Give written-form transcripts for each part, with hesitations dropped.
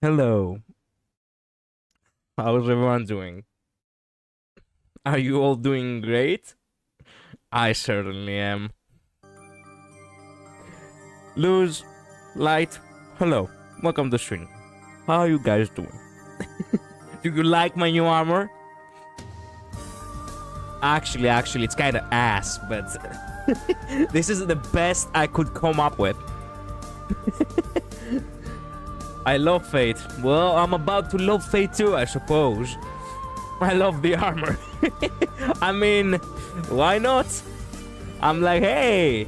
Hello. How's everyone doing? Are you all doing great? I certainly am. Luz, Light, hello. Welcome to the stream. How are you guys doing? Do you like my new armor? Actually, it's kind of ass, but this is the best I could come up with. I love Fate. Well, I'm about to love Fate too, I suppose. I love the armor. I mean, why not? I'm like, hey,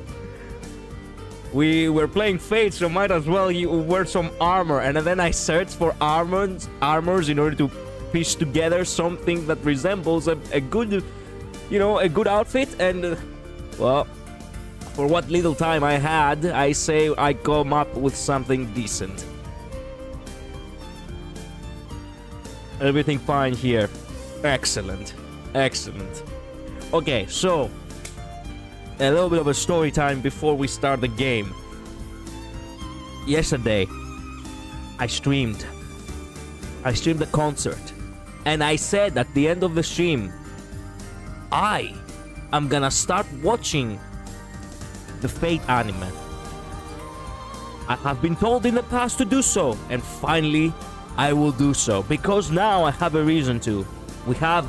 we were playing Fate, so might as well you wear some armor. And then I searched for armors in order to piece together something that resembles a good, a good outfit. And well, for what little time I had, I say I come up with something decent. Everything fine here. Excellent. Okay, so a little bit of a story time before we start the game. Yesterday, I streamed the concert, and I said at the end of the stream, I am gonna start watching the Fate anime. I have been told in the past to do so, and finally I will do so, because now I have a reason to. We have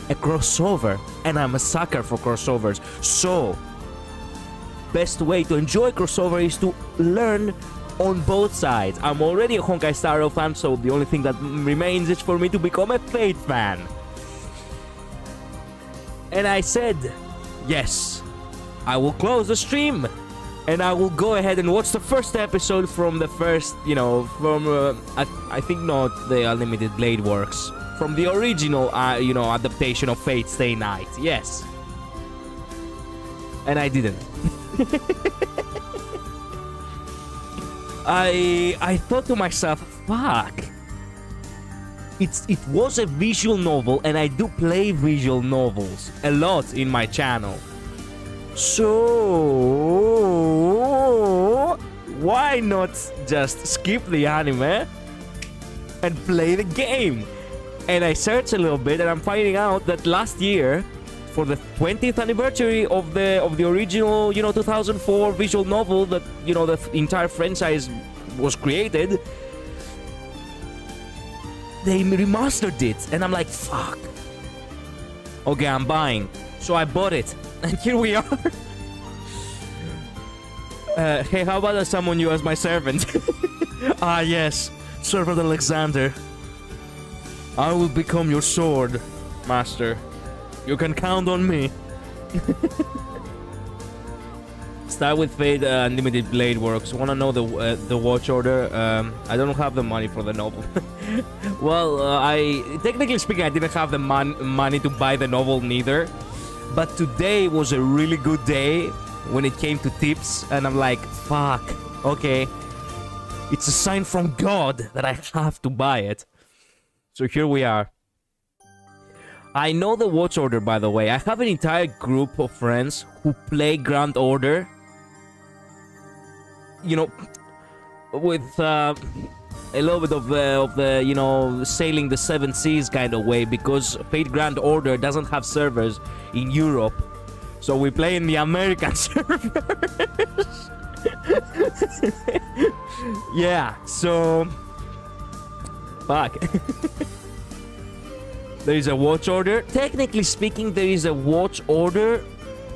a crossover, and I'm a sucker for crossovers. So, best way to enjoy crossover is to learn on both sides. I'm already a Honkai Star Rail fan, so the only thing that remains is for me to become a Fate fan. And I said, yes, I will close the stream, and I will go ahead and watch the first episode from the first, I think not the Unlimited Blade Works. From the original, adaptation of Fate Stay Night. Yes. And I didn't. I thought to myself, fuck. It was a visual novel, and I do play visual novels a lot in my channel. So why not just skip the anime and play the game? And I searched a little bit, and I'm finding out that last year, for the 20th anniversary of the original, 2004 visual novel that, the entire franchise was created, they remastered it. And I'm like, fuck. Okay, I'm buying. So I bought it. And here we are. Hey, how about I summon you as my servant? Ah, yes. Servant Alexander. I will become your sword, master. You can count on me. Start with Fate Unlimited Blade Works. Wanna know the watch order? I don't have the money for the novel. Well, technically speaking, I didn't have the money to buy the novel neither. But today was a really good day when it came to tips, and I'm like, fuck, okay. It's a sign from God that I have to buy it. So here we are. I know the watch order, by the way. I have an entire group of friends who play Grand Order. With a little bit of the sailing the seven seas kind of way, because Fate Grand Order doesn't have servers in Europe, so we play in the American servers. Yeah, so fuck. There is a watch order. Technically speaking, there is a watch order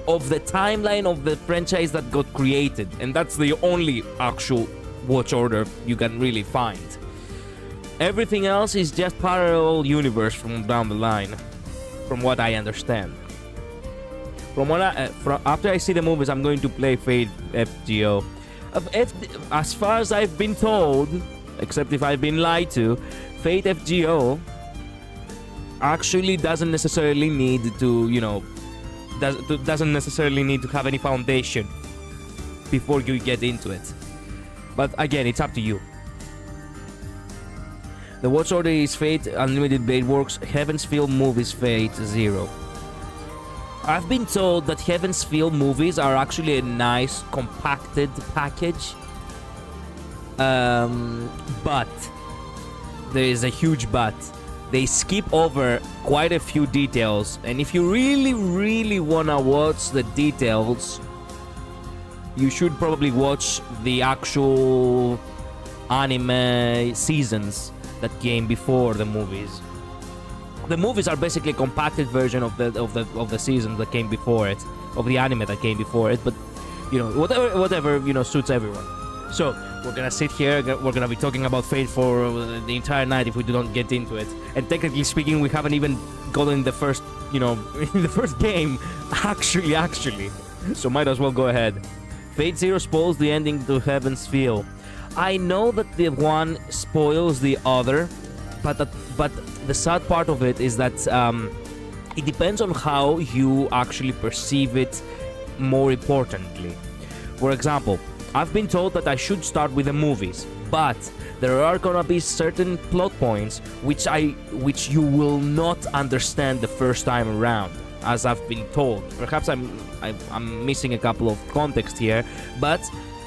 of the timeline of the franchise that got created, and that's the only actual watch order you can really find. Everything else is just parallel universe from down the line, from what I understand. After I see the movies, I'm going to play Fate FGO. As far as I've been told, except if I've been lied to, Fate FGO actually doesn't necessarily need to, doesn't necessarily need to have any foundation before you get into it. But again, it's up to you. The watch order is Fate Unlimited Blade Works, Heaven's Feel Movies Fate 0. I've been told that Heaven's Feel movies are actually a nice compacted package. But there is a huge but. They skip over quite a few details, and if you really wanna watch the details, you should probably watch the actual anime seasons that came before the movies. The movies are basically a compacted version of the season that came before it, of the anime that came before it. But you know, whatever suits everyone. So we're gonna sit here. We're gonna be talking about Fate for the entire night if we do not get into it. And technically speaking, we haven't even gotten the first, in the first game. Actually. So might as well go ahead. Fate Zero spoils the ending to Heaven's Feel. I know that the one spoils the other, but the sad part of it is that it depends on how you actually perceive it. More importantly, for example, I've been told that I should start with the movies, but there are gonna be certain plot points which you will not understand the first time around, as I've been told. Perhaps I'm missing a couple of context here, but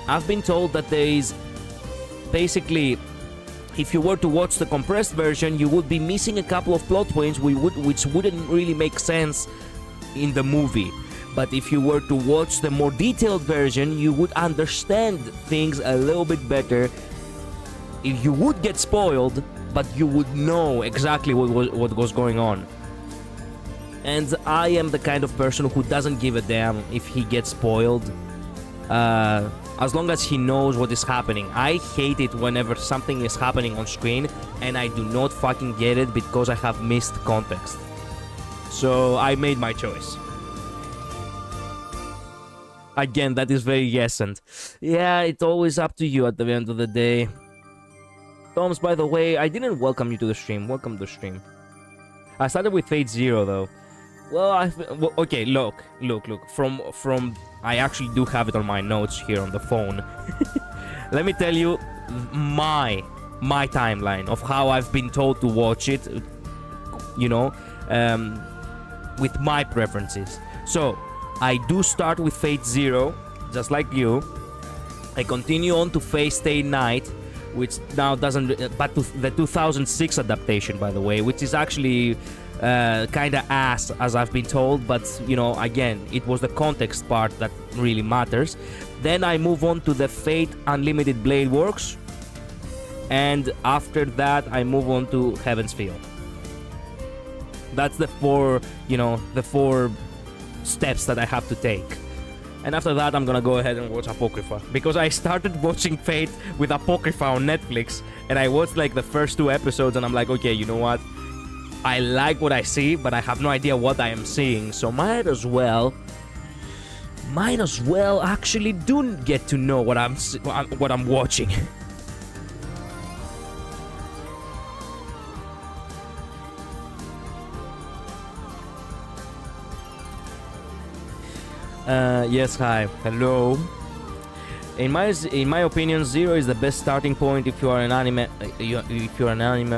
I've been told that there is basically, if you were to watch the compressed version, you would be missing a couple of plot points which wouldn't really make sense in the movie. But if you were to watch the more detailed version, you would understand things a little bit better. You would get spoiled, but you would know exactly what was going on. And I am the kind of person who doesn't give a damn if he gets spoiled, as long as he knows what is happening. I hate it whenever something is happening on screen and I do not fucking get it because I have missed context. So I made my choice. Again, that is very yes, and yeah, it's always up to you at the end of the day. Toms, by the way, I didn't welcome you to the stream. Welcome to the stream. I started with Fate Zero, though. Well, okay, look. From I actually do have it on my notes here on the phone. Let me tell you my timeline of how I've been told to watch it, with my preferences. So, I do start with Fate Zero, just like you. I continue on to Fate Stay Night, which now doesn't... But to the 2006 adaptation, by the way, which is actually kinda ass, as I've been told. But, again, it was the context part that really matters. Then I move on to the Fate Unlimited Blade Works. And after that, I move on to Heaven's Feel. That's the four steps that I have to take. And after that, I'm gonna go ahead and watch Apocrypha, because I started watching Fate with Apocrypha on Netflix, and I watched like the first 2 episodes, and I'm like, okay, you know what, I like what I see, but I have no idea what I am seeing, so might as well actually do get to know what I'm watching. Yes, hi. Hello. In my opinion, Zero is the best starting point if you are an anime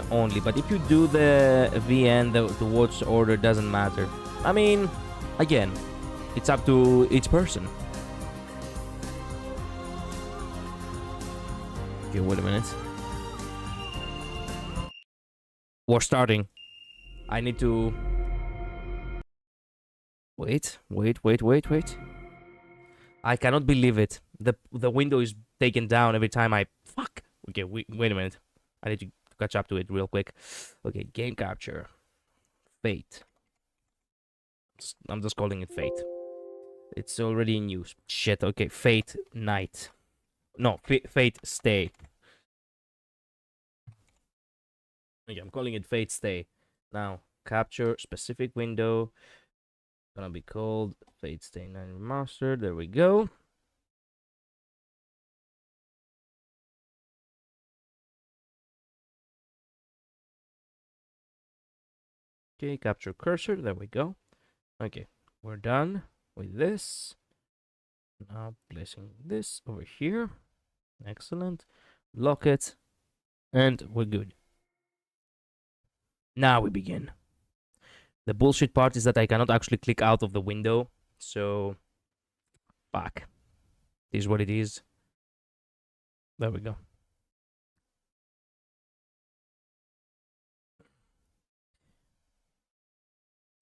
only. But if you do the VN, the watch order doesn't matter. I mean, again, it's up to each person. Okay, wait a minute. We're starting. I need to... Wait. I cannot believe it. The window is taken down every time I... Fuck! Okay, wait a minute. I need to catch up to it real quick. Okay, game capture. Fate. I'm just calling it Fate. It's already in use. Shit, okay. Fate Night. No, Fate Stay. Okay, I'm calling it Fate Stay. Now, capture specific window. Gonna be called Fate Stay Night Remastered. There we go. Okay, capture cursor. There we go. Okay, we're done with this. Now placing this over here. Excellent. Lock it. And we're good. Now we begin. The bullshit part is that I cannot actually click out of the window. So, fuck. This is what it is. There we go.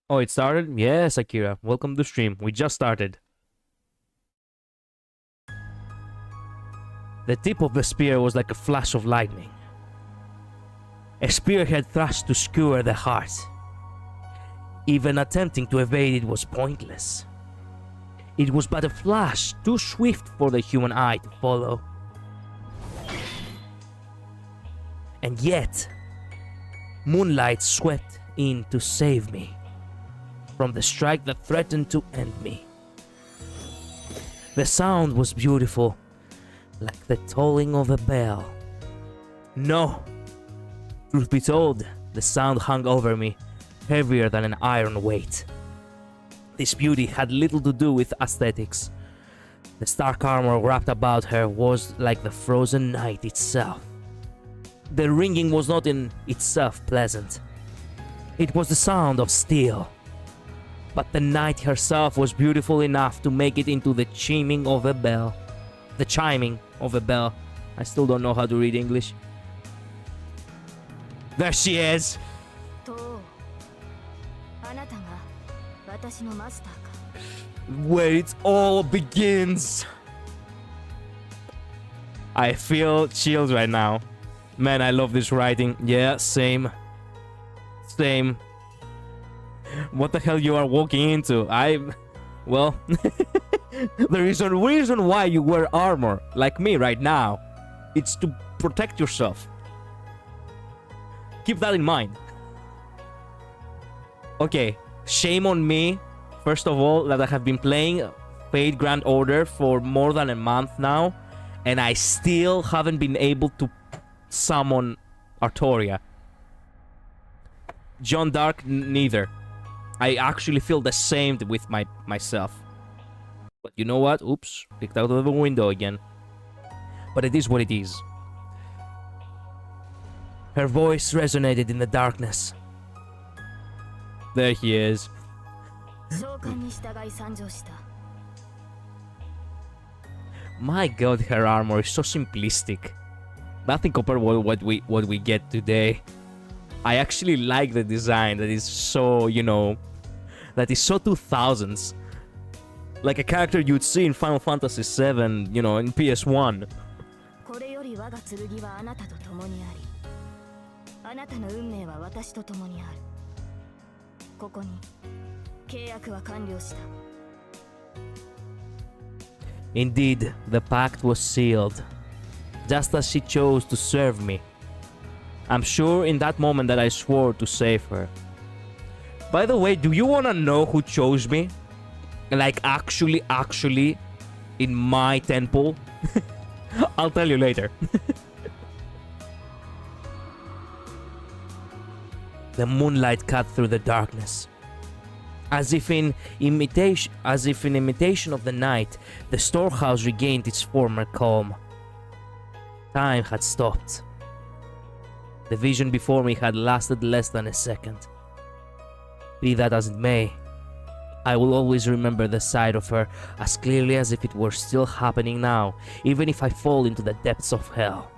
Oh, it started? Yes, Akira. Welcome to stream. We just started. The tip of the spear was like a flash of lightning. A spearhead thrust to skewer the heart. Even attempting to evade it was pointless. It was but a flash too swift for the human eye to follow. And yet, moonlight swept in to save me from the strike that threatened to end me. The sound was beautiful, like the tolling of a bell. No! Truth be told, the sound hung over me, heavier than an iron weight. This beauty had little to do with aesthetics. The stark armor wrapped about her was like the frozen night itself. The ringing was not in itself pleasant. It was the sound of steel. But the night herself was beautiful enough to make it into the chiming of a bell. The chiming of a bell. I still don't know how to read English. There she is! Where it all begins! I feel chills right now. Man, I love this writing. Yeah, same. Same. What the hell you are walking into? Well, the reason why you wear armor, like me right now, it's to protect yourself. Keep that in mind. Okay, shame on me, first of all, that I have been playing Fate Grand Order for more than a month now, and I still haven't been able to summon Artoria. John Dark, neither. I actually feel the same with myself. But you know what? Oops, picked out of the window again. But it is what it is. Her voice resonated in the darkness. There he is. My god, her armor is so simplistic. Nothing compared to what we get today. I actually like the design that is so, you know, that is so 2000s. Like a character you'd see in Final Fantasy VII, you know, in PS1. Indeed, the pact was sealed, just as she chose to serve me. I'm sure in that moment that I swore to save her. By the way, do you wanna know who chose me? Like actually, in my temple? I'll tell you later. The moonlight cut through the darkness. As if in imitation of the night, the storehouse regained its former calm. Time had stopped. The vision before me had lasted less than a second. Be that as it may, I will always remember the sight of her as clearly as if it were still happening now, even if I fall into the depths of hell.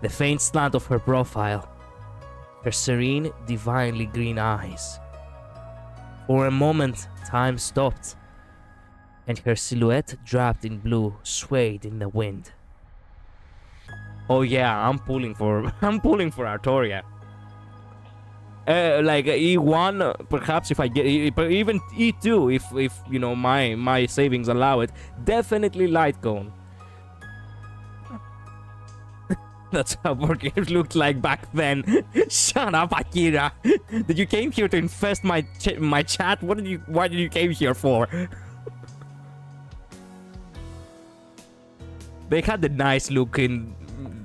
The faint slant of her profile, her serene, divinely green eyes. For a moment, time stopped, and her silhouette, draped in blue, swayed in the wind. Oh yeah, I'm pulling for Artoria. Like E1, perhaps if I get, even E2, if you know my savings allow it. Definitely light cone. That's how board games looked like back then. Shut up, Akira. Did you came here to infest my chat? Why did you came here for? They had the nice looking.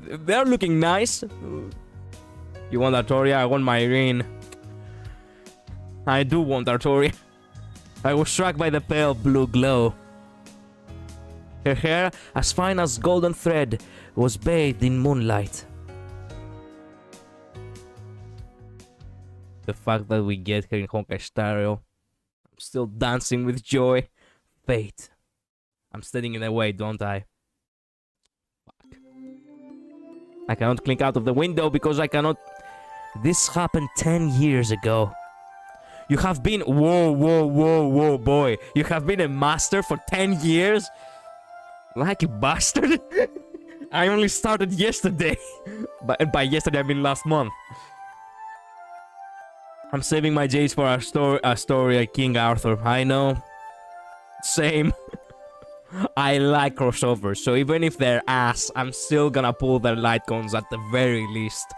They're looking nice. You want Artoria? I want Myrene. I do want Artoria. I was struck by the pale blue glow. Her hair, as fine as golden thread, was bathed in moonlight. The fact that we get her in Honkai Star Rail, I'm still dancing with joy. Fate. I'm standing in the way, don't I? Fuck. I cannot clink out of the window because I cannot... This happened 10 years ago. You have been... Whoa, boy. You have been a master for 10 years? Like a bastard? I only started yesterday. And by yesterday, I mean last month. I'm saving my days for our story at King Arthur. I know. Same. I like crossovers, so even if they're ass, I'm still gonna pull their light cones at the very least.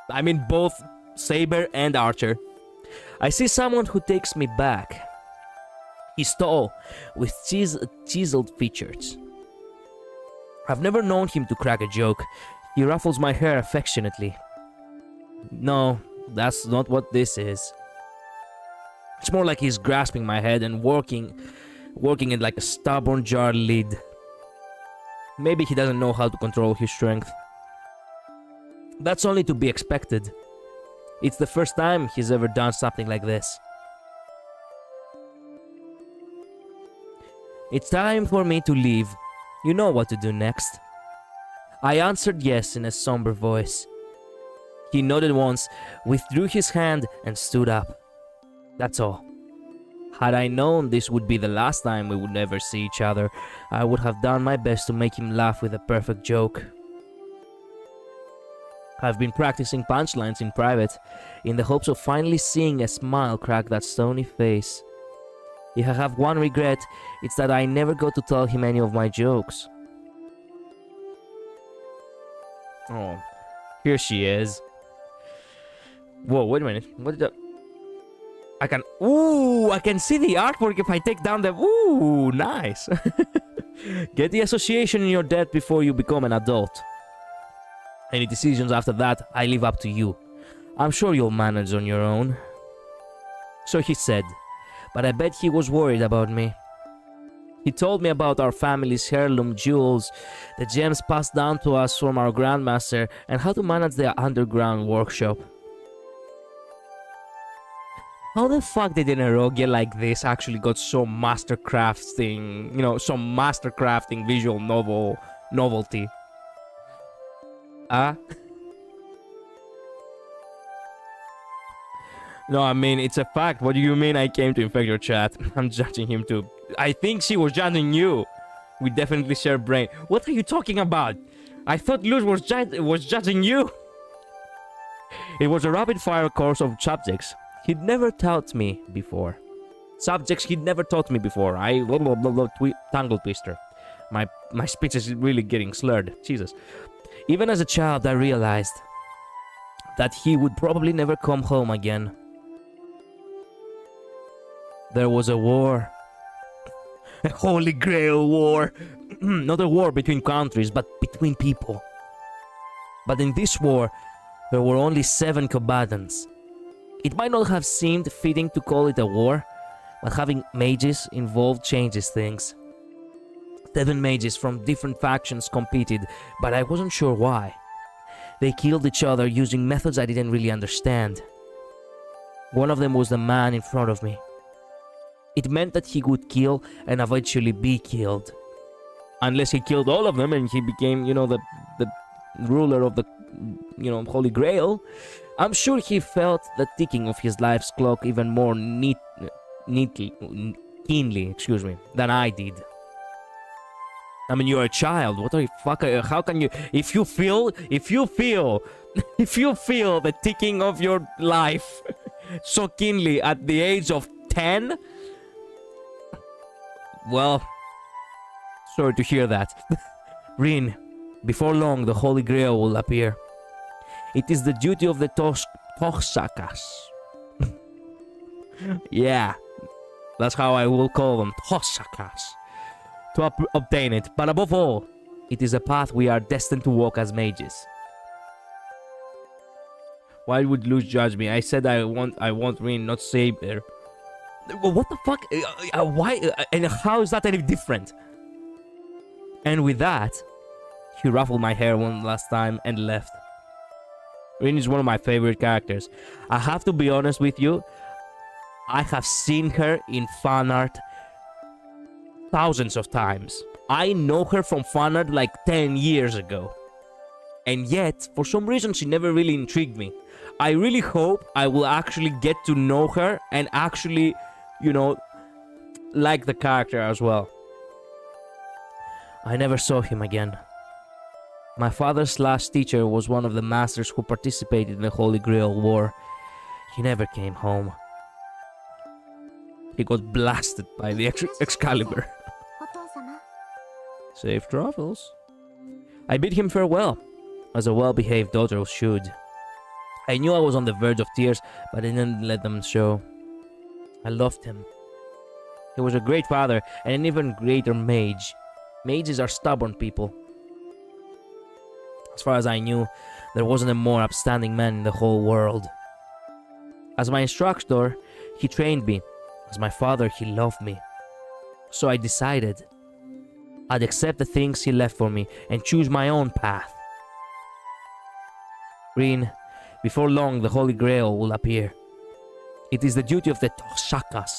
I mean both Saber and Archer. I see someone who takes me back. He's tall, with chiseled features. I've never known him to crack a joke. He ruffles my hair affectionately. No, that's not what this is. It's more like he's grasping my head and working it like a stubborn jar lid. Maybe he doesn't know how to control his strength. That's only to be expected. It's the first time he's ever done something like this. It's time for me to leave. You know what to do next. I answered yes in a somber voice. He nodded once, withdrew his hand, and stood up. That's all. Had I known this would be the last time we would never see each other, I would have done my best to make him laugh with a perfect joke. I've been practicing punchlines in private, in the hopes of finally seeing a smile crack that stony face. If I have one regret, it's that I never got to tell him any of my jokes. Oh, here she is. Whoa, wait a minute. What did I can... Ooh, I can see the artwork if I take down the... Ooh, nice. Get the association in your debt before you become an adult. Any decisions after that, I leave up to you. I'm sure you'll manage on your own. So he said, but I bet he was worried about me. He told me about our family's heirloom jewels, the gems passed down to us from our grandmaster, and how to manage their underground workshop. How the fuck did an eroge like this actually got so mastercrafting, some mastercrafting visual novelty? No, I mean, it's a fact. What do you mean I came to infect your chat? I'm judging him too. I think she was judging you. We definitely share brain. What are you talking about? I thought Luz was judging you. It was a rapid-fire course of subjects he'd never taught me before. Tangle twister. My speech is really getting slurred. Jesus. Even as a child, I realized that he would probably never come home again. There was a war. A Holy Grail war. Not a war between countries, but between people. But in this war, there were only 7 combatants. It might not have seemed fitting to call it a war, but having mages involved changes things. 7 mages from different factions competed, but I wasn't sure why. They killed each other using methods I didn't really understand. One of them was the man in front of me. It meant that he would kill and eventually be killed. Unless he killed all of them and he became, the ruler of the, Holy Grail. I'm sure he felt the ticking of his life's clock even more keenly, than I did. I mean, you're a child. What the fuck? How can you? If you feel the ticking of your life so keenly at the age of 10, well, sorry to hear that. Rin, before long, the Holy Grail will appear. It is the duty of the Toxakas. Yeah, that's how I will call them, Toxakas. To obtain it, but above all, it is a path we are destined to walk as mages. Why would Luz judge me? I said I want Rin, not Saber. What the fuck? Why? And how is that any different? And with that, he ruffled my hair one last time and left. Rin is one of my favorite characters. I have to be honest with you, I have seen her in fan art thousands of times. I know her from fan art like 10 years ago. And yet, for some reason, she never really intrigued me. I really hope I will actually get to know her and actually, you know, like the character as well. I never saw him again. My father's last teacher was one of the masters who participated in the Holy Grail War. He never came home. He got blasted by the Excalibur. Safe travels. I bid him farewell, as a well-behaved daughter should. I knew I was on the verge of tears, but I didn't let them show. I loved him. He was a great father and an even greater mage. Mages are stubborn people. As far as I knew, there wasn't a more upstanding man in the whole world. As my instructor, he trained me. As my father, he loved me. So I decided I'd accept the things he left for me and choose my own path. Rin, before long the Holy Grail will appear. It is the duty of the Toshakas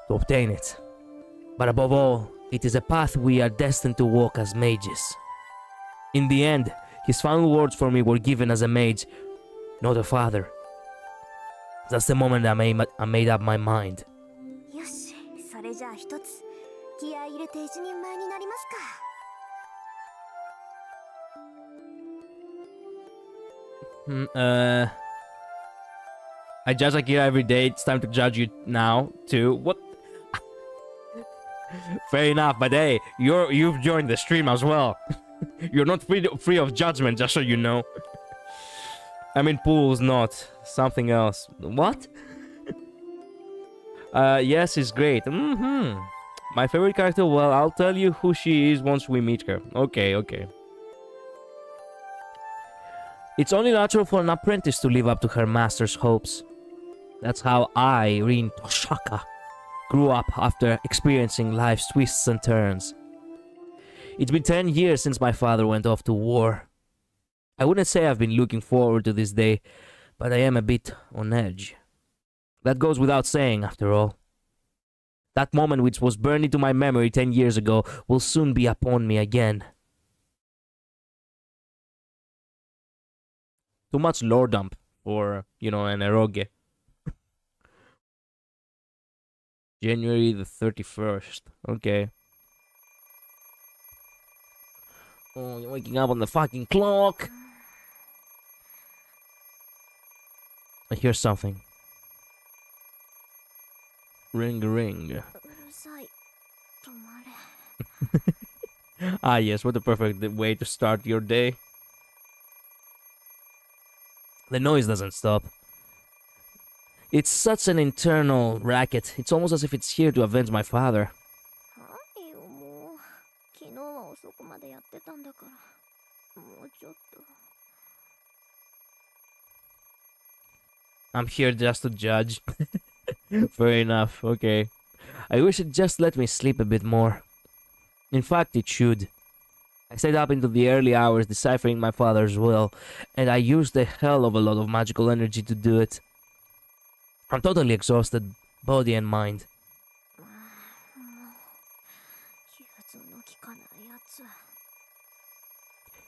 to obtain it. But above all, it is a path we are destined to walk as mages. In the end, his final words for me were given as a mage, not a father. That's the moment I made up my mind. I judge Akira every day. It's time to judge you now too. What? Fair enough, but hey, you've joined the stream as well. You're not free of judgment, just so you know. I mean, Pool's not. Something else. What? Yes, it's great. My favorite character, well, I'll tell you who she is once we meet her. Okay. It's only natural for an apprentice to live up to her master's hopes. That's how I, Rin Toshaka, grew up after experiencing life's twists and turns. It's been 10 years since my father went off to war. I wouldn't say I've been looking forward to this day, but I am a bit on edge. That goes without saying, after all. That moment which was burned into my memory 10 years ago will soon be upon me again. Too much lore dump for, you know, an eroge. January the 31st. Okay. Oh, you're waking up on the fucking clock. I hear something. Ring, ring. Ah, yes, what a perfect way to start your day. The noise doesn't stop. It's such an internal racket. It's almost as if it's here to avenge my father. I'm here just to judge. Fair enough, okay. I wish it just let me sleep a bit more. In fact, it should. I stayed up into the early hours deciphering my father's will, and I used a hell of a lot of magical energy to do it. I'm totally exhausted, body and mind.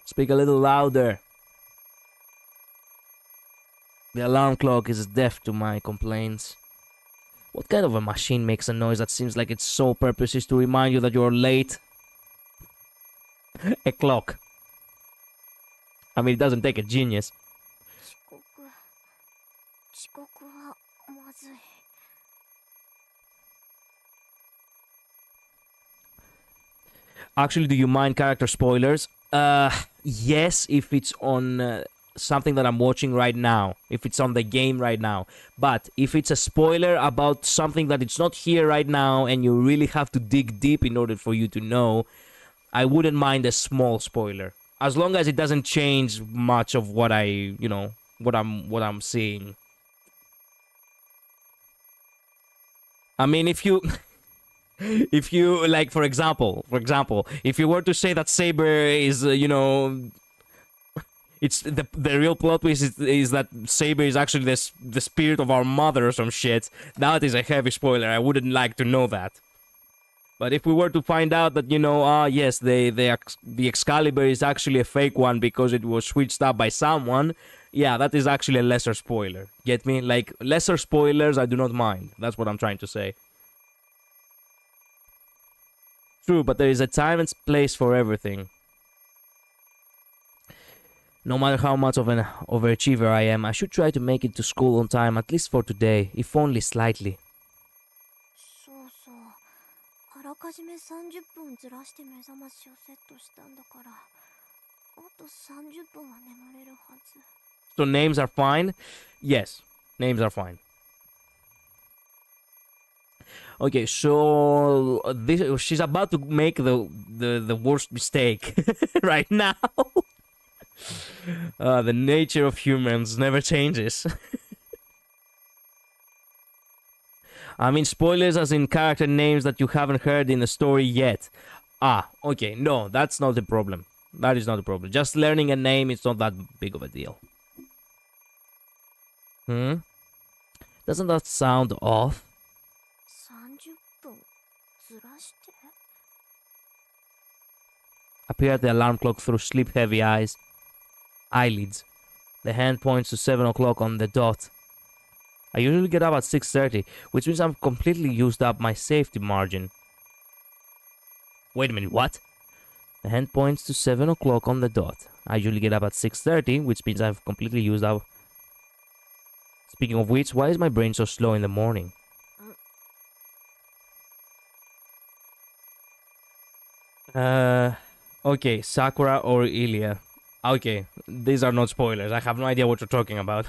Speak a little louder. The alarm clock is deaf to my complaints. What kind of a machine makes a noise that seems like its sole purpose is to remind you that you're late? A clock. I mean, it doesn't take a genius. Actually, do you mind character spoilers? Yes, if it's on something that I'm watching right now. If it's on the game right now. But if it's a spoiler about something that it's not here right now and you really have to dig deep in order for you to know, I wouldn't mind a small spoiler. As long as it doesn't change much of what I, you know, what I'm seeing. I mean, if you like, for example, if you were to say that Saber is, you know, it's the real plot twist is that Saber is actually the spirit of our mother or some shit, that is a heavy spoiler. I wouldn't like to know that. But if we were to find out that, you know, yes, the Excalibur is actually a fake one because it was switched up by someone, Yeah, that is actually a lesser spoiler. Get me? Like, lesser spoilers I do not mind. That's what I'm trying to say. True, but there is a time and place for everything. No matter how much of an overachiever I am, I should try to make it to school on time, at least for today, if only slightly. そうそう。あらかじめ30分ずらして目覚ましをセットしたんだから、あと30分は眠れるはず。So names are fine? Yes, names are fine. Okay, so she's about to make the worst mistake right now. The nature of humans never changes. I mean, spoilers as in character names that you haven't heard in the story yet. Ah, okay, no, that's not the problem. That is not the problem. Just learning a name is not that big of a deal. Doesn't that sound off? 30分ずらして。 I peer at the alarm clock through sleep-heavy eyelids. The hand points to 7 o'clock on the dot. I usually get up at 6:30, which means I've completely used up my safety margin. Wait a minute, what? The hand points to 7 o'clock on the dot. I usually get up at 6:30, which means I've completely used up... Speaking of which, why is my brain so slow in the morning? Okay, Sakura or Ilya. Okay, these are not spoilers. I have no idea what you're talking about.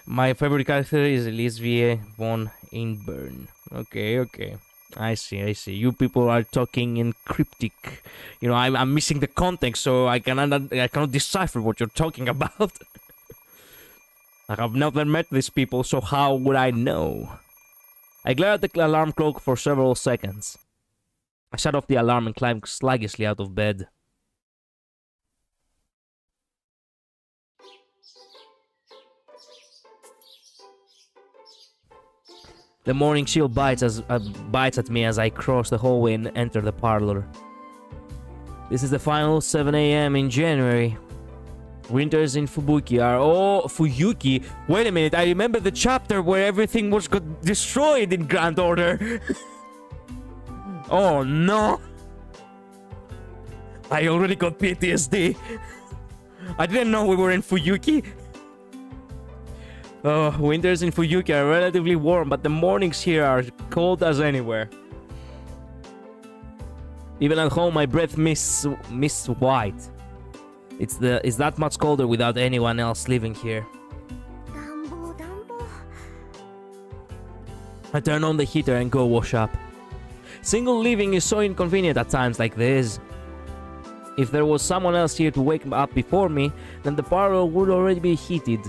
My favorite character is Elisvie von Einburn. Okay. I see. You people are talking in cryptic. You know, I'm missing the context, so I cannot decipher what you're talking about. I have never met these people, so how would I know? I glare at the alarm clock for several seconds. I shut off the alarm and climb sluggishly out of bed. The morning chill bites at me as I cross the hallway and enter the parlor. This is the final 7 a.m. in January. Winters in Fubuki are... Oh, Fuyuki! Wait a minute, I remember the chapter where everything got destroyed in Grand Order! Oh no! I already got PTSD! I didn't know we were in Fuyuki! Oh, winters in Fuyuki are relatively warm, but the mornings here are cold as anywhere. Even at home, my breath mists white. It's that much colder without anyone else living here. I turn on the heater and go wash up. Single living is so inconvenient at times like this. If there was someone else here to wake up before me, then the parlor would already be heated.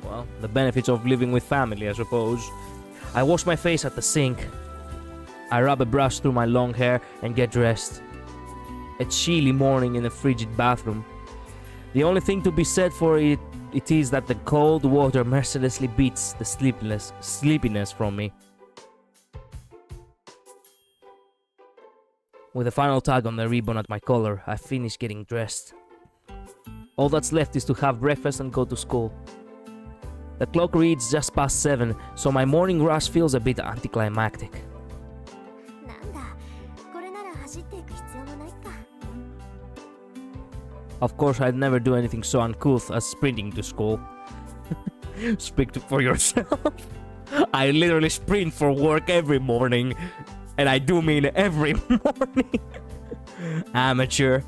Well, the benefits of living with family, I suppose. I wash my face at the sink. I rub a brush through my long hair and get dressed. A chilly morning in a frigid bathroom. The only thing to be said for it is that the cold water mercilessly beats the sleepiness from me. With a final tug on the ribbon at my collar, I finish getting dressed. All that's left is to have breakfast and go to school. The clock reads just past 7, so my morning rush feels a bit anticlimactic. Of course, I'd never do anything so uncouth as sprinting to school. Speak for yourself. I literally sprint for work every morning. And I do mean every morning. Amateur.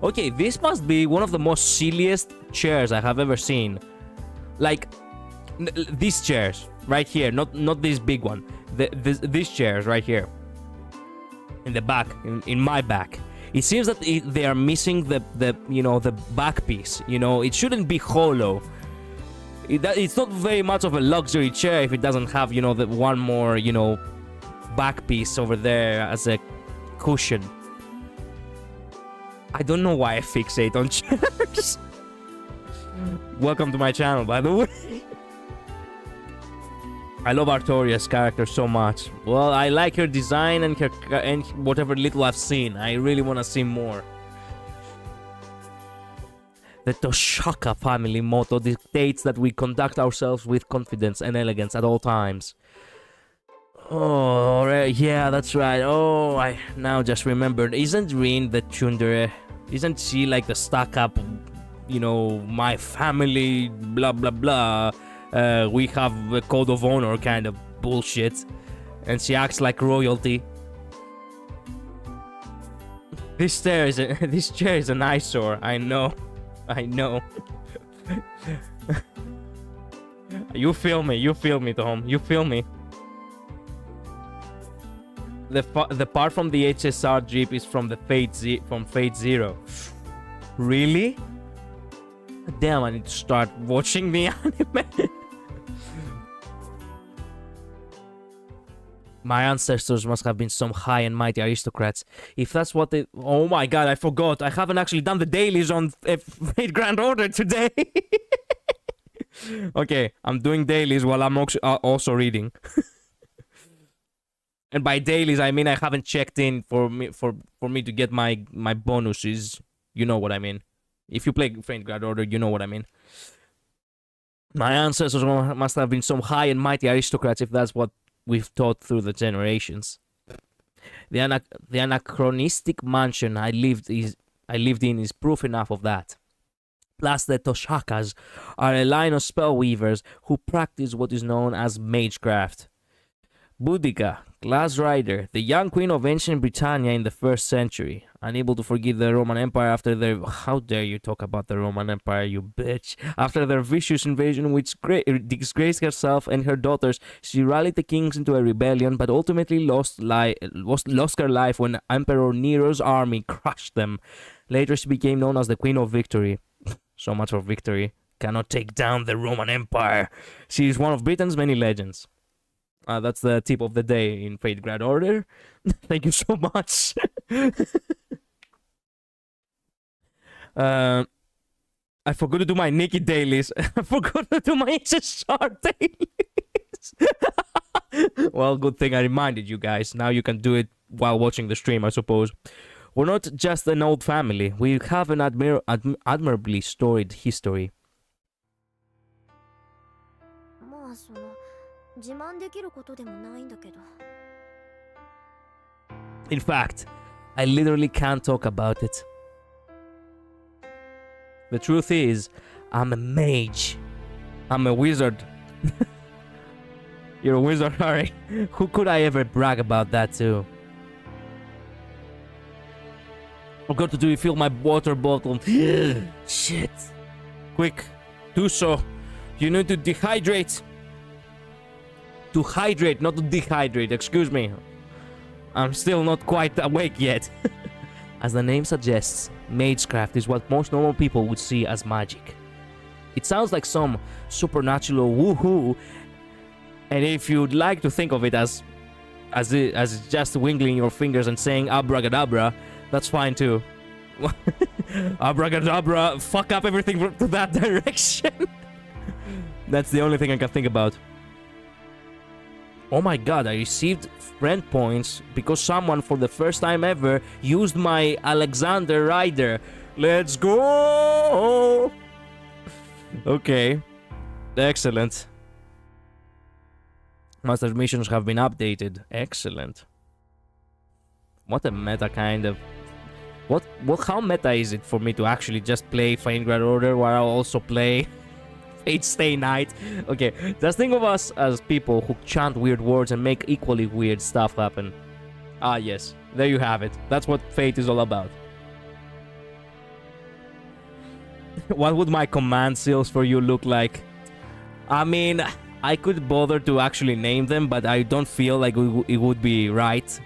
Okay, this must be one of the most silliest chairs I have ever seen. Like, these chairs right here, not this big one. These chairs right here. In the back, in my back. It seems that they are missing the back piece. You know, it shouldn't be hollow. It's not very much of a luxury chair if it doesn't have, you know, the one more, you know, back piece over there as a cushion. I don't know why I fixate on chairs. Welcome to my channel, by the way. I love Artoria's character so much. Well, I like her design and whatever little I've seen. I really want to see more. The Toshaka family motto dictates that we conduct ourselves with confidence and elegance at all times. Oh, yeah, that's right. Oh, I now just remembered. Isn't Rin the tsundere? Isn't she like the stuck-up, you know, my family, blah, blah, blah. We have a code of honor kind of bullshit. And she acts like royalty. This chair is an eyesore. I know. You feel me, Tom. You feel me. The part from the HSR Jeep is from the Fate Zero. Really? Damn, I need to start watching the anime. My ancestors must have been some high and mighty aristocrats. If that's what they... Oh my god, I forgot. I haven't actually done the dailies on Fate Grand Order today. Okay, I'm doing dailies while I'm also reading. And by dailies, I mean I haven't checked in for me to get my bonuses. You know what I mean. If you play Fate Grand Order, you know what I mean. My ancestors must have been some high and mighty aristocrats if that's what we've taught through the generations. The anachronistic mansion I lived in is proof enough of that. Plus, the Toshakas are a line of spellweavers who practice what is known as magecraft. Boudica, Glass Rider, the young queen of ancient Britannia in the 1st century, unable to forgive the Roman Empire after their... How dare you talk about the Roman Empire, you bitch. After their vicious invasion which disgraced herself and her daughters, she rallied the kings into a rebellion, but ultimately lost her life when Emperor Nero's army crushed them. Later she became known as the Queen of Victory. So much for victory. Cannot take down the Roman Empire. She is one of Britain's many legends. That's the tip of the day in Fate Grand Order. Thank you so much. I forgot to do my Nikki dailies. I forgot to do my HSR dailies. Well, good thing I reminded you guys. Now you can do it while watching the stream, I suppose. We're not just an old family. We have an admirably storied history. In fact, I literally can't talk about it. The truth is, I'm a mage. I'm a wizard. You're a wizard, Harry. Who could I ever brag about that to? Forgot to refill my water bottle. Shit. Quick, do so. You need to dehydrate. To hydrate, not to dehydrate, excuse me. I'm still not quite awake yet. As the name suggests, magecraft is what most normal people would see as magic. It sounds like some supernatural woohoo, and if you'd like to think of it as just wiggling your fingers and saying abracadabra, that's fine too. Abracadabra, fuck up everything to that direction. That's the only thing I can think about. Oh my god, I received friend points because someone for the first time ever used my Alexander Rider. Let's go! Okay. Excellent. Master missions have been updated. Excellent. What a meta kind of... How meta is it for me to actually just play Fate Grand Order while I also play Fate Stay Night? Okay, just think of us as people who chant weird words and make equally weird stuff happen. Ah yes, there you have it. That's what Fate is all about. What would my command seals for you look like? I mean, I could bother to actually name them, but I don't feel like it would be right.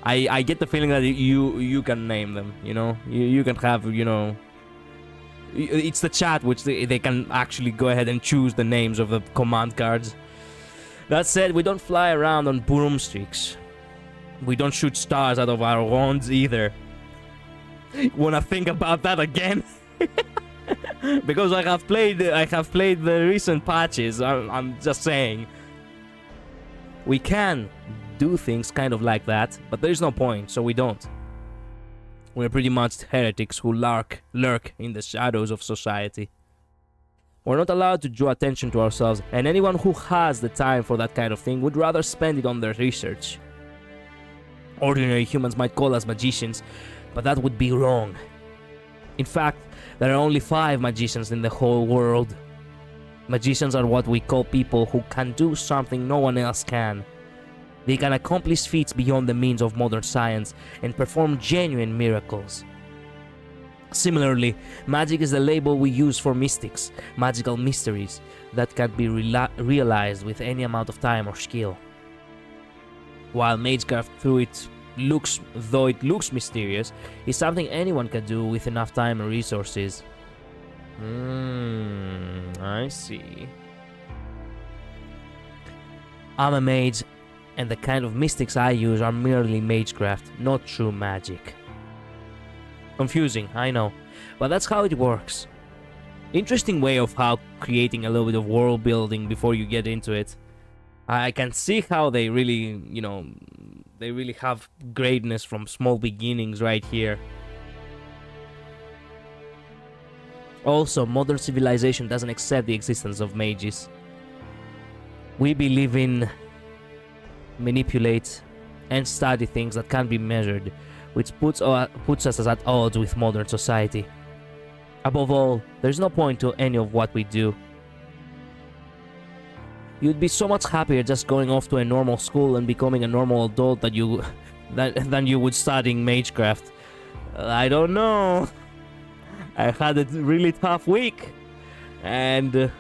I get the feeling that you can name them, you know? You can have, you know... It's the chat which they can actually go ahead and choose the names of the command cards. That said, we don't fly around on broomsticks. We don't shoot stars out of our wands either. Wanna think about that again? Because I have played the recent patches. I'm just saying. We can do things kind of like that, but there's no point, so we don't. We're pretty much heretics who lurk in the shadows of society. We're not allowed to draw attention to ourselves, and anyone who has the time for that kind of thing would rather spend it on their research. Ordinary humans might call us magicians, but that would be wrong. In fact, there are only 5 magicians in the whole world. Magicians are what we call people who can do something no one else can. They can accomplish feats beyond the means of modern science and perform genuine miracles. Similarly, magic is the label we use for mystics, magical mysteries that can be realized with any amount of time or skill. While magecraft, though it looks mysterious, is something anyone can do with enough time and resources. I see. I'm a mage, and the kind of mystics I use are merely magecraft, not true magic. Confusing, I know, but that's how it works. Interesting way of how creating a little bit of world building before you get into it. I can see how they really, they really have greatness from small beginnings right here. Also, modern civilization doesn't accept the existence of mages. We believe in, manipulate, and study things that can't be measured, which puts us at odds with modern society. Above all, there's no point to any of what we do. You'd be so much happier just going off to a normal school and becoming a normal adult than you would studying magecraft. I don't know. I had a really tough week, and a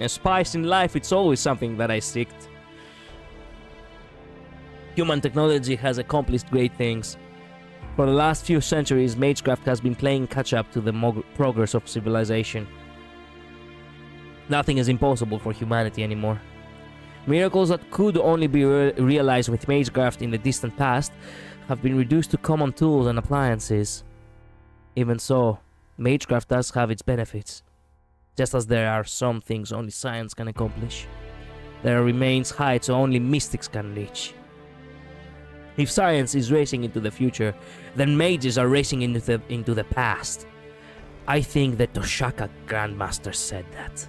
spice in life, it's always something that I seeked. Human technology has accomplished great things. For the last few centuries, magecraft has been playing catch-up to the progress of civilization. Nothing is impossible for humanity anymore. Miracles that could only be realized with magecraft in the distant past have been reduced to common tools and appliances. Even so, magecraft does have its benefits. Just as there are some things only science can accomplish, there remains heights only mystics can reach. If science is racing into the future, then mages are racing into the past. I think the Toshaka Grandmaster said that.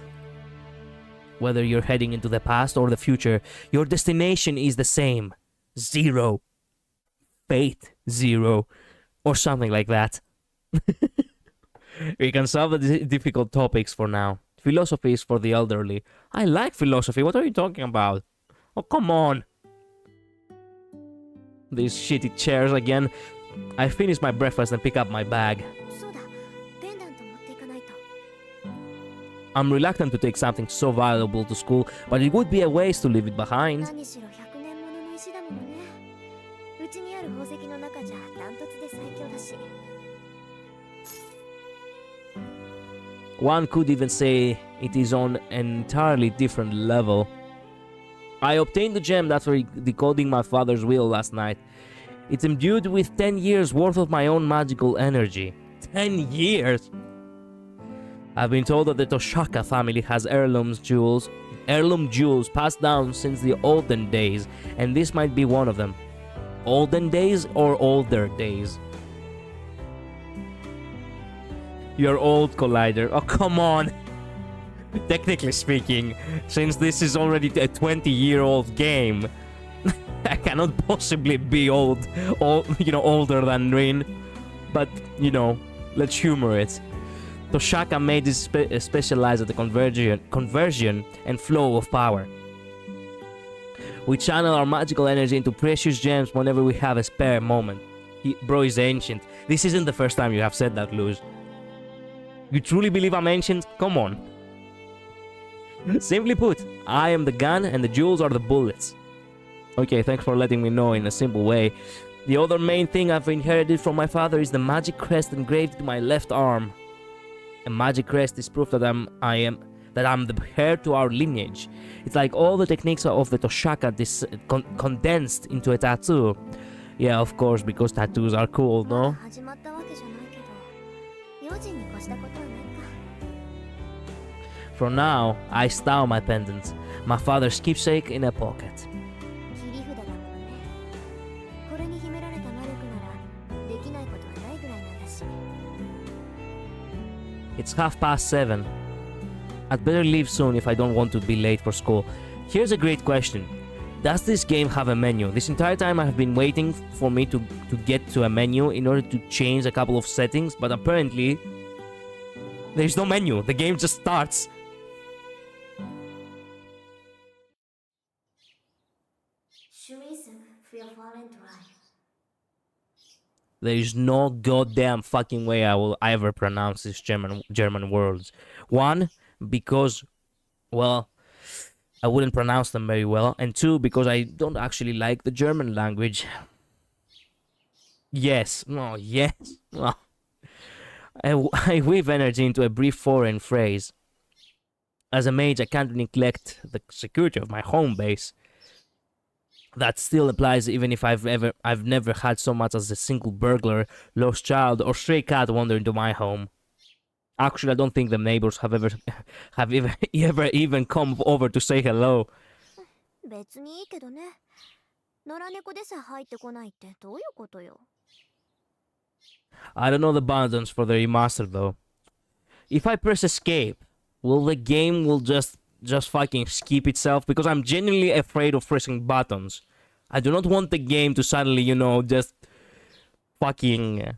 Whether you're heading into the past or the future, your destination is the same. 0. Fate 0. Or something like that. We can solve the difficult topics for now. Philosophy is for the elderly. I like philosophy. What are you talking about? Oh, come on. These shitty chairs again. I finish my breakfast and pick up my bag. I'm reluctant to take something so valuable to school, but it would be a waste to leave it behind. One could even say it is on an entirely different level. I obtained the gem after decoding my father's will last night. It's imbued with 10 years worth of my own magical energy. 10 years! I've been told that the Toshaka family has heirloom jewels passed down since the olden days, and this might be one of them. Olden days or older days? You're old, Collider. Oh, come on! Technically speaking, since this is already a 20-year-old game, I cannot possibly be older than Rin. But, let's humor it. Toshaka mages specialize at the conversion and flow of power. We channel our magical energy into precious gems whenever we have a spare moment. Bro is ancient. This isn't the first time you have said that, Luz. You truly believe I'm ancient? Come on. Simply put, I am the gun and the jewels are the bullets. Okay, thanks for letting me know in a simple way. The other main thing I've inherited from my father is the magic crest engraved to my left arm. A magic crest is proof that I'm the heir to our lineage. It's like all the techniques of the Toshaka condensed into a tattoo. Yeah, of course, because tattoos are cool, no? For now, I style my pendant, my father's keepsake, in a pocket. It's 7:30. I'd better leave soon if I don't want to be late for school. Here's a great question. Does this game have a menu? This entire time I have been waiting for me to get to a menu in order to change a couple of settings, but apparently there's no menu. The game just starts. There is no goddamn fucking way I will ever pronounce these German words. One, because, well, I wouldn't pronounce them very well, and two, because I don't actually like the German language. Yes, no, yes. No. I weave energy into a brief foreign phrase. As a mage, I can't neglect the security of my home base. That still applies even if I've never had so much as a single burglar, lost child, or stray cat wander into my home. Actually, I don't think the neighbors have ever even come over to say hello. 別にいいけどね。野良猫でさえ入ってこないってどういうことよ。I don't know the buttons for the remaster though. If I press escape, will the game just fucking skip itself? Because I'm genuinely afraid of pressing buttons. I do not want the game to suddenly, you know, just fucking,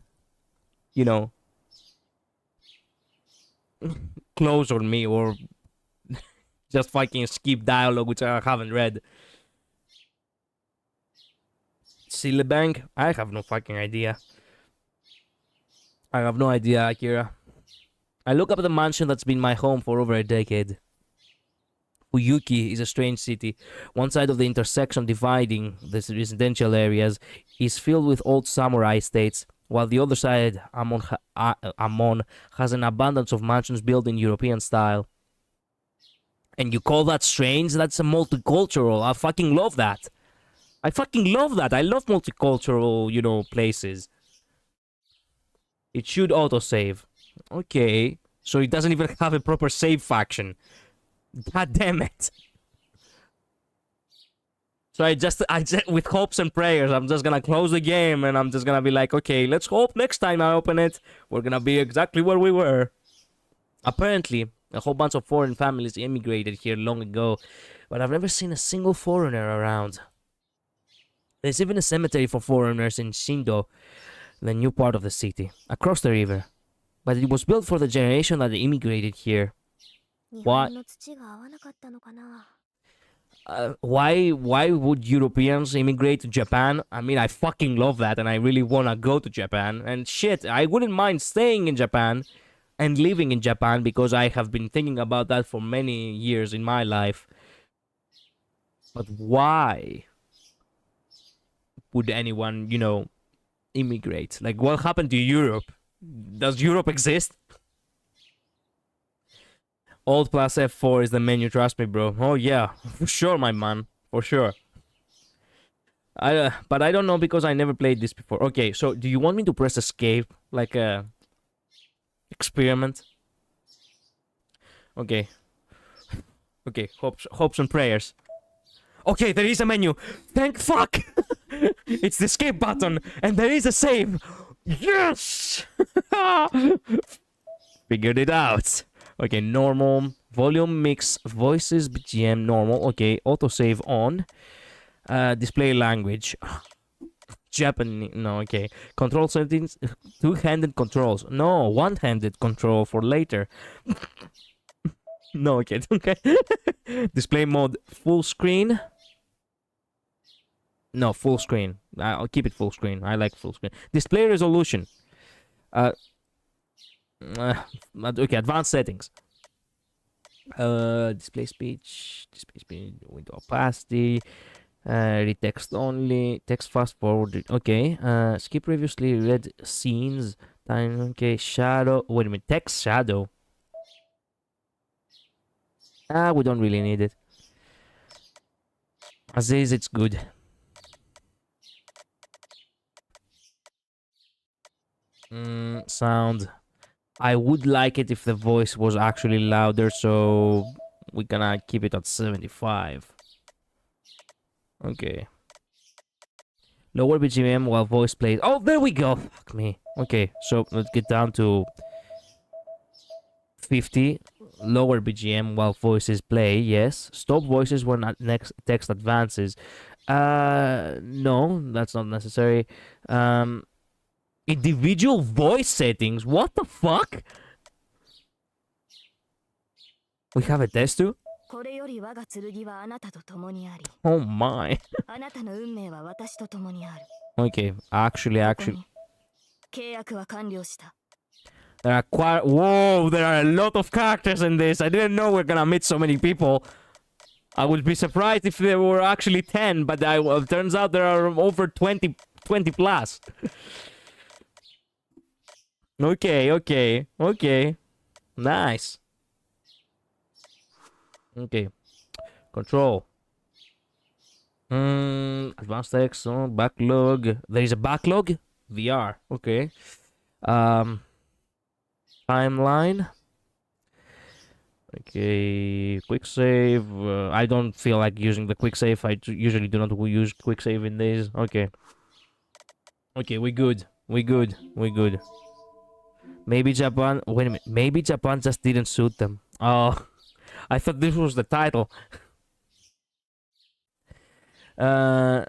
you know, close on me or just fucking skip dialogue which I haven't read. Silly Bank? I have no fucking idea. I have no idea, Akira. I look up at the mansion that's been my home for over a decade. Fuyuki is a strange city. One side of the intersection dividing the residential areas is filled with old samurai estates, while the other side, Amon, has an abundance of mansions built in European style. And you call that strange? That's a multicultural. I fucking love that. I fucking love that. I love multicultural, you know, places. It should autosave. Okay. So it doesn't even have a proper save faction. God damn it. So I just with hopes and prayers, I'm just gonna close the game and I'm just gonna be like, okay, let's hope next time I open it, we're gonna be exactly where we were. Apparently, a whole bunch of foreign families immigrated here long ago, but I've never seen a single foreigner around. There's even a cemetery for foreigners in Shindo, the new part of the city, across the river. But it was built for the generation that immigrated here. Why? Why would Europeans immigrate to Japan? I mean, I fucking love that and I really wanna go to Japan. And shit, I wouldn't mind staying in Japan and living in Japan because I have been thinking about that for many years in my life. But why would anyone, you know, immigrate? Like, what happened to Europe? Does Europe exist? Alt plus F4 is the menu, trust me, bro. Oh yeah, for sure, my man, for sure. But I don't know because I never played this before. Okay, so do you want me to press escape, like a experiment? Okay. Okay, hopes and prayers. Okay, there is a menu. Thank fuck! It's the escape button, and there is a save. Yes! Figured it out. Okay, normal. Volume mix, voices, BGM, normal. Okay, autosave on. Display language. Japanese. No, okay. Control settings. Two-handed controls. No, one-handed control for later. No, okay. Okay. Display mode, full screen. No, full screen. I'll keep it full screen. I like full screen. Display resolution. Okay, advanced settings. Display speed, window opacity, read text only, text fast forward. Okay, skip previously read scenes. Time. Okay, shadow. Wait a minute, text shadow. We don't really need it. As is, it's good. Sound. I would like it if the voice was actually louder, so we're gonna keep it at 75. Okay. Lower BGM while voice plays. Oh, there we go. Fuck me. Okay, so let's get down to 50. Lower BGM while voices play. Yes. Stop voices when next text advances. No, that's not necessary. Individual voice settings. What the fuck? We have a test too? Oh my. Okay, actually. There are whoa, there are a lot of characters in this. I didn't know we're gonna meet so many people. I would be surprised if there were actually 10, but turns out there are over 20 plus. Okay. Nice. Okay. Control. Advanced text, backlog. There is a backlog? VR. Okay. Timeline. Okay, quick save. I don't feel like using the quick save. I usually do not use quick save in these. Okay. Okay, we good. Maybe Japan. Wait a minute. Maybe Japan just didn't suit them. Oh, I thought this was the title. No,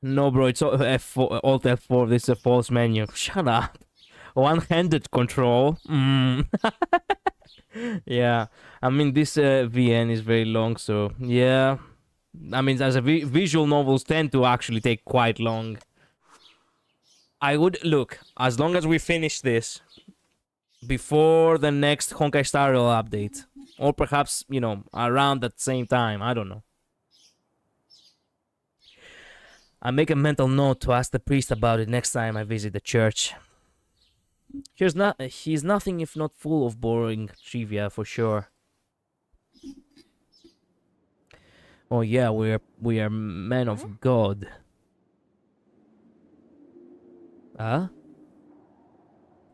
bro. It's F4, Alt F4. This is a false menu. Shut up. One-handed control. Yeah, I mean this VN is very long, so yeah. I mean, as visual novels tend to actually take quite long. I would look, as long as we finish this before the next Honkai Star Rail update, or perhaps, you know, around that same time. I don't know. I make a mental note to ask the priest about it next time I visit the church. He's nothing if not full of boring trivia for sure. Oh yeah, we are men of God. Huh?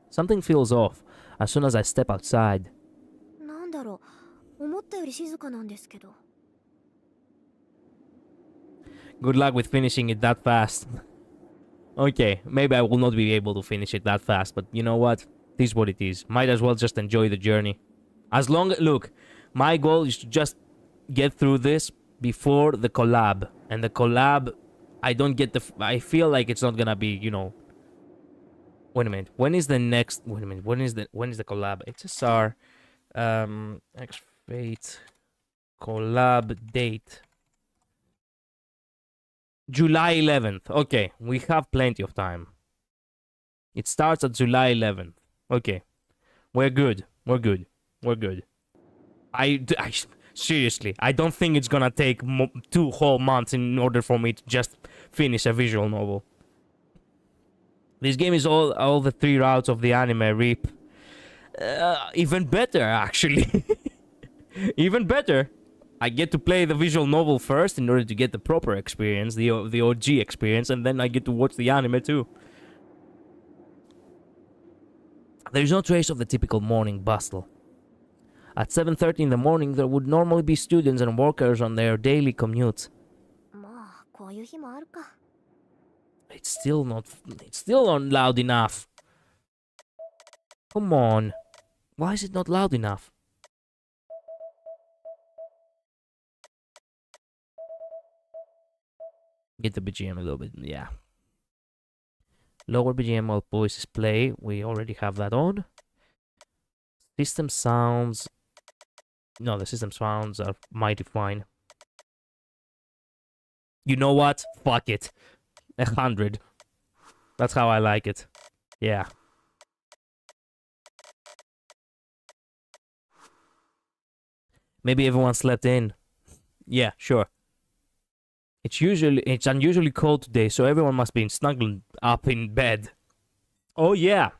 Something feels off as soon as I step outside. Good luck with finishing it that fast. Okay, maybe I will not be able to finish it that fast, but you know what? It is what it is. Might as well just enjoy the journey. As long as... Look, my goal is to just get through this before the collab. And the collab, I don't get the... I feel like it's not gonna be, you know... Wait a minute. When is the next... Wait a minute. When is the collab? HSR... X-Fate... Collab date... July 11th. Okay, we have plenty of time. It starts at July 11th. Okay, we're good. I seriously, I don't think it's gonna take 2 whole months in order for me to just finish a visual novel. This game is all the 3 routes of the anime Reap. Even better, actually. Even better. I get to play the visual novel first in order to get the proper experience, the OG experience, and then I get to watch the anime too. There is no trace of the typical morning bustle. At 7:30 in the morning, there would normally be students and workers on their daily commute. It's still not loud enough. Come on. Why is it not loud enough? Get the BGM a little bit, yeah. Lower BGM while voices play. We already have that on. System sounds... No, the system sounds are mighty fine. You know what? Fuck it. 100. That's how I like it. Yeah. Maybe everyone slept in. Yeah, sure. It's unusually cold today, so everyone must be snuggled up in bed. Oh yeah.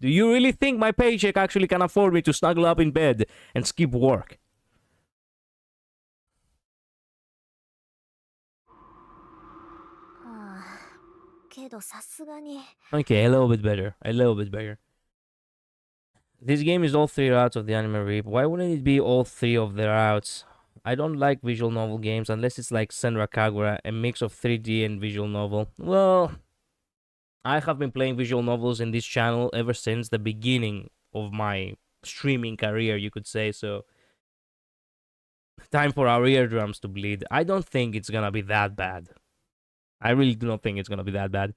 Do you really think my paycheck actually can afford me to snuggle up in bed and skip work? Okay, a little bit better. This game is all 3 routes of the anime Reap. Why wouldn't it be all 3 of the routes? I don't like visual novel games unless it's like Senra Kagura, a mix of 3D and visual novel. Well, I have been playing visual novels in this channel ever since the beginning of my streaming career, you could say. So time for our eardrums to bleed. I don't think it's gonna be that bad. I really do not think it's gonna be that bad.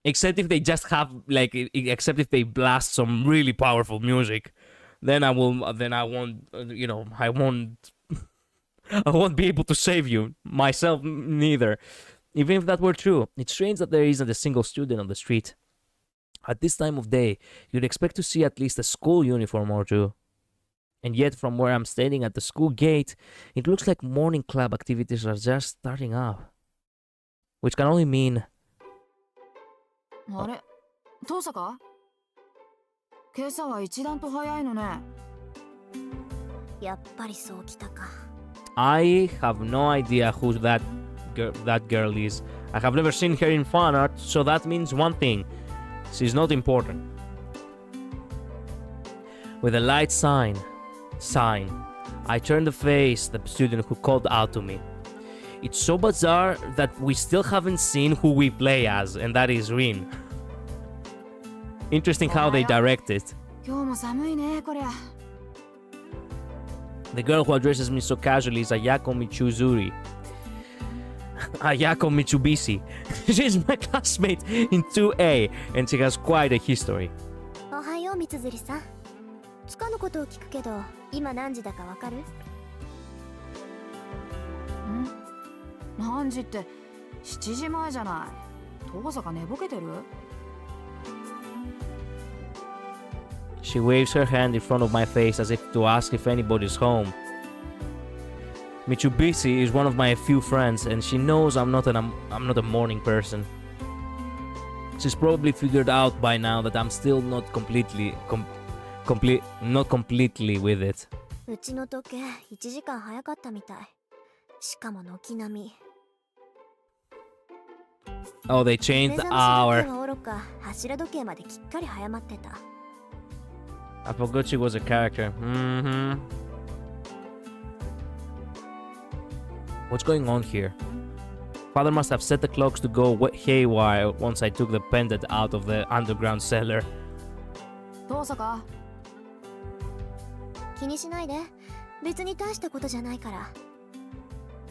Except if they just have like, except if they blast some really powerful music, then I will. Then I won't. I won't. I won't be able to save you myself neither. Even if that were true, it's strange that there isn't a single student on the street. At this time of day, you'd expect to see at least a school uniform or two. And yet, from where I'm standing at the school gate, it looks like morning club activities are just starting up. Which can only mean... あれ、遠坂？今朝は一段と早いのね。やっぱりそうきたか。I have no idea who that girl is. I have never seen her in fan art, so that means one thing. She's not important. With a light sign, I turn to face the student who called out to me. It's so bizarre that we still haven't seen who we play as, and that is Rin. Interesting how they direct it. 今日も寒いね、こりゃ。The girl who addresses me so casually is Ayako Mitsubisi. She's my classmate in 2A, and she has quite a history. おはよう、みつづりさん。つかぬことを聞くけど、今何時だかわかる？何時って7時前じゃない。遠坂寝ぼけてる？ She waves her hand in front of my face as if to ask if anybody's home. Mitsubisi is one of my few friends, and she knows I'm not a morning person. She's probably figured out by now that I'm still not completely with it. うちの時計1時間早かったみたい。しかも軒並み。Oh, they changed the 目覚まし時計 hour. はおろか、柱時計まできっかり早まってた。I forgot she was a character. What's going on here? Father must have set the clocks to go haywire once I took the pendant out of the underground cellar. 遠坂？気にしないで。別に大したことじゃないから。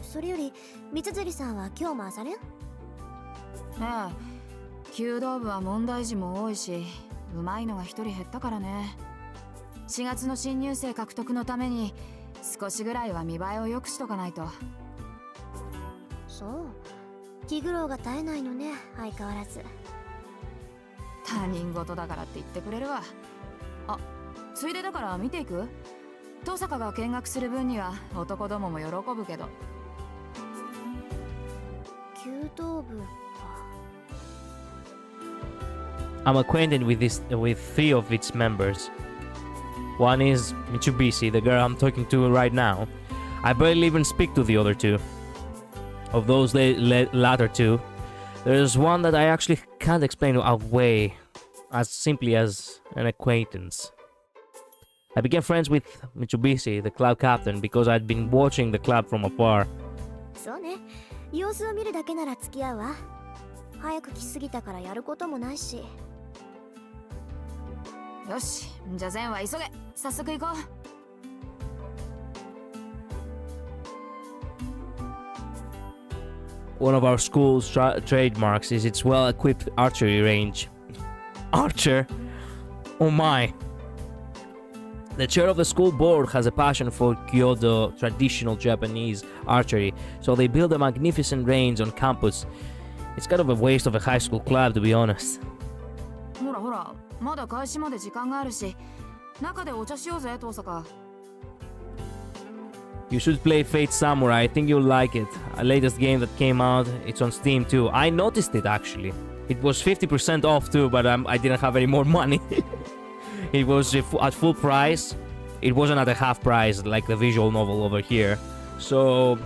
それより、みつづりさんは今日も朝練？ええ。弓道部は問題児も多いし、上手いのが一人減ったからね。4月の新入生獲得のために少しぐらいは見栄えを良くしとかないと。そう。気苦労が絶えないのね、相変わらず。他人事だからって言ってくれるわ。あ、ついでだから見ていく？遠坂が見学する分には男どもも喜ぶけど。弓道部か。I'm acquainted with three of its members. One is Mitsubisi, the girl I'm talking to right now. I barely even speak to the other two. Of those latter two, there's one that I actually can't explain away as simply as an acquaintance. I became friends with Mitsubisi, the club captain, because I'd been watching the club from afar. そうね。様子を見るだけなら付き合うわ。早く来すぎたからやることもないし。よし、じゃあ善は急げ。早速行こう。One of our school's trademarks is its well-equipped archery range. Archer? Oh my! The chair of the school board has a passion for Kyoto traditional Japanese archery, so they build a magnificent range on campus. It's kind of a waste of a high school club, to be honest. ほらほら、まだ開始まで時間があるし、中でお茶しようぜ、遠坂。You should play Fate Samurai. I think you'll like it. A latest game that came out. It's on Steam too. I noticed it actually. It was 50% off too, but I didn't have any more money. It was at full price. It wasn't at a half price like the visual novel over here. So,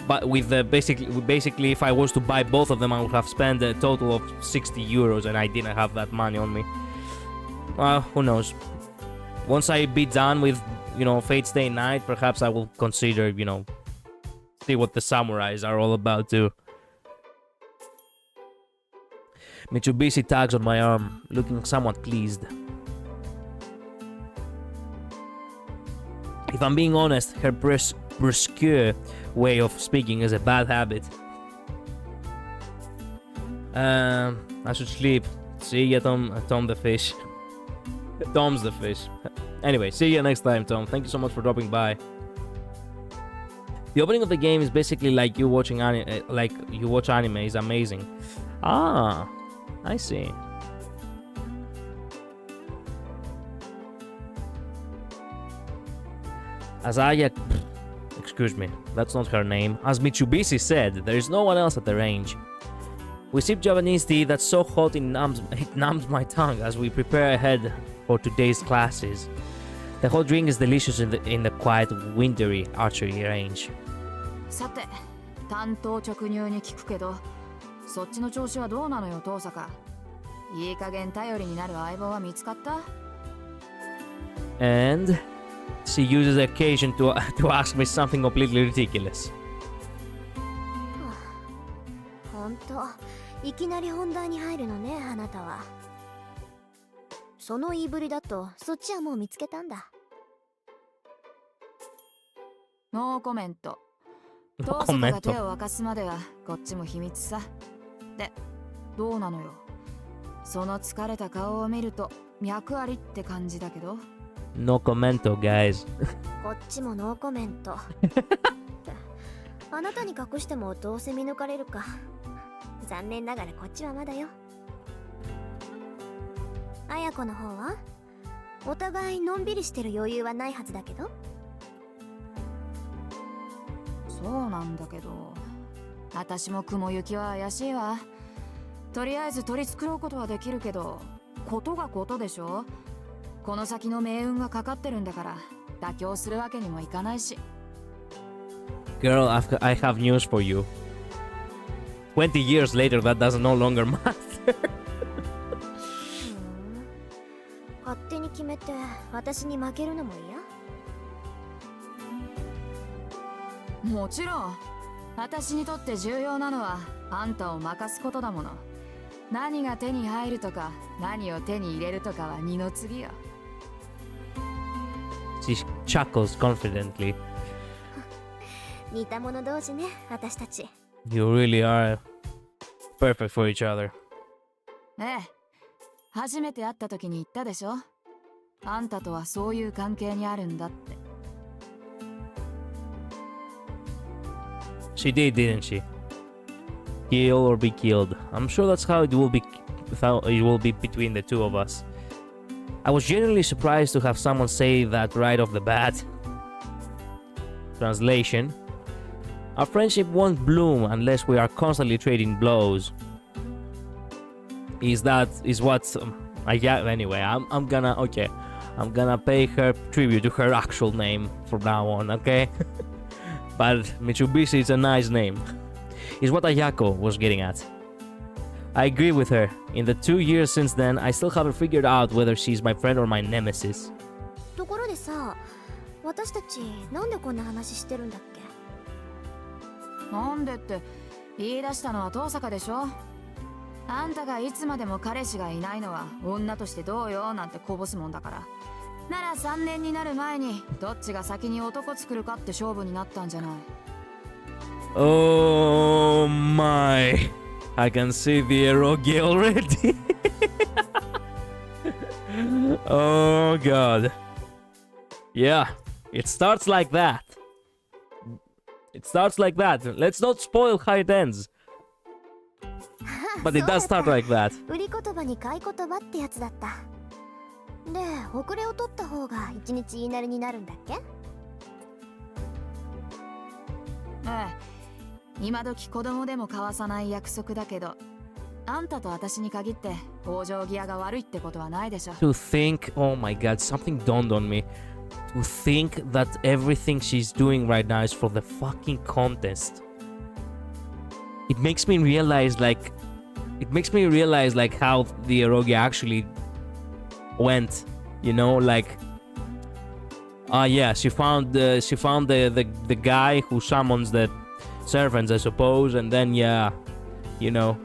but with the basically, if I was to buy both of them, I would have spent a total of 60 euros, and I didn't have that money on me. Well, who knows? Once I be done with, Fate's Day Night, perhaps I will consider, see what the samurais are all about too. Mitsubisi tugs on my arm, looking somewhat pleased. If I'm being honest, her brusque way of speaking is a bad habit. I should sleep. See ya, Tom the fish. Tom's the fish. Anyway, see you next time, Tom. Thank you so much for dropping by. The opening of the game is basically like you watching like you watch anime. Is amazing. Ah, I see. As excuse me, that's not her name. As Mitsubishi said, there is no one else at the range. We sip Japanese tea that's so hot it numbs my tongue as we prepare ahead for today's classes. The hot drink is delicious in the quiet, wintry archery range. さて、単刀直入に聞くけど、そっちの調子はどうなのよ、遠坂。いい加減頼りになる相棒は見つかった？ And she uses the occasion to ask me something completely ridiculous. ほんと、いきなり本題に入るのね、あなたは。その言いぶりだと、そっちはもう見つけたんだ。ノーコメント。遠坂が手を沸かすまではこっちも秘密さ。で、どうなのよ。その疲れた顔を見ると脈ありって感じだけど。No commento, guys. こっちもノーコメント。あなたに隠してもどうせ見抜かれるか。残念ながらこっちはまだよ。綾子の方はお互いのんびりしてる余裕はないはずだけど。そうなんだけど、私も雲行きは怪しいわ。とりあえず取り繕うことはできるけど、ことがことでしょ。この先の命運がかかってるんだから妥協するわけにもいかないし。 Girl, I have news for you. 20 years later, that does no longer matter. 勝手に決めて私に負けるのも嫌？もちろん、私にとって重要なのはあんたを任すことだもの。何が手に入るとか、何を手に入れるとかは二の次よ。She chuckles confidently. 似た者同士ね、私たち。You really are perfect for each other. ええ、初めて会った時に言ったでしょ。あんたとはそういう関係にあるんだって。She did, didn't she? Kill or be killed. I'm sure that's how it will be. How it will be between the two of us. I was genuinely surprised to have someone say that right off the bat. Translation: our friendship won't bloom unless we are constantly trading blows. Is what? Yeah. Anyway, I'm gonna pay her tribute to her actual name from now on. Okay. But Mitsubishi is a nice name. Is what Ayako was getting at. I agree with her. In the 2 years since then, I still haven't figured out whether she's my friend or my nemesis. ところでさ、私たちなんでこんな話してるんだっけ？なんでって言い出したのは遠坂でしょ。あんたがいつまでも彼氏がいないのは女としてどうよなんてこぼすもんだから。なら3年になる前にどっちが先に男作るかって勝負になったんじゃない。Oh my. I can see the eroge already. Oh god. Yeah, it starts like that. It starts like that. Let's not spoil how it ends. But it does start like that. 売り言葉に買い言葉ってやつだった。で、遅れを取った方が一日言いなりになるんだっけ？ええ、今時子供でも交わさない約束だけど、あんたと私に限って往生際が悪いってことはないでしょ。To think, oh my god, something dawned on me. To think that everything she's doing right now is for the fucking contest. It makes me realize like how the eroge actually went, you know, like yeah, she found the guy who summons the servants, I suppose, and then yeah, you know,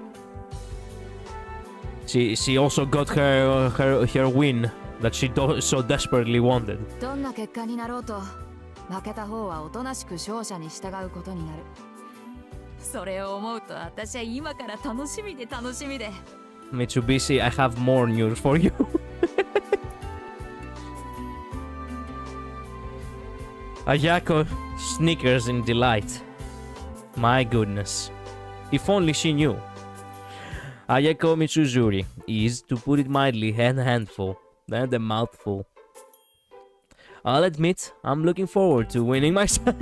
she also got her win that she so desperately wanted. どんな結果になろうと負けた方はおとなしく勝者に従うことになる。それを思うと私は今から楽しみで楽しみで。Mitsubishi, I have more news for you. Ayako snickers in delight. My goodness. If only she knew. Ayako Mitsuzuri is, to put it mildly, a handful, and a mouthful. I'll admit, I'm looking forward to winning myself.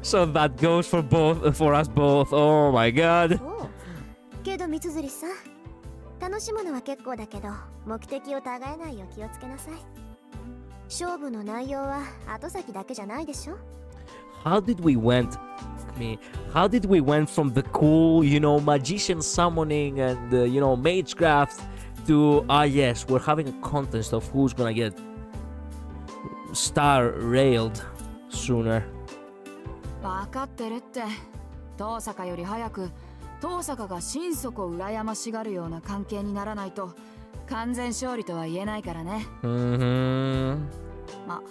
So that goes for us both. Oh my god. けど三辻さん、楽しむのは結構だけど、目的を違えないよう気をつけなさい。勝負の内容は後先だけじゃないでしょ。How did we went from the cool, magician summoning and, magecraft to, yes, we're having a contest of who's gonna get star railed sooner. 分かってるって。遠坂より早く遠坂が心底羨ましがるような関係にならないと完全勝利とは言えないからね。ま、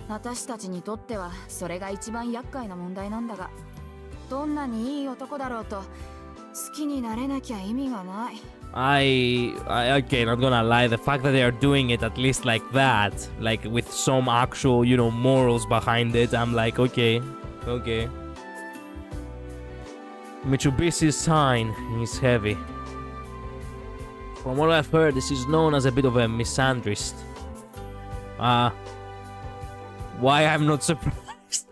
私たちにとってはそれが一番厄介な問題なんだが、どんなにいい男だろうと好きになれなきゃ意味がない。Okay, not gonna lie, the fact that they are doing it at least like that, like with some actual, morals behind it, I'm like, okay. Mitsubishi's sign is heavy. From what I've heard, this is known as a bit of a misandrist. Why I'm not surprised.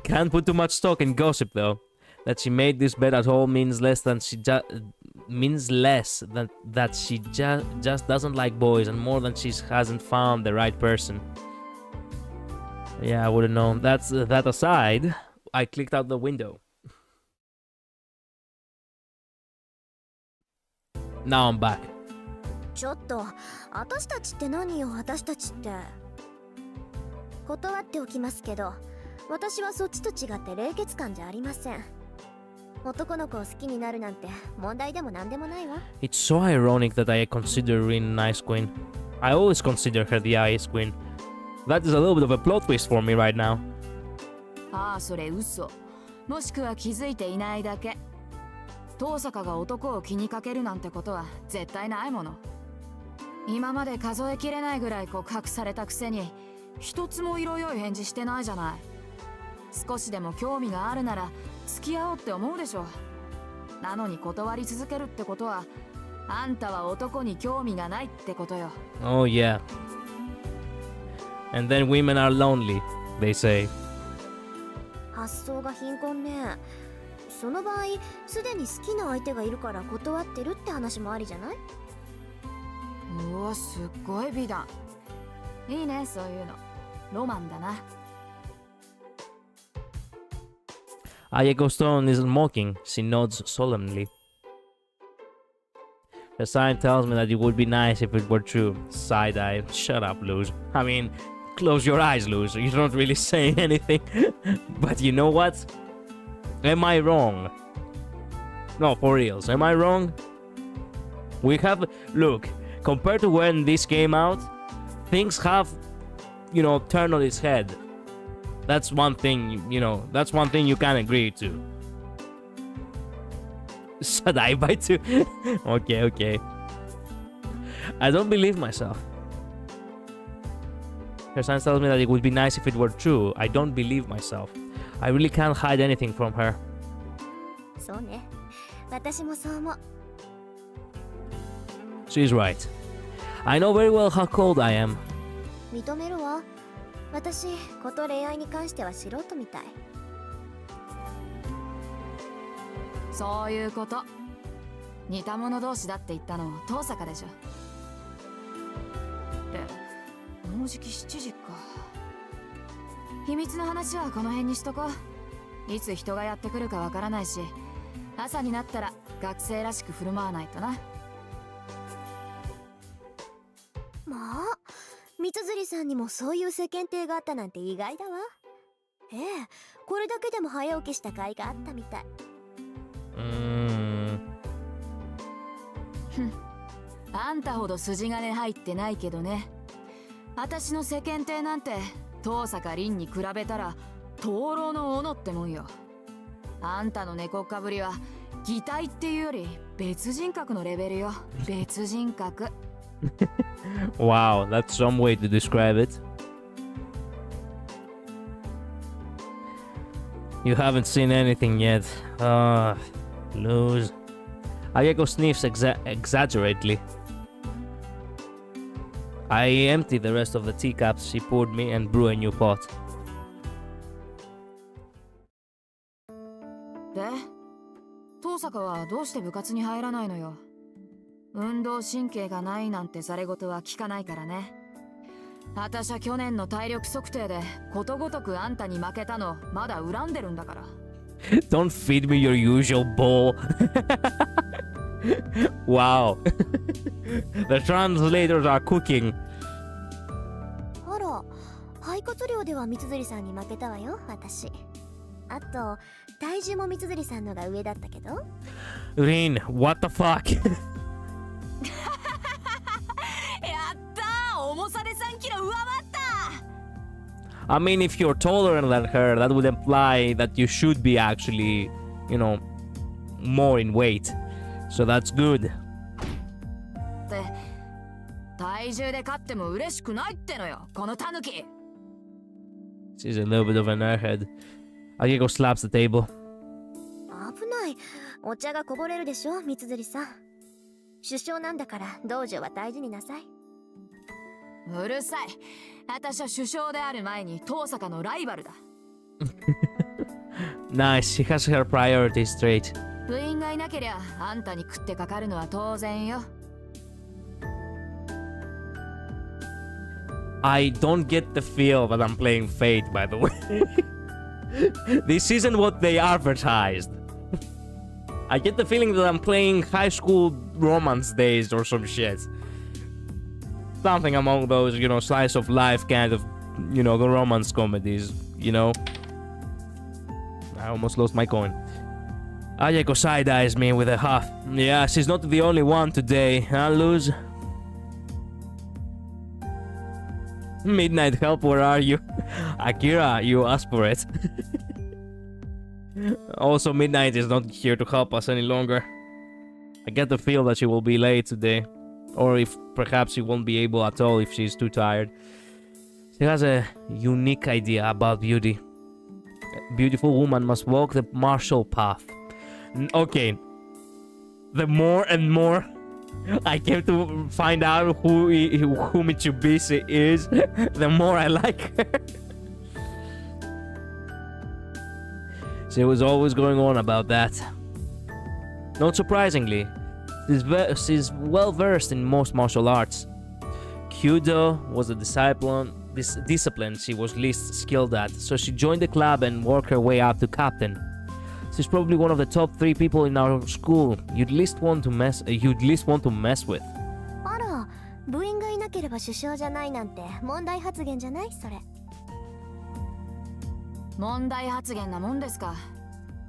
Can't put too much stock in gossip though. That she made this bet at all means less than she just doesn't like boys, and more than she hasn't found the right person. Yeah, I wouldn't know. That aside, I clicked out the window. Now I'm back. ちょっと、私たちって何よ、私たちって。断っておきますけど、私はそっちと違って冷血感じゃありません。男の子を好きになるなんて問題でも何でもないわ。It's so ironic that I consider Rin an ice queen. I always consider her the ice queen. That is a little bit of a plot twist for me right now. ああ、それ嘘。もしくは気づいていないだけ。遠坂が男を気にかけるなんてことは絶対ないもの。今まで数えきれないぐらい告白されたくせに一つも色良い返事してないじゃない。少しでも興味があるなら付き合おうって思うでしょ。なのに断り続けるってことはあんたは男に興味がないってことよ。Oh yeah. And then women are lonely, they say. 発想が貧困ね。その場合、すでに好きな相手がいるから断ってるって話もありじゃない？うわ、すっごい美談。いいね、そういうの。ロマンだな。Ayako Stone isn't mocking, she nods solemnly. The sign tells me that it would be nice if it were true. Side-eye. Shut up, Luz. I mean, close your eyes, Luz. You're not really saying anything. But you know what? Am I wrong? No, for reals. Am I wrong? We have... Look, compared to when this came out, things have, turned on its head. That's one thing, that's one thing you can agree to. Should I buy two? Okay. I don't believe myself. Her son tells me that it would be nice if it were true. I don't believe myself. I really can't hide anything from her. そうね。私もそう思う。She's right. I know very well how cold I am. 認めるわ。私、こと恋愛に関しては素人みたい。そういうこと。似た者同士だって言ったの遠坂でしょ。で、もうじき7時か。秘密の話はこの辺にしとこう。いつ人がやってくるかわからないし、朝になったら学生らしく振る舞わないとな。まあ、三辻さんにもそういう世間体があったなんて意外だわ。ええ、これだけでも早起きした甲斐があったみたい。あんたほど筋金入ってないけどね。私の世間体なんて遠坂凛に比べたら灯籠の斧ってもんよ。あんたの猫っかぶりは擬態っていうより別人格のレベルよ。別人格。Wow, that's some way to describe it. You haven't seen anything yet. Lose. Ayeko sniffs exaggeratedly. I empty the rest of the teacups she poured me and brew a new pot. で、遠坂はどうして部活に入らないのよ。運動神経がないなんてざれ言は聞かないからね。私は去年の体力測定でことごとくあんたに負けたのまだ恨んでるんだから。Don't feed me your usual bull. Wow. The translators are cooking. あら、肺活量では三辻さんに負けたわよ、私。あと、体重も三辻さんのが上だったけど。Rin, what the fuck? やったー、重さで3キロ上回った。 I mean, if you're taller than her, that would imply that you should be actually, you know, more in weight. So that's good. って体重で勝っても嬉しくないってのよ、このタヌキ。 She's a little bit of an airhead. Ayeko slaps the table. 危ない。お茶がこぼれるでしょ、三辻さん。首相なんだから道場は大事になさい。うるさい。私は首相である前に遠坂のライバルだ。Nice, she has her priorities straight. 部員がいなけりゃあんたに食ってかかるのは当然よ。I don't get the feel that I'm playing Fate, by the way. This isn't what they advertised. I get the feeling that I'm playing high school romance days or some shit. Something among those, you know, slice of life kind of, you know, romance comedies, you know. I almost lost my coin. Ayeko side-eyes me with a huff. Yeah, she's not the only one today, huh, Luz? Midnight help, where are you? Akira, you asked for it. Also, Midnight is not here to help us any longer. I get the feel that she will be late today. Or if perhaps she won't be able at all if she's too tired. She has a unique idea about beauty. A beautiful woman must walk the martial path. Okay. The more and more I came to find out who Mitsubishi is, the more I like her. She was always going on about that. Not surprisingly, she's well versed in most martial arts. Kyudo was the discipline she was least skilled at, so she joined the club and worked her way up to captain. She's probably one of the top 3 people in our school you'd least want to mess with. あら、部員がいなければ首相じゃないなんて問題発言じゃないそれ。問題発言なもんですか。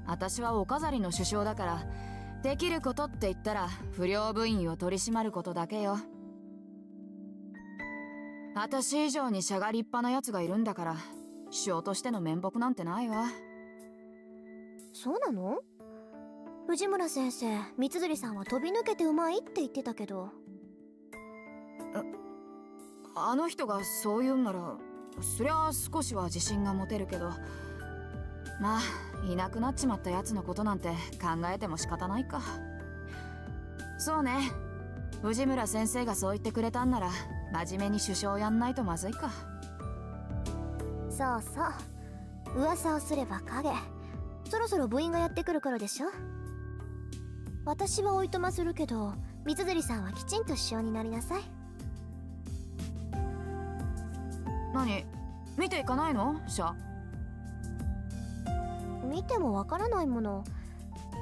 私はお飾りの首相だから、できることって言ったら不良部員を取り締まることだけよ。私以上にしゃがりっぱなやつがいるんだから、首相としての面目なんてないわ。そうなの？藤村先生、三辻さんは飛び抜けてうまいって言ってたけど。あの人がそう言うんなら、そりゃ少しは自信が持てるけど、まあいなくなっちまったやつのことなんて考えても仕方ないか。そうね、藤村先生がそう言ってくれたんなら真面目に首相やんないとまずいか。そうそう、噂をすれば影。そろそろ部員がやってくる頃でしょ。私はおいとまするけど、三辻さんはきちんと首相になりなさい。何？見ていかないの？シャ。見てもわからないもの。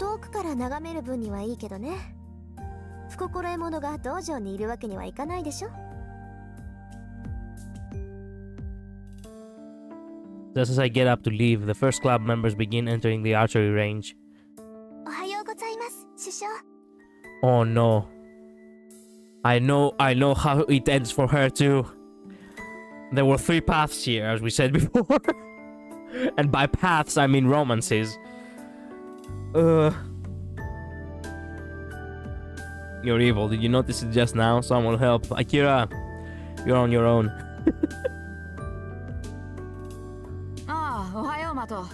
遠くから眺める分にはいいけどね。不心得者が道場にいるわけにはいかないでしょ。Just as I get up to leave, the first club members begin entering the archery range. おはようございます、首相。Oh no. I know how it ends for her too. There were 3 paths here, as we said before. And by paths, I mean romances. You're evil. Did you notice it just now? Someone help. Akira, you're on your own. ああ、おはようマト。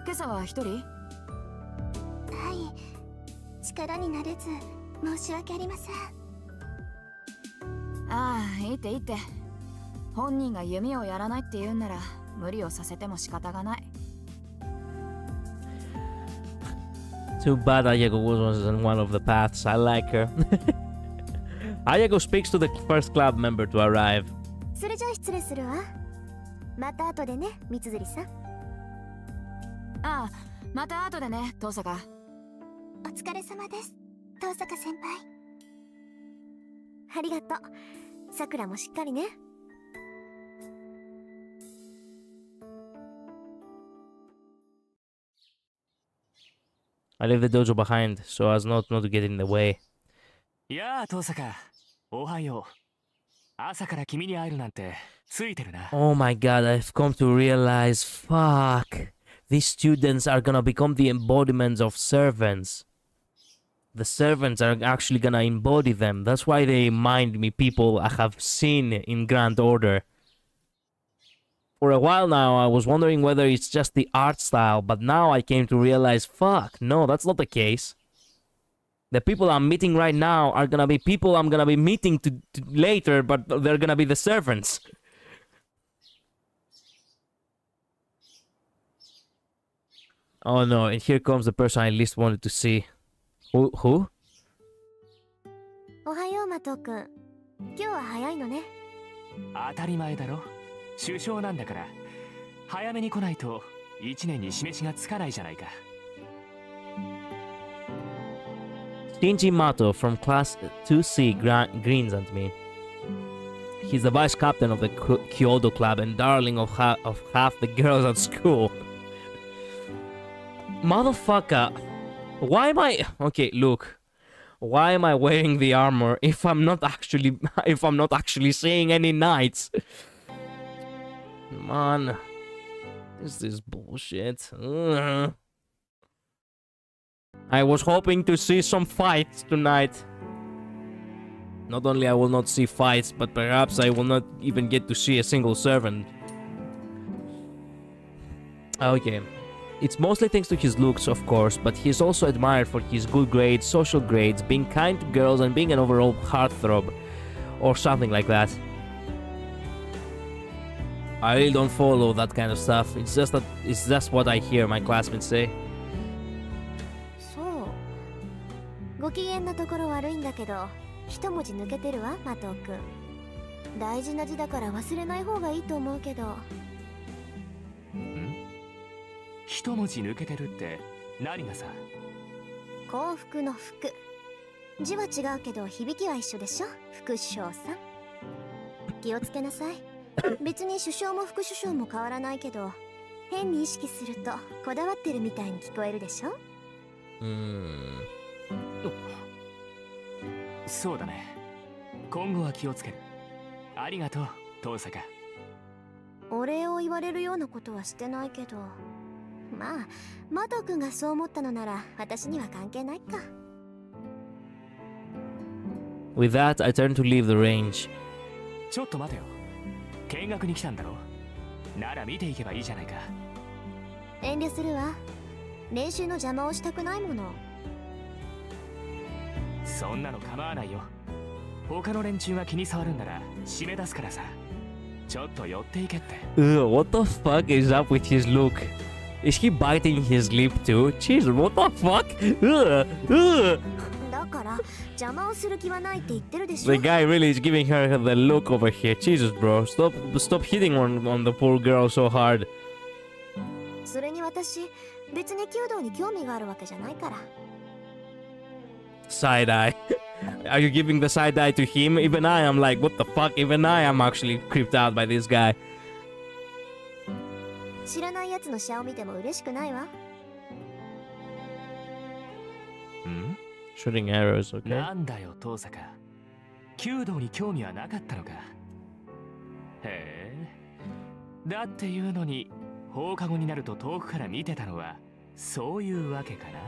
今朝は一人？はい、力になれず申し訳ありません。ああ、いいっていいって。本人が弓をやらないって言うんなら無理をさせても仕方がない。Too bad Ayako wasn't one of the paths. I like her. Ayako speaks to the first club member to arrive. それじゃあ失礼するわ。また後でね、三辻さん。ああ、また後でね、遠坂。お疲れ様です、遠坂先輩。ありがとう。さくらもしっかりね。I leave the dojo behind so as not to get in the way. いやあ、遠坂。おはよう。朝から君に会えるなんてついてるな。Oh my god, I've come to realize, fuck. These students are gonna become the embodiments of servants. The servants are actually gonna embody them. That's why they remind me people I have seen in Grand Order. For a while now, I was wondering whether it's just the art style, but now I came to realize, fuck, no, that's not the case. The people I'm meeting right now are gonna be people I'm gonna be meeting to later, but they're gonna be the servants. Oh no, and here comes the person I least wanted to see. Who? おはよう、マト君。今日は早いのね。当たり前だろ。首相なんだから早めに来ないと1年に示しがつかないじゃないか。Shinji Mato from class 2C grins at me. He's the vice captain of the Kyoto club and darling of half the girls at school. Motherfucker, why am I... Okay, look. Why am I wearing the armor if I'm not actually seeing any knights? Man, this is bullshit. Ugh. I was hoping to see some fights tonight. Not only I will not see fights, but perhaps I will not even get to see a single servant. Okay. It's mostly thanks to his looks, of course, but he's also admired for his good grades, social grades, being kind to girls, and being an overall heartthrob. Or something like that. I really don't follow that kind of stuff. It's just what I hear my classmates say. そう。ご機嫌なところ悪いんだけど、一文字抜けてるわ、マト君。大事な字だから忘れない方がいいと思うけど。一文字抜けてるって何がさ？幸福の福。字は違うけど響きは一緒でしょ、副首相さん。気をつけなさい。別に首相も副首相も変わらないけど、変に意識するとこだわってるみたいに聞こえるでしょ。そうだね。今後は気をつける。ありがとう、遠坂。お礼を言われるようなことはしてないけど、まあ、マト君がそう思ったのなら私には関係ないか。With that, I turn to leave the range. ちょっと待てよ。見学に来たんだろ。なら見ていけばいいじゃないか。遠慮するわ。練習の邪魔をしたくないもの。そんなの構わないよ。他の連中が気に障るんなら締め出すからさ。ちょっと寄っていけって。What the fuck is up with his look? Is he biting his lip too? Jesus, what the fuck? だから邪魔をする気はないって言ってるでしょ。 The guy really is giving her the look over here. Jesus, bro. Stop hitting on the poor girl so hard. それに私、別に弓道に興味があるわけじゃないから。Side eye. Are you giving the side eye to him? Even I am like, what the fuck? Even I am actually creeped out by this guy. 知らないやつのシャを見ても嬉しくないわ。Shooting arrows, okay. なんだよ、遠坂。弓道に興味はなかったのか。へえ。だっていうのに放課後になると遠くから見てたのはそういうわけかな。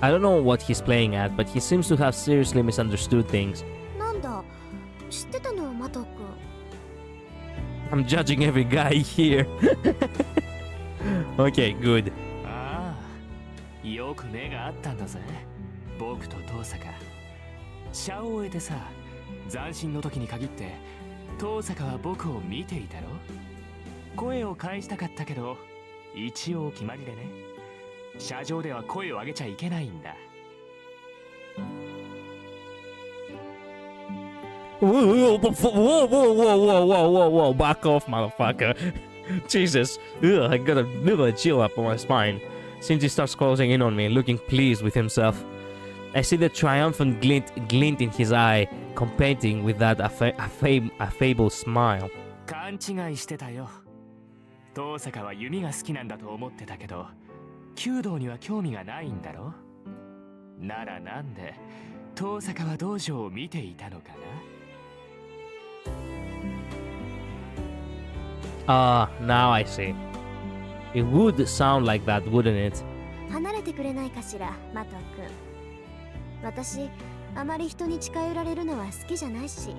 I don't know what he's playing at, but he seems to have seriously misunderstood things. なんだ、知ってたの、マト君。I'm judging every guy here. Okay, good. ああ、よく目があったんだぜ。僕と遠坂。シャを終えてさ、斬新の時に限って遠坂は僕を見ていたろ。声を返したかったけど、一応決まりでね。車上では声を上げちゃいけないんだ。Whoa, whoa, whoa, whoa, whoa, whoa, whoa, whoa, back off, motherfucker. Jesus. Ugh, I got a little chill up on my spine. Since he starts closing in on me, looking pleased with himself. I see the triumphant glint in his eye, competing with that affable smile. 勘違いしてたよ。遠坂は弓が好きなんだと思ってたけど、弓道には興味がないんだろ。ならなんで遠坂は道場を見ていたのかな。Ah, now I see. It would sound like that, wouldn't it? 離れてくれないかしら、マト君。私、あまり人に近寄られるのは好きじゃないし。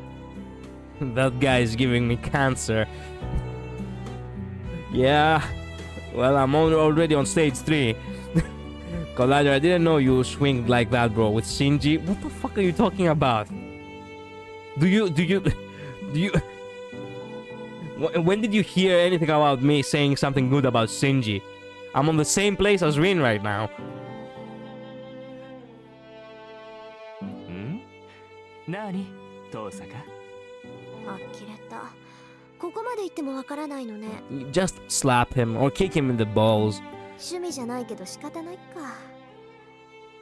That guy is giving me cancer. Yeah. Well, I'm already on stage 3. Collider, I didn't know you swing like that, bro. With Shinji, what the fuck are you talking about? Do you... When did you hear anything about me saying something good about Shinji? I'm on the same place as Rin right now. ん？なに？遠坂？あきれた。ここまで言ってもわからないのね。Just slap him or kick him in the balls. 趣味じゃないけど仕方ないか。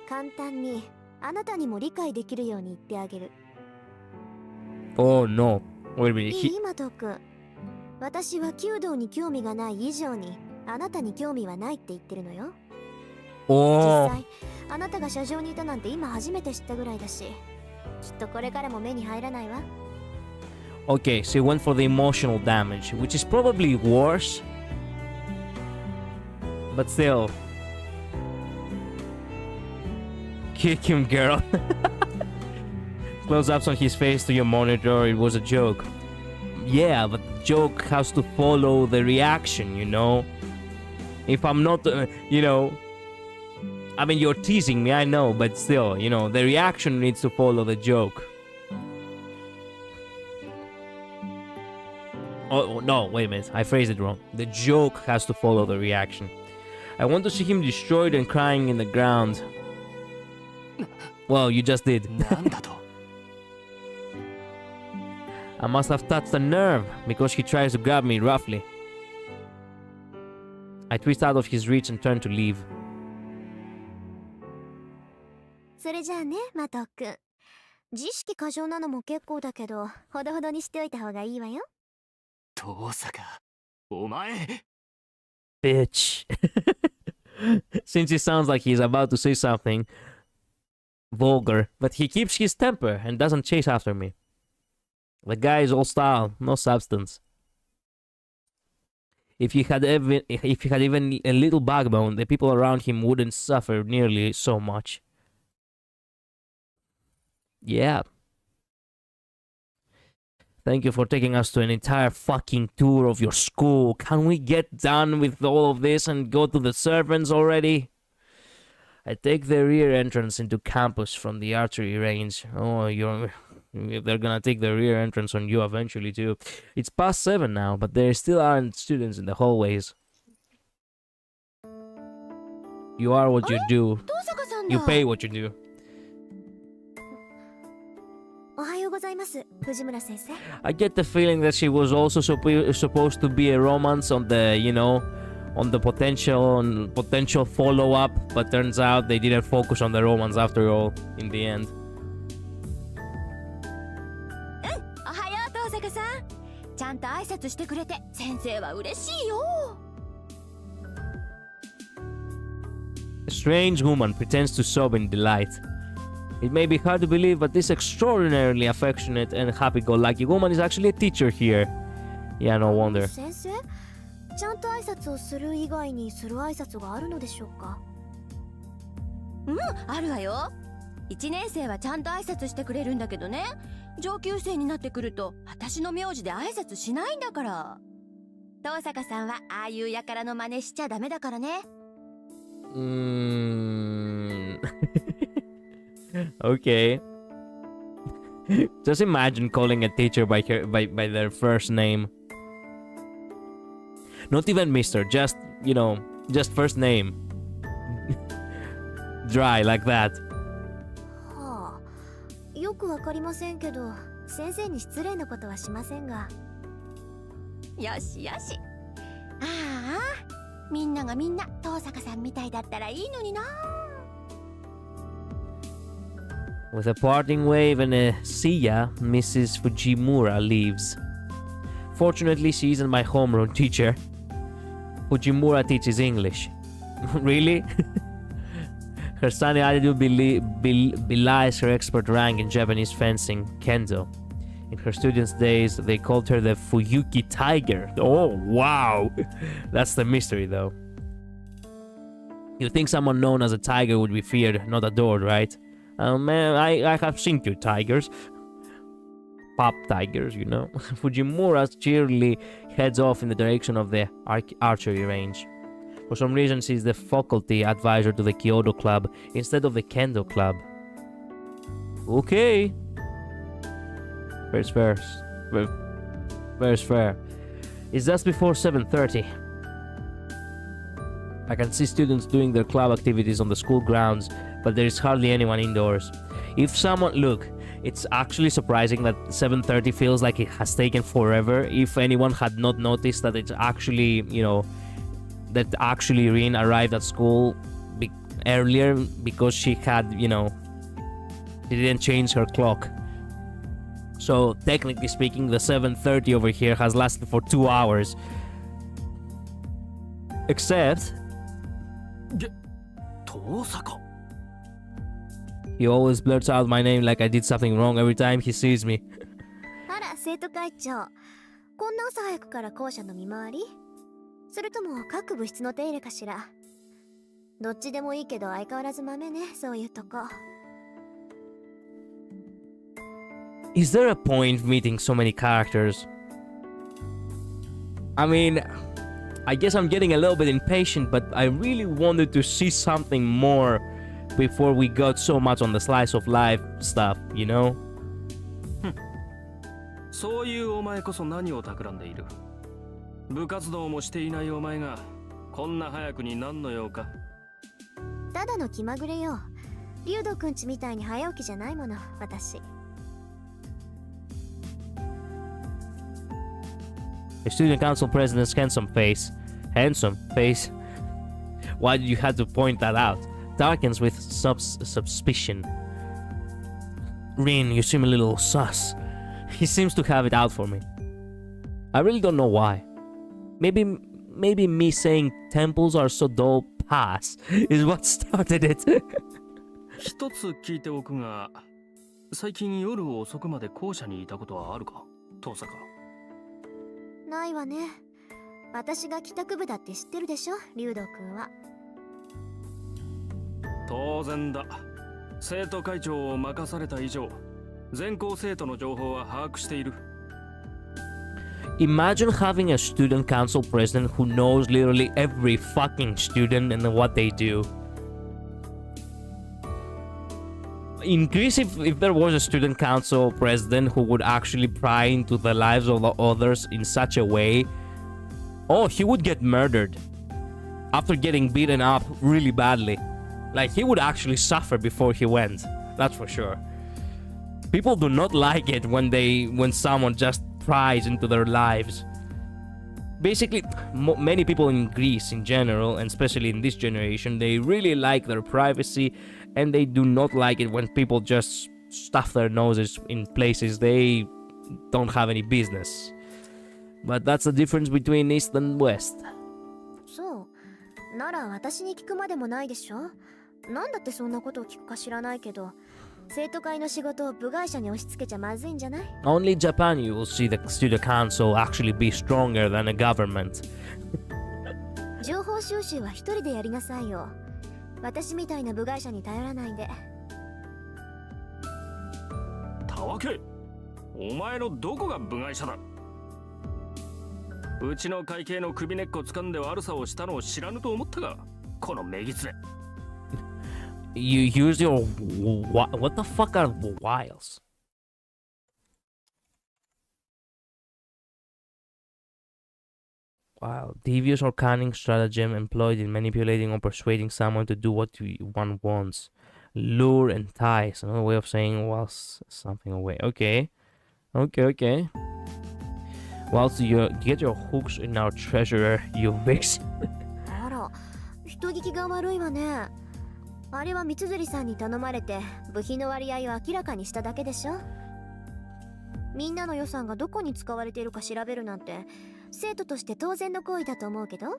簡単にあなたにも理解できるように言ってあげる。Oh no. Wait a minute. いい、マト君。私は弓道に興味がない以上にあなたに興味はないって言ってるのよ。Oh. 実際あなたが車上にいたなんて今初めて知ったぐらいだし、きっとこれからも目に入らないわ。Okay, so he went for the emotional damage, which is probably worse. But still. Kick him, girl. Close-ups on his face to your monitor, it was a joke. Yeah, but the joke has to follow the reaction, you know? If I'm not, I mean, you're teasing me, I know, but still, the reaction needs to follow the joke. Oh, no, wait a minute, I phrased it wrong. The joke has to follow the reaction. I want to see him destroyed and crying in the ground. Well, you just did. なんだと？ I must have touched a nerve because he tries to grab me roughly. I twist out of his reach and turn to leave. それじゃあね、マト君。自意識過剰なのも結構だけど、ほどほどにしておいた方がいいわよ。遠坂、お前。 Bitch. Since it sounds like he's about to say something vulgar, but he keeps his temper and doesn't chase after me. The guy is all style, no substance. If he had even a little backbone, the people around him wouldn't suffer nearly so much. Yeah. Thank you for taking us to an entire fucking tour of your school. Can we get done with all of this and go to the servants already? I take the rear entrance into campus from the archery range. Oh, they're gonna take the rear entrance on you eventually too. It's past 7 now, but there still aren't students in the hallways. You are what you do. You pay what you do. おはようございます、藤村先生。I get the feeling that she was also supposed to be a romance on the, on the potential follow-up, but turns out they didn't focus on the romance after all, in the end. おはよう、遠坂さん。ちゃんと挨拶してくれて先生は嬉しいよ。 A strange woman pretends to sob in delight. It may be hard to believe, but this extraordinarily affectionate and happy-go-lucky woman is actually a teacher here. Yeah, no wonder. 先生、ちゃんと挨拶をする以外にする挨拶があるのでしょうか？あるわよ。1年生はちゃんと挨拶してくれるんだけどね、上級生になってくると私の名字で挨拶しないんだから。遠坂さんはああいう輩の真似しちゃダメだからね。Okay. Just imagine calling a teacher by their first name. Not even Mr. Just, just first name. Dry like that. はあ、よくわかりませんけど、先生に失礼なことはしませんが。よしよし。ああ、みんながみんな遠坂さんみたいだったらいいのにな。With a parting wave and a see ya, Mrs. Fujimura leaves. Fortunately, she isn't my homeroom teacher. Fujimura teaches English. Really? Her sunny attitude belies her expert rank in Japanese fencing, kendo. In her students' days, they called her the Fuyuki Tiger. Oh, wow! That's the mystery, though. You'd think someone known as a tiger would be feared, not adored, right? Man, I have seen cute tigers. Pop tigers, Fujimura cheerily heads off in the direction of the archery range. For some reason, she's the faculty advisor to the Kyoto Club instead of the Kendo Club. Okay. Where's fair? It's just before 7:30. I can see students doing their club activities on the school grounds, but there is hardly anyone indoors. Look, it's actually surprising that 7:30 feels like it has taken forever. If anyone had not noticed that it's actually, that actually Rin arrived at school earlier because she had, she didn't change her clock. So technically speaking, the 7:30 over here has lasted for 2 hours. Except... He always blurts out my name like I did something wrong every time he sees me. あら、生徒会長。こんな朝早くから校舎の見回り？それとも各部室の手入れかしら？どっちでもいいけど相変わらず豆ね、そういうとこ。Is there a point meeting so many characters? I mean, I guess I'm getting a little bit impatient, but I really wanted to see something more before we got so much on the slice of life stuff, そういうお前こそ何を企んでいる。部活動もしていないお前がこんな早くに何の用か。ただの気まぐれよ。竜斗くんちみたいに早起きじゃないもの、私。The student council president's handsome face. Why did you have to point that out? Darkens with suspicion. Rin, you seem a little sus. He seems to have it out for me. I really don't know why. Maybe me saying temples are so dull pass is what started it. 一つ聞いておくが、最近夜遅くまで校舎にいたことはあるか、遠坂。ないわね。私が帰宅部だって知ってるでしょ、竜斗くんは。当然だ。生徒会長を任された以上、全校生徒の情報は把握している。Imagine having a student council president who knows literally every fucking student and what they do. In Greece, if there was a student council president who would actually pry into the lives of the others in such a way, oh, he would get murdered after getting beaten up really badly. Like, he would actually suffer before he went. That's for sure. People do not like it when someone just pries into their lives. Basically, many people in Greece in general, and especially in this generation, they really like their privacy, and they do not like it when people just stuff their noses in places they don't have any business. But that's the difference between East and West. そう。なら私に聞くまでもないでしょ。なんだってそんなことを聞くか知らないけど、生徒会の仕事を部外者に押し付けちゃまずいんじゃない？ Only in Japan you will see the student council actually be stronger than a government. 情報収集は一人でやりなさいよ。私みたいな部外者に頼らないで。たわけ、お前のどこが部外者だ。うちの会計の首根っこ掴んで悪さをしたのを知らぬと思ったが、このメギツネ。You use your what the fuck are wiles? Wow, devious or cunning stratagem employed in manipulating or persuading someone to do what one wants. Lure, entice, another way of saying whilst something away. Okay. Whilst you get your hooks in our treasurer, you mix. あら、人聞きが悪いわね。あれは三辻さんに頼まれて部費の割合を明らかにしただけでしょ。みんなの予算がどこに使われているか調べるなんて生徒として当然の行為だと思うけど。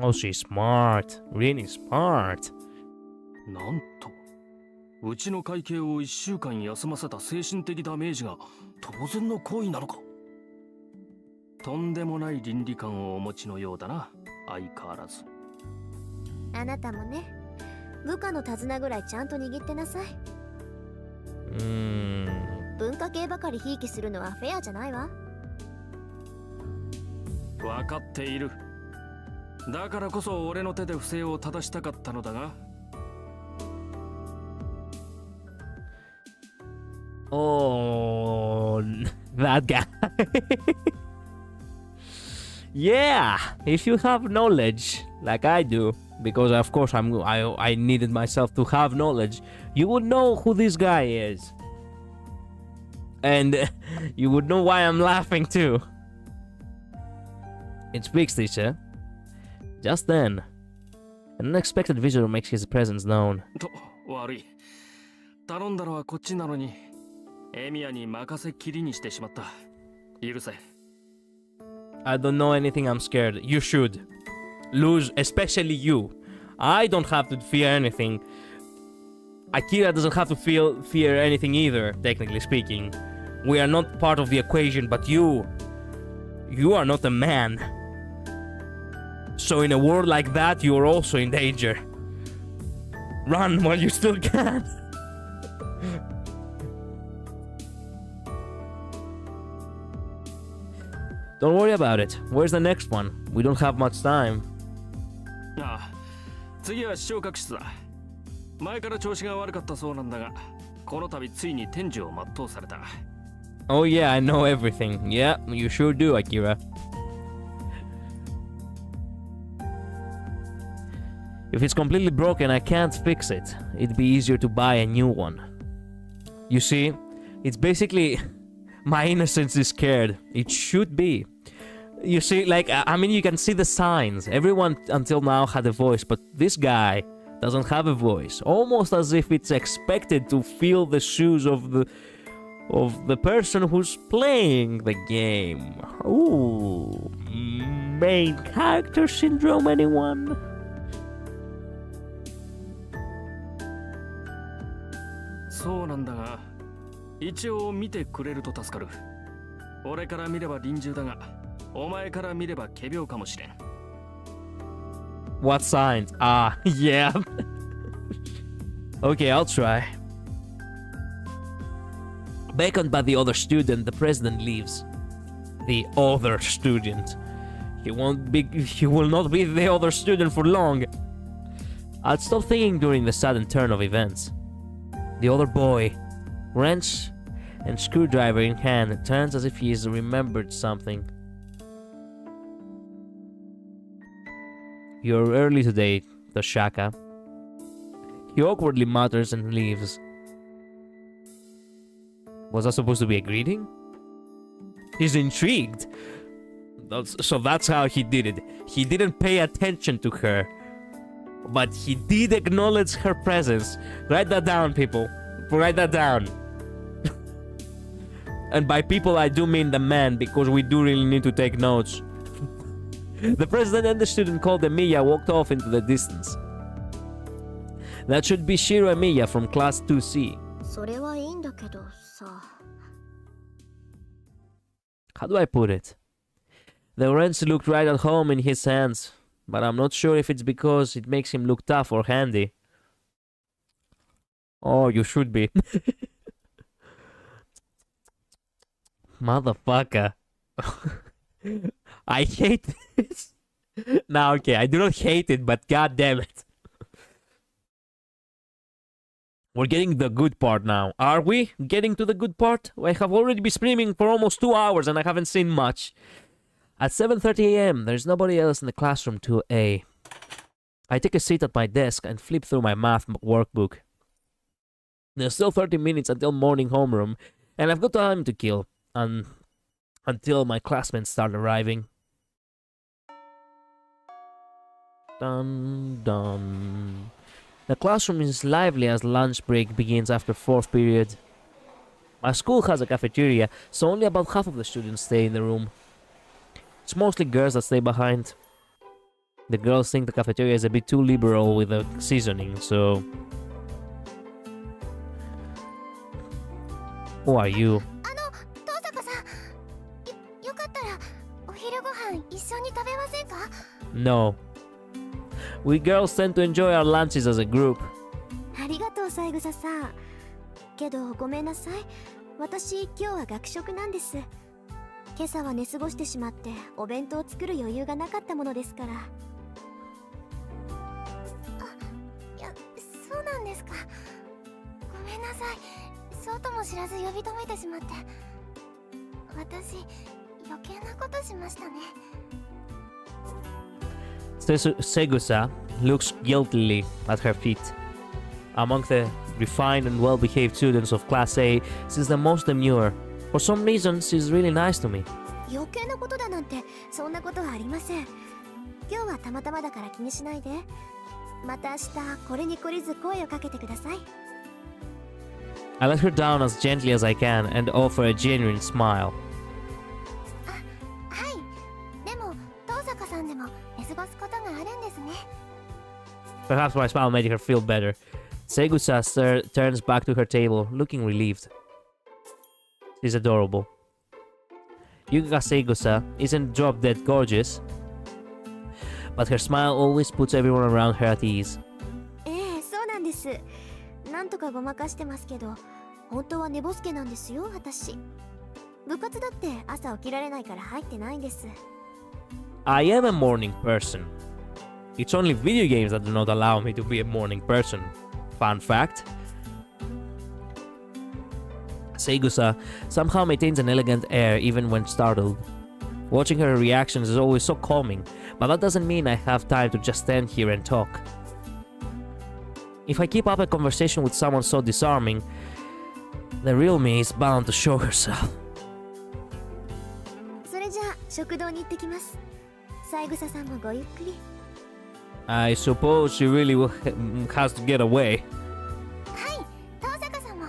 Oh, she's smart. Really smart. なんと、うちの会計を1週間休ませた精神的ダメージが当然の行為なのか。とんでもない倫理観をお持ちのようだな、相変わらず。あなたもね、部下の手綱ぐらいちゃんと握ってなさい。文化系ばかりひいきするのはフェアじゃないわ。分かっている。だからこそ俺の手で不正を正したかったのだが。Oh, that guy. Yeah, if you have knowledge, like I do, because of course I needed myself to have knowledge, you would know who this guy is. And you would know why I'm laughing too. It speaks, teacher. Just then, an unexpected visitor makes his presence known. と、悪い。頼んだのはこっちなのに、エミヤに任せっきりにしてしまった。許せ。I don't know anything, I'm scared. You should. Lose, especially you. I don't have to fear anything. Akira doesn't have to fear anything either, technically speaking. We are not part of the equation, but you are not a man. So in a world like that, you are also in danger. Run while you still can. Don't worry about it. Where's the next one? We don't have much time. ああ、次は視聴覚室だ。前から調子が悪かったそうなんだが、この度ついに天寿を全うされた。Oh yeah, I know everything. Yeah, you sure do, Akira. If it's completely broken, I can't fix it. It'd be easier to buy a new one. You see, it's basically my innocence is scared. It should be. You see, like, I mean, you can see the signs. Everyone until now had a voice, but this guy doesn't have a voice. Almost as if it's expected to feel the shoes of the person who's playing the game. Ooh, main character syndrome, anyone? そうなんだが、一応見てくれると助かる。俺から見れば臨終だが、お前から見れば仮病かもしれん。What signs? Ah, yeah. Okay, I'll try. Beckoned by the other student, the president leaves. The other student. He will not be the other student for long. I'd stop thinking during the sudden turn of events. The other boy, wrench and screwdriver in hand, turns as if he has remembered something. You're early today, Toshaka. He awkwardly mutters and leaves. Was that supposed to be a greeting? He's intrigued. So that's how he did it. He didn't pay attention to her. But he did acknowledge her presence. Write that down, people. Write that down. And by people, I do mean the man, because we do really need to take notes. The president and the student called Emiya walked off into the distance. That should be Shiro Emiya from class 2C. それはいいんだけどさ。 How do I put it? The wrench looked right at home in his hands, but I'm not sure if it's because it makes him look tough or handy. Oh, you should be. Motherfucker. I hate this. Now, okay, I do not hate it, but god damn it. We're getting the good part now. Are we getting to the good part? I have already been streaming for almost 2 hours and I haven't seen much. At 7:30 a.m., there's nobody else in the classroom to A. I take a seat at my desk and flip through my math workbook. There's still 30 minutes until morning homeroom, and I've got time to kill until my classmates start arriving. Dun dun. The classroom is lively as lunch break begins after 4th period. My school has a cafeteria, so only about half of the students stay in the room. It's mostly girls that stay behind. The girls think the cafeteria is a bit too liberal with the seasoning, so... Who are you? 遠坂さん、よかったらお昼ご飯一緒に食べませんか？ No. We girls tend to enjoy our lunches as a group. ありがとう、三枝さん。けどごめんなさい。私今日は学食なんです。今朝は寝過ごしてしまってお弁当を作る余裕がなかったものですから。いや、そうなんですか。ごめんなさい。そうとも知らず呼び止めてしまって。私余計なことしましたね。Segusa looks guiltily at her feet. Among the refined and well-behaved students of Class A, she's the most demure. For some reason, she's really nice to me. 余計なことだなんてそんなことはありません。今日はたまたまだから気にしないで。また明日これに懲りず声をかけてください。I let her down as gently as I can and offer a genuine smile. はい。でも遠坂さんでも寝過ごすことがあるんですね。 Perhaps my smile made her feel better. Segusa turns back to her table, looking relieved. She's adorable. Yuka Segusa isn't drop-dead gorgeous, but her smile always puts everyone around her at ease. そうなんです。なんとかごまかしてますけど、本当は寝ぼすけなんですよ、私。部活だって朝起きられないから入ってないんです。I am a morning person. It's only video games that do not allow me to be a morning person. Fun fact. Segusa somehow maintains an elegant air even when startled. Watching her reactions is always so calming, but that doesn't mean I have time to just stand here and talk. If I keep up a conversation with someone so disarming, the real me is bound to show herself. それじゃあ食堂に行ってきます。三枝さんもごゆっくり。I suppose she really has to get away. はい、遠坂さんも。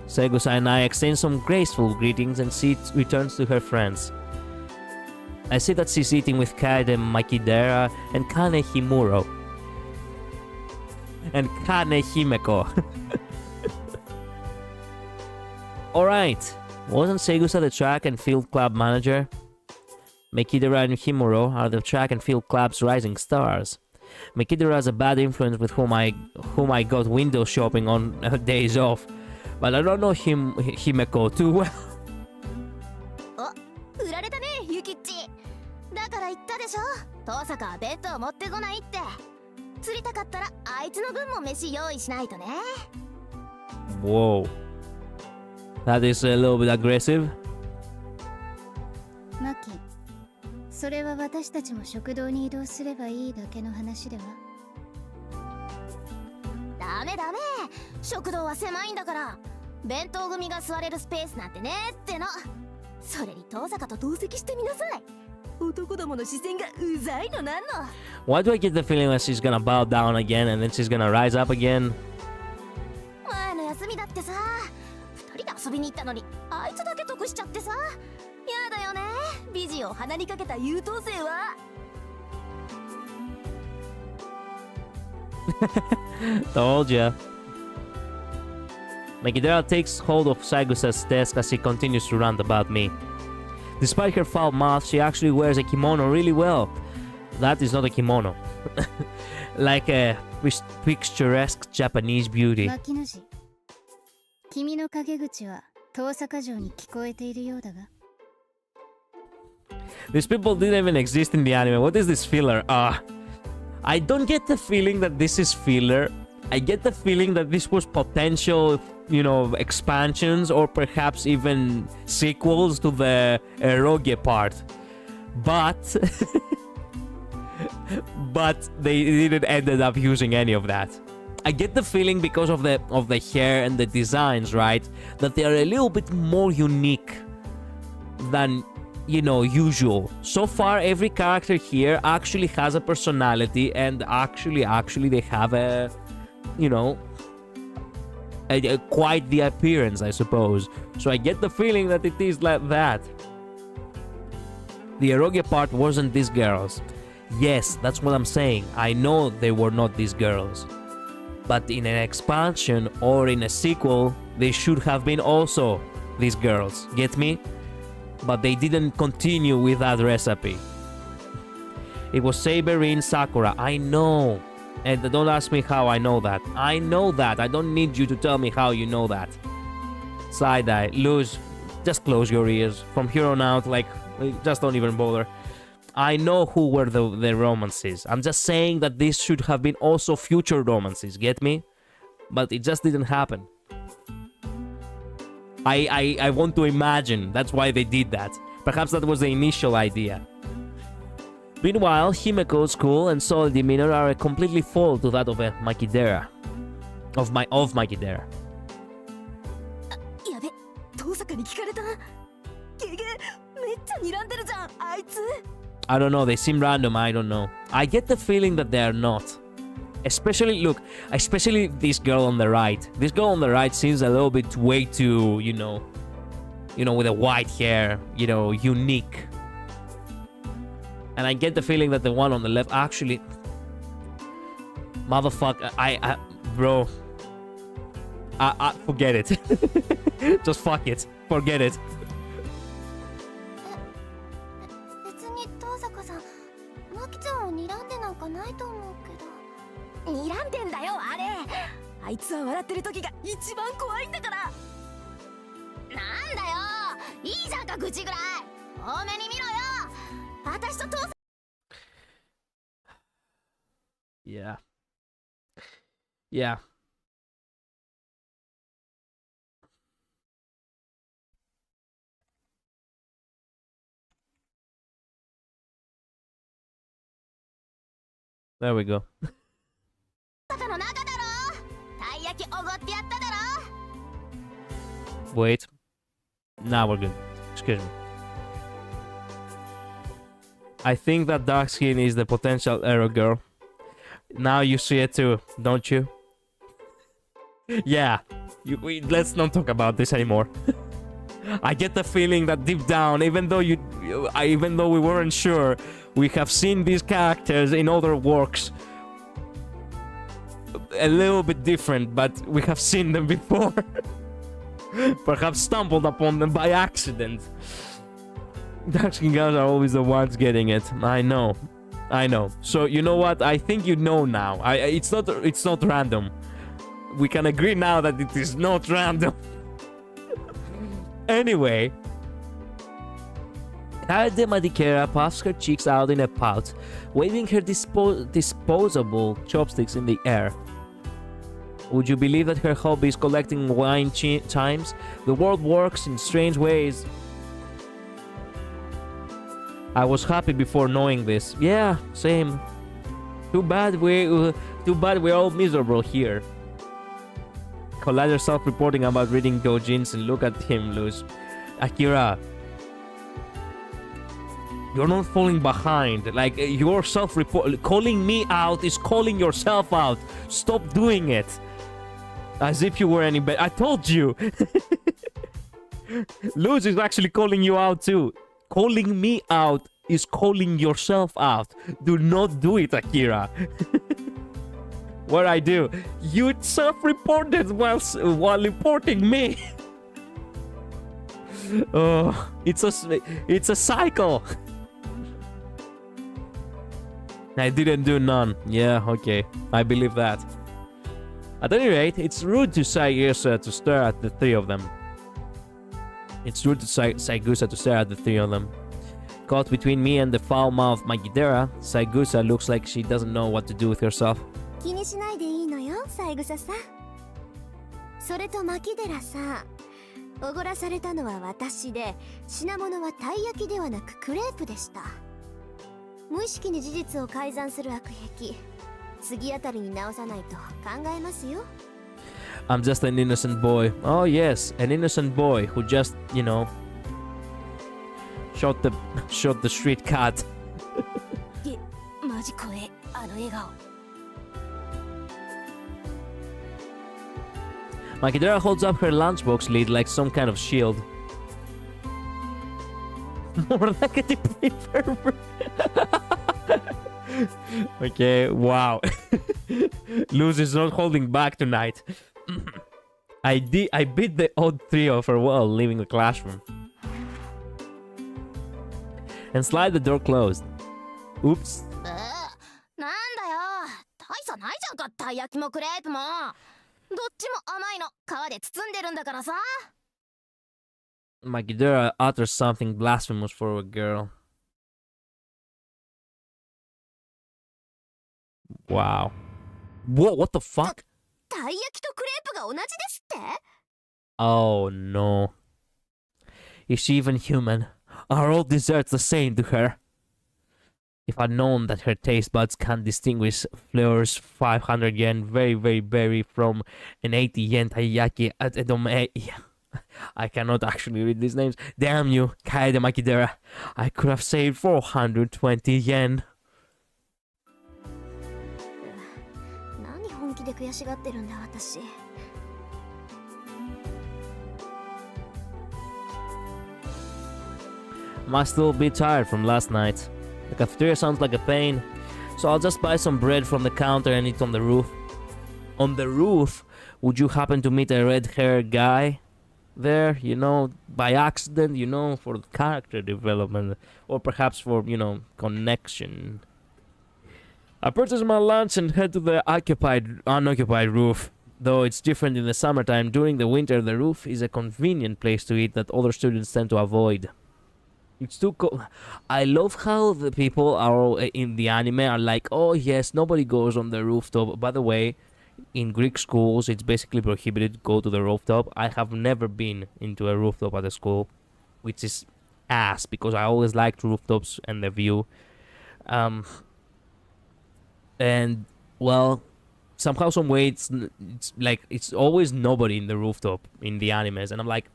Segusa and I exchange some graceful greetings and she returns to her friends. I see that she's eating with Kaede Makidera and Kane Himuro. And Kane Himeko. Alright, wasn't Segusa the track and field club manager? Makidera and Himuro are the track and field club's rising stars. Makidera is a bad influence with whom I got window shopping on days off, but I don't know Himeko too well. お、売られたね、ゆきっち。だから言ったでしょ。遠坂は弁当持ってこないって。釣りたかったらあいつの分も飯用意しないとね。Whoa. That is a little bit aggressive. マキ、それは私たちも食堂に移動すればいいだけの話では？ダメダメ、食堂は狭いんだから。弁当組が座れるスペースなんてねっての。それに遠坂と同席してみなさい。男どもの視線がうざいのなんの。 Why do I get the feeling that she's gonna bow down again and then she's gonna rise up again? 前の休みだってさ、二人で遊びに行ったのにあいつだけ得しちゃってさ。やだよね、美人を鼻にかけた優等生は。Told ya. Megidera takes hold of Saigusa's desk as she continues to rant about me. Despite her foul mouth, she actually wears a kimono really well. That is not a kimono. Like a picturesque Japanese beauty. 脇の字君の陰口は遠坂城に聞こえているようだが These people didn't even exist in the anime. What is this filler? I don't get the feeling that this is filler. I get the feeling that this was potential, you know, expansions or perhaps even sequels to the eroge part. But but they didn't ended up using any of that. I get the feeling because of the hair and the designs, right, that they are a little bit more unique than, you know, usual. So far, every character here actually has a personality, and actually they have a, you know, quite the appearance, I suppose. So I get the feeling that it is like that. The eroge part wasn't these girls. Yes, that's what I'm saying. I know they were not these girls. But in an expansion or in a sequel, they should have been also these girls. Get me? But they didn't continue with that recipe. It was Saberine Sakura. I know. And don't ask me how I know that. I know that. I don't need you to tell me how you know that. Side-eye. Luz, just close your ears. From here on out, like, just don't even bother. I know who were the romances. I'm just saying that this should have been also future romances. Get me? But it just didn't happen. I want to imagine that's why they did that. Perhaps that was the initial idea. Meanwhile, Himeko's cool and solid demeanor are completely full to that of a Makidera. Of Makidera. やべ、遠坂に聞かれた。ゲゲ、めっちゃ睨んでるじゃん、あいつ。I don't know, they seem random, I don't know. I get the feeling that they are not. Especially, look, especially this girl on the right. This girl on the right seems a little bit way too, you know, with the white hair, you know, unique. And I get the feeling that the one on the left actually... Motherfucker, bro. Forget it. Just fuck it. Forget it. 別に遠坂さん、マキちゃんを睨んでなんかないと思うけど。睨んでんだよ、あれ。あいつは笑ってる時が一番怖いんだから。なんだよ、いいじゃんか、愚痴ぐらい。多めに見ろよ。私と父さん。Yeah. Yeah. There we go. Wait. Now we're good. Excuse me. I think that dark skin is the potential arrow girl. Now you see it too, don't you? Yeah. Let's not talk about this anymore. I get the feeling that deep down, even though we weren't sure, we have seen these characters in other works. A little bit different, but we have seen them before. Perhaps stumbled upon them by accident. Dark skin girls are always the ones getting it. I know. So you know what? I think you know now. It's not random. We can agree now that it is not random. Anyway, Ade Madikera puffs her cheeks out in a pout, waving her disposable chopsticks in the air. Would you believe that her hobby is collecting wine chimes? The world works in strange ways. I was happy before knowing this. Yeah, same. Too bad we're all miserable here. Collider self-reporting about reading doujins, and look at him, Luz. Akira, you're not falling behind. Like, your self-report, calling me out is calling yourself out. Stop doing it. As if you were any better. I told you. Luz is actually calling you out too. Calling me out is calling yourself out. Do not do it, Akira. What I do? You self-reported while reporting me. Oh, it's a cycle. I didn't do none. Yeah, okay. I believe that. At any rate, it's rude to Saigusa to stare at the three of them. It's rude to Saigusa to stare at the three of them. Caught between me and the foul-mouthed Magidera, Saigusa looks like she doesn't know what to do with herself. 気にしないでいいのよ、三枝さん。それと牧寺さん、おごらされたのは私で、品物はたい焼きではなくクレープでした。無意識に事実を改ざんする悪癖、次あたりに直さないと考えますよ。I'm just an innocent boy. Oh yes, an innocent boy who just, you know, shot the street cat. マジ怖え、あの笑顔。Makidera holds up her lunchbox lid like some kind of shield. More like a deep-paper. Okay, wow. Luz is not holding back tonight. I beat the odd trio for a while leaving the classroom. And slide the door closed. Oops. なんだよ、大差ないじゃんか、たい焼きもクレープも。どっちも甘いの、皮で包んでるんだからさ。Makidera utters something blasphemous for a girl. Wow. What the fuck? たい焼きとクレープが同じですって？ Oh no. Is she even human? Are all desserts the same to her? If I'd known that her taste buds can't distinguish Fleur's 500 yen very from an 80 yen taiyaki at Edome. I cannot actually read these names. Damn you, Kaede Makidera. I could have saved 420 yen. 何本気で悔しがってるんだ私。Must still be tired from last night. The cafeteria sounds like a pain, so I'll just buy some bread from the counter and eat on the roof. On the roof? Would you happen to meet a red-haired guy there, you know, by accident, you know, for character development, or perhaps for, you know, connection? I purchase my lunch and head to the unoccupied roof. Though it's different in the summertime, during the winter the roof is a convenient place to eat that other students tend to avoid. It's too cold. I love how the people are in the anime are like, oh yes, nobody goes on the rooftop. By the way, in Greek schools, it's basically prohibited to go to the rooftop. I have never been into a rooftop at a school, which is ass because I always liked rooftops and the view. And well, somehow, some way, it's like it's always nobody in the rooftop in the animes, and I'm like,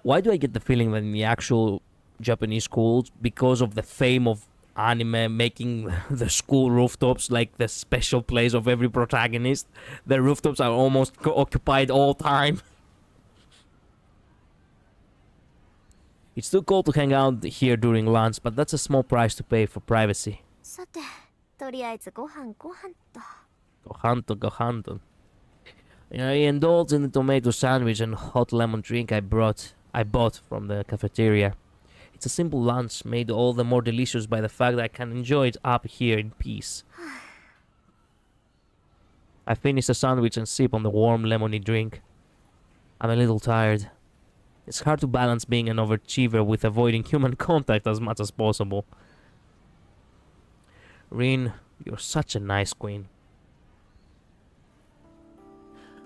why do I get the feeling that in the actual Japanese schools, because of the fame of anime making the school rooftops like the special place of every protagonist, the rooftops are almost occupied all time. It's too cold to hang out here during lunch, but that's a small price to pay for privacy. さて、とりあえずご飯と。Gohanto. I indulged in the tomato sandwich and hot lemon drink I bought from the cafeteria. It's a simple lunch made all the more delicious by the fact that I can enjoy it up here in peace. I finish the sandwich and sip on the warm lemony drink. I'm a little tired. It's hard to balance being an overachiever with avoiding human contact as much as possible. Rin, you're such a nice queen.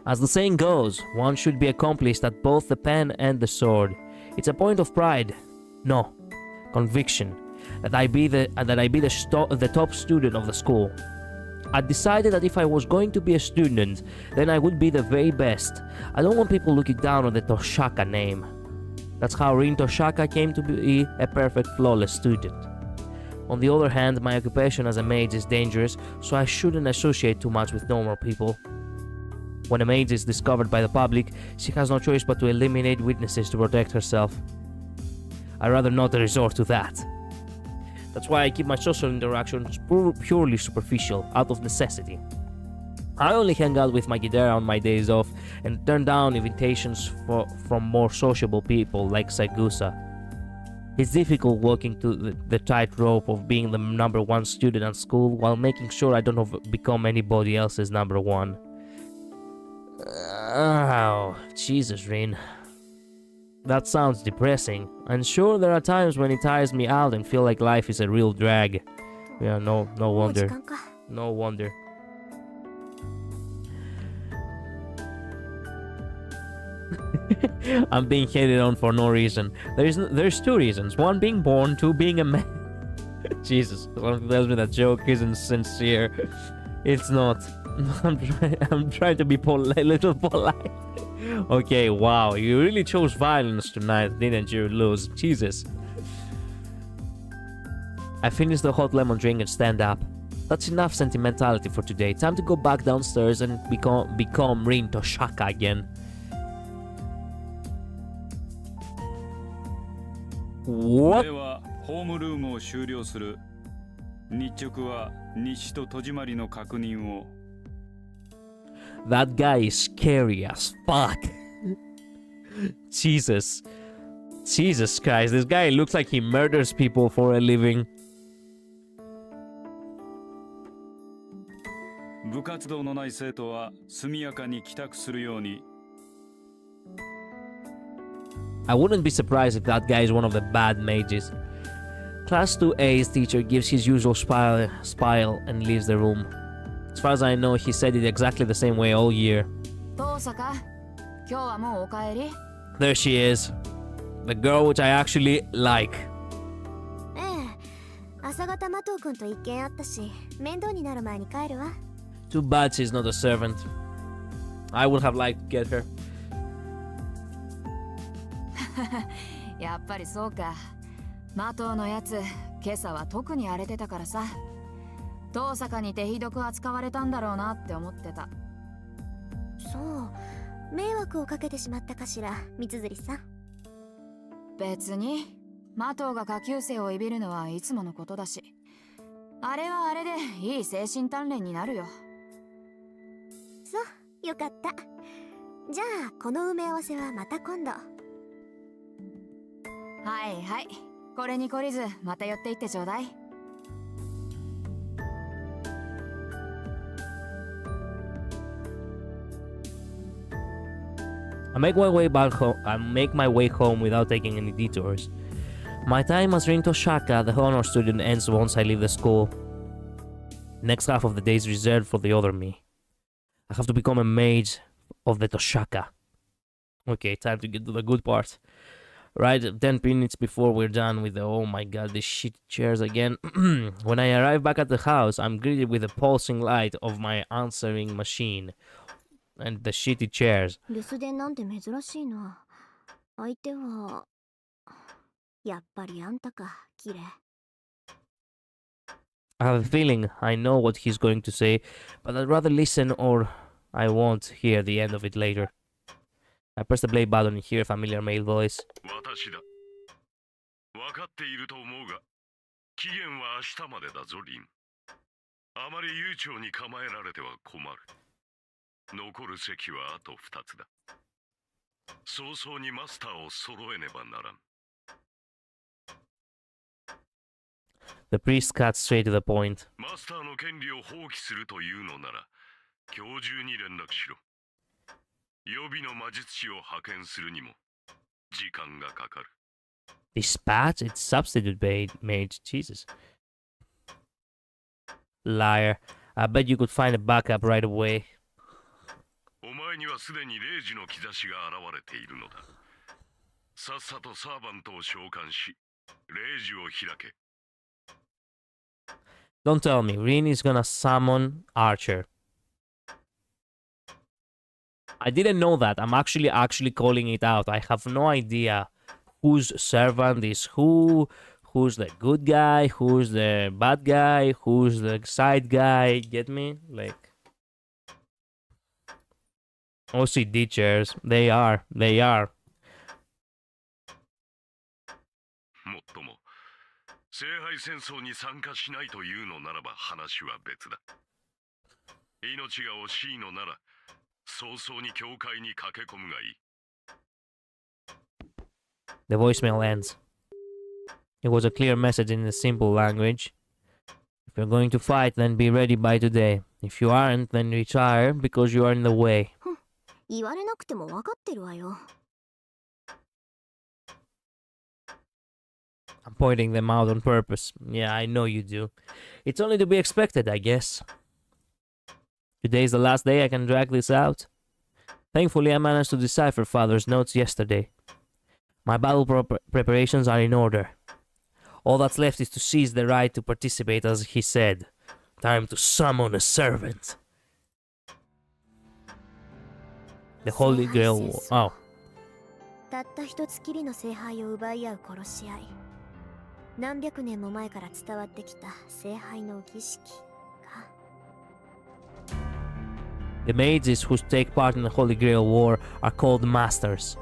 As the saying goes, one should be accomplished at both the pen and the sword. It's a point of pride. No, conviction that I be the top student of the school. I decided that if I was going to be a student, then I would be the very best. I don't want people looking down on the Toshaka name. That's how Rin Toshaka came to be a perfect, flawless student. On the other hand, my occupation as a mage is dangerous, so I shouldn't associate too much with normal people. When a mage is discovered by the public, she has no choice but to eliminate witnesses to protect herself. I'd rather not resort to that. That's why I keep my social interactions purely superficial, out of necessity. I only hang out with my guitar on my days off and turn down invitations from more sociable people like Sagusa. It's difficult walking to the tightrope of being the number one student at school while making sure I don't become anybody else's number one. Oh, Jesus, Rin. That sounds depressing. And sure, there are times when it tires me out and feel like life is a real drag. Yeah, no もう wonder. 時間か。 No wonder. I'm being hated on for no reason. There's two reasons. One being born, two being a man. Jesus, someone tells me that joke isn't sincere. It's not. I'm trying to be a little polite. Okay, wow, you really chose violence tonight, didn't you, Luz? Jesus. I finish the hot lemon drink and stand up. That's enough sentimentality for today. Time to go back downstairs and become Rin Toshaka again. What? ではホームルームを終了する。日直は日誌と戸締まりの確認を。 That guy is scary as fuck. Jesus. Jesus Christ, this guy looks like he murders people for a living. 部活動のない生徒は速やかに帰宅するように。 I wouldn't be surprised if that guy is one of the bad mages. Class 2A's teacher gives his usual smile and leaves the room. As far as I know, he said it exactly the same way all year. 遠坂、今日はもうお帰り？ There she is. The girl which I actually like. ええ、朝方麻藤君と一見あったし、面倒になる前に帰るわ。 Too bad she's not a servant. I would have liked to get her. やっぱりそうか。麻藤のやつ、今朝は特に荒れてたからさ。遠坂に手ひどく扱われたんだろうなって思ってた。そう、迷惑をかけてしまったかしら、三辻さん。別に、麻藤が下級生をいびるのはいつものことだし。あれはあれでいい精神鍛錬になるよ。そう、よかった。じゃあ、この埋め合わせはまた今度。はいはい。これに懲りず、また寄っていってちょうだい。I make my way back home. I make my way home without taking any detours. My time as Rin Toshaka, the honor student, ends once I leave the school. Next half of the day is reserved for the other me. I have to become a mage of the Toshaka. Okay, time to get to the good part. Right, 10 minutes before we're done with the oh my god, these shit chairs again. When I arrive back at the house, I'm greeted with the pulsing light of my answering machine and the shitty chairs. 留守電なんて珍しいな。相手はやっぱりあんたか、キレ。I have a feeling I know what he's going to say, but I'd rather listen or I won't hear the end of it later. I press the play button and hear a familiar male voice. 私だ。分かっていると思うが、期限は明日までだぞ、リン。あまり悠長に構えられては困る。残る席はあと2つだ。早々にマスターを揃えねばならん。The priest cuts straight to the point. マスターの権利を放棄するというのなら、今日中に連絡しろ。予備の魔術師を派遣するにも時間がかかる。Dispatch? It's substitute mage. Jesus. Liar. I bet you could find a backup right away. お前にはすでに0時の兆しが現れているのだ。さっさとサーバントを召喚し、0時を開け。Don't tell me, Rin is gonna summon Archer. I didn't know that. I'm actually calling it out. I have no idea whose servant is who's the good guy, who's the bad guy, who's the side guy. Get me? Like OCD chairs. They are. もっとも、聖杯戦争に参加しないというのならば話は別だ。命が惜しいのなら早々に教会に駆け込むがいい。 The voicemail ends. It was a clear message in a simple language. If you're going to fight, then be ready by today. If you aren't, then retire because you are in the way. 言われなくても分かってるわよ。I'm pointing them out on purpose. Yeah, I know you do. It's only to be expected, I guess. Today's the last day I can drag this out. Thankfully, I managed to decipher Father's notes yesterday. My battle preparations are in order. All that's left is to seize the right to participate, as he said. Time to summon a servant. The Holy Grail War. Oh. たった一つきりの聖杯を奪い合う殺し合い。何百年も前から伝わってきた聖杯の儀式か。The mages who take part in the Holy Grail War are called masters.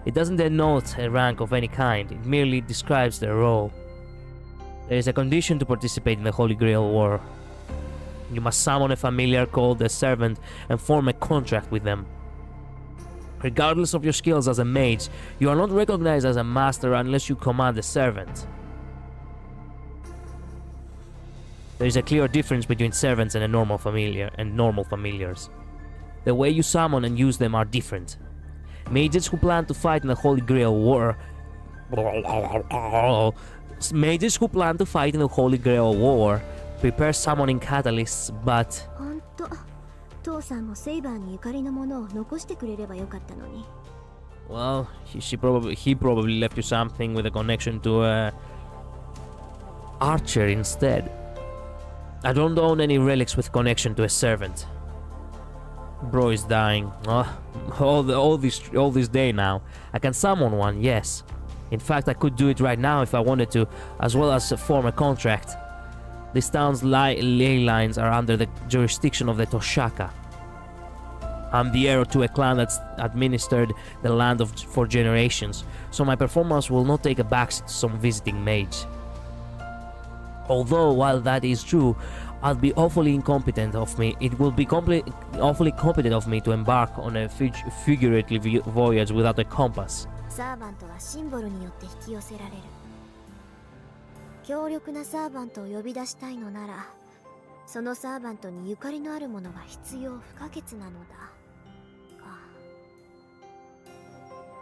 It doesn't denote a rank of any kind, it merely describes their role. There is a condition to participate in the Holy Grail War. You must summon a familiar called a servant and form a contract with them. Regardless of your skills as a mage, you are not recognized as a master unless you command a servant. There is a clear difference between servants and a normal familiars. The way you summon and use them are different. Mages who plan to fight in the Holy Grail War prepare summoning catalysts, but ほんと、父さんもセイバーにゆかりのものを残してくれればよかったのに。well, he probably left you something with a connection to Archer instead. I don't own any relics with connection to a servant. Bro is dying. All this day now. I can summon one, yes. In fact, I could do it right now if I wanted to, as well as form a contract. This town's ley lines are under the jurisdiction of the Toshaka. I'm the heir to a clan that's administered the land for generations, so my performance will not take a backseat to some visiting mage. Although, while that is true, I'll be awfully incompetent of me. It will be awfully competent of me to embark on a figurative voyage without a compass. サーバントはシンボルによって引き寄せられる。強力なサーバントを呼び出したいのなら、そのサーバントにゆかりのあるものが必要不可欠なのだ。か。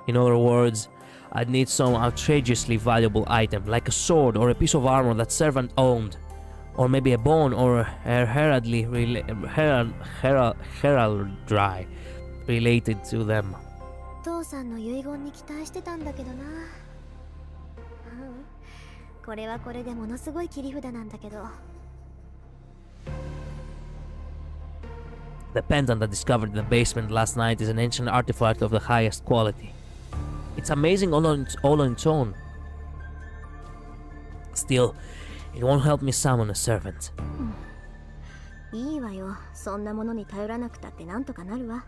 In other words, I'd need some outrageously valuable item, like a sword or a piece of armor that servant owned, or maybe a bone or a heraldry related to them. 父さんの遺言に期待してたんだけどな。これはこれでものすごい切り札なんだけど。The pendant I discovered in the basement last night is an ancient artifact of the highest quality. It's amazing all on its own. Still, it won't help me summon a servant. いいわよ。そんなものに頼らなくたってなんとかなるわ。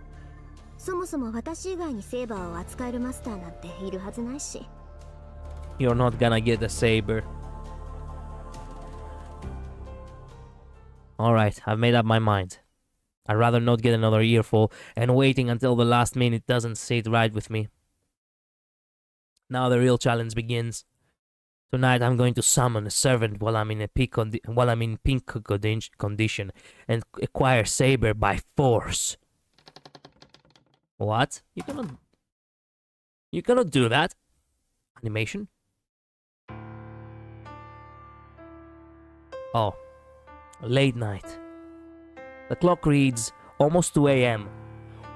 そもそも私以外にセーバーを扱えるマスターなんているはずないし。You're not gonna get a saber. Alright, I've made up my mind. I'd rather not get another earful, and waiting until the last minute doesn't sit right with me. Now the real challenge begins. Tonight I'm going to summon a servant while I'm in pink condition and acquire saber by force. What? You cannot do that. Animation? Oh. Late night. The clock reads almost 2 a.m.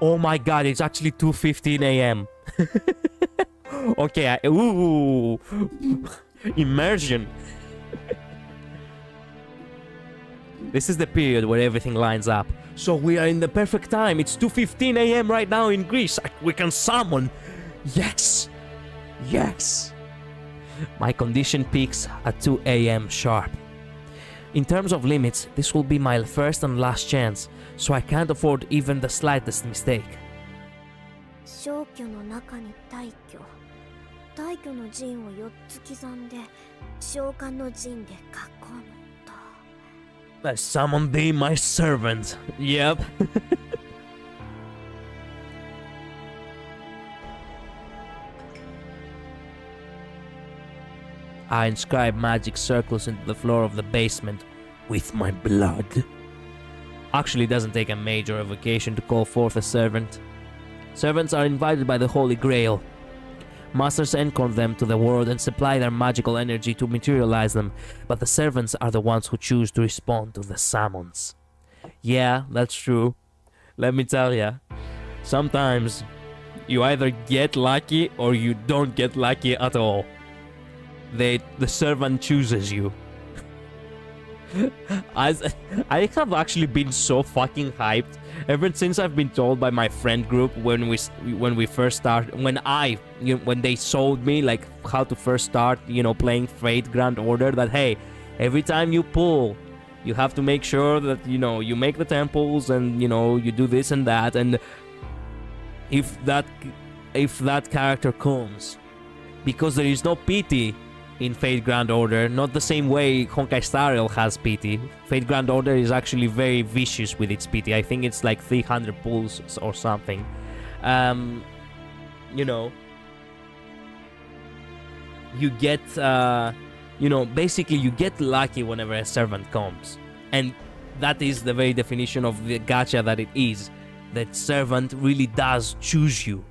Oh my god, it's actually 2:15 a.m. Okay, ooh. Immersion. This is the period where everything lines up. So we are in the perfect time. It's 2:15 a.m. right now in Greece. We can summon. Yes. Yes. My condition peaks at 2 a.m. sharp. In terms of limits, this will be my first and last chance, so I can't afford even the slightest mistake. 消去の中に大挙。大挙の陣を4つ刻んで召喚の陣で囲むと。Summon thee, my servant. Yep. I inscribe magic circles into the floor of the basement with my blood. Actually, it doesn't take a major evocation to call forth a servant. Servants are invited by the Holy Grail. Masters anchor them to the world and supply their magical energy to materialize them, but the servants are the ones who choose to respond to the summons. Yeah, that's true. Let me tell ya, sometimes you either get lucky or you don't get lucky at all. The servant chooses you. I have actually been so fucking hyped ever since I've been told by my friend group when we first start, when they sold me like how to first start, playing Fate Grand Order, that hey, every time you pull, you have to make sure that you make the temples and you do this and that, and if that character comes, because there is no pity in Fate Grand Order, not the same way Honkai Star Rail has pity. Fate Grand Order is actually very vicious with its pity. I think it's like 300 pulls or something. You get, basically you get lucky whenever a servant comes. And that is the very definition of the gacha that it is. That servant really does choose you.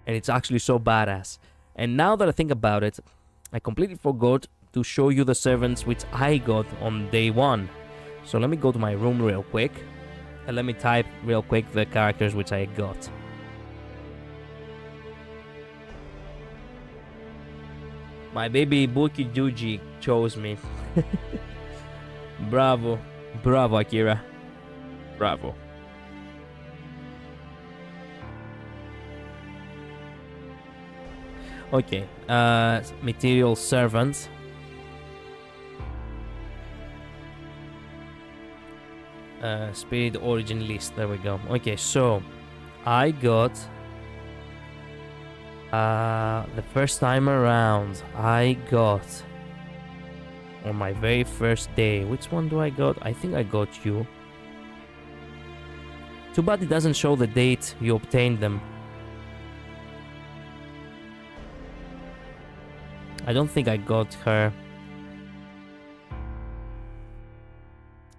And it's actually so badass. And now that I think about it, I completely forgot to show you the servants which I got on day one. So let me go to my room real quick. And let me type real quick the characters which I got. My baby Buki Juji chose me. Bravo. Bravo, Akira. Bravo. Okay, material servants. Spirit origin list, there we go. Okay, so I got the first time around, I got on my very first day. Which one do I got? I think I got you. Too bad it doesn't show the date you obtained them. I don't think I got her.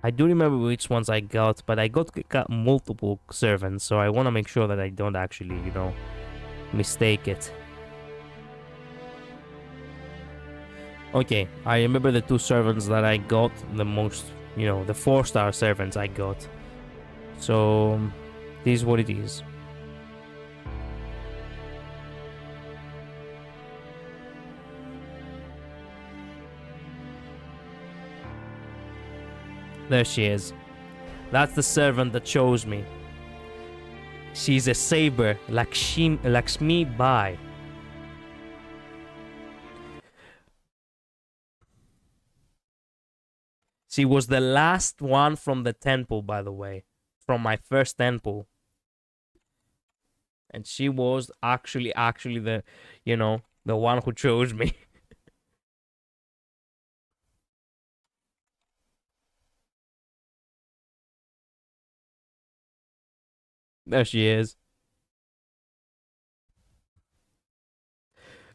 I do remember which ones I got, but I got multiple servants, so I want to make sure that I don't actually, mistake it. Okay, I remember the two servants that I got the most, the 4-star servants I got. So, this is what it is. There she is. That's the servant that chose me. She's a saber, Lakshmi Bai. She was the last one from the temple, by the way. From my first temple. And she was actually the, the one who chose me. There she is.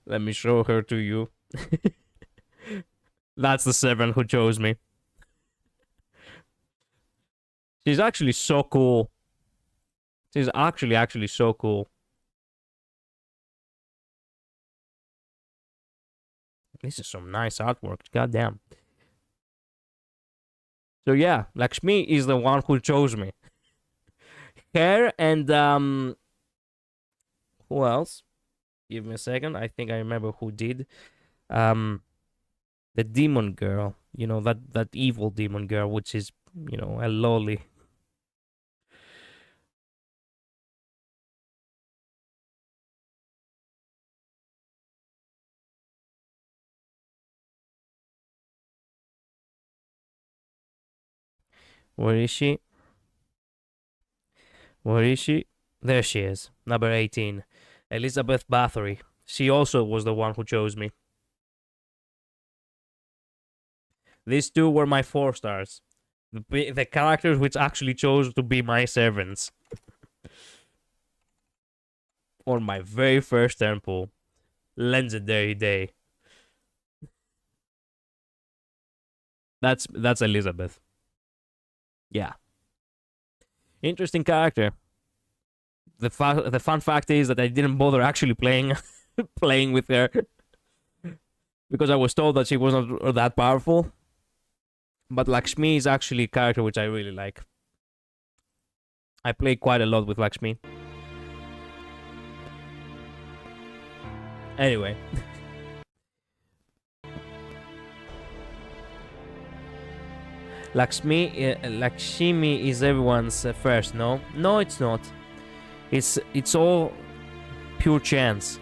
Let me show her to you. That's the servant who chose me. She's actually so cool. She's actually so cool. This is some nice artwork. Goddamn. So yeah, Lakshmi is the one who chose me. Her and who else? Give me a second. I think I remember who did. The demon girl. That evil demon girl, which is, a loli. Where is she? Where is she? There she is. Number 18. Elizabeth Bathory. She also was the one who chose me. These two were my 4 stars. The characters which actually chose to be my servants. On my very first temple. Legendary day. That's Elizabeth. Yeah. Interesting character. The fun fact is that I didn't bother actually playing with her because I was told that she wasn't that powerful. But Lakshmi is actually a character which I really like. I play quite a lot with Lakshmi. Anyway. Lakshmi is everyone's first, no? No, it's not. It's all pure chance.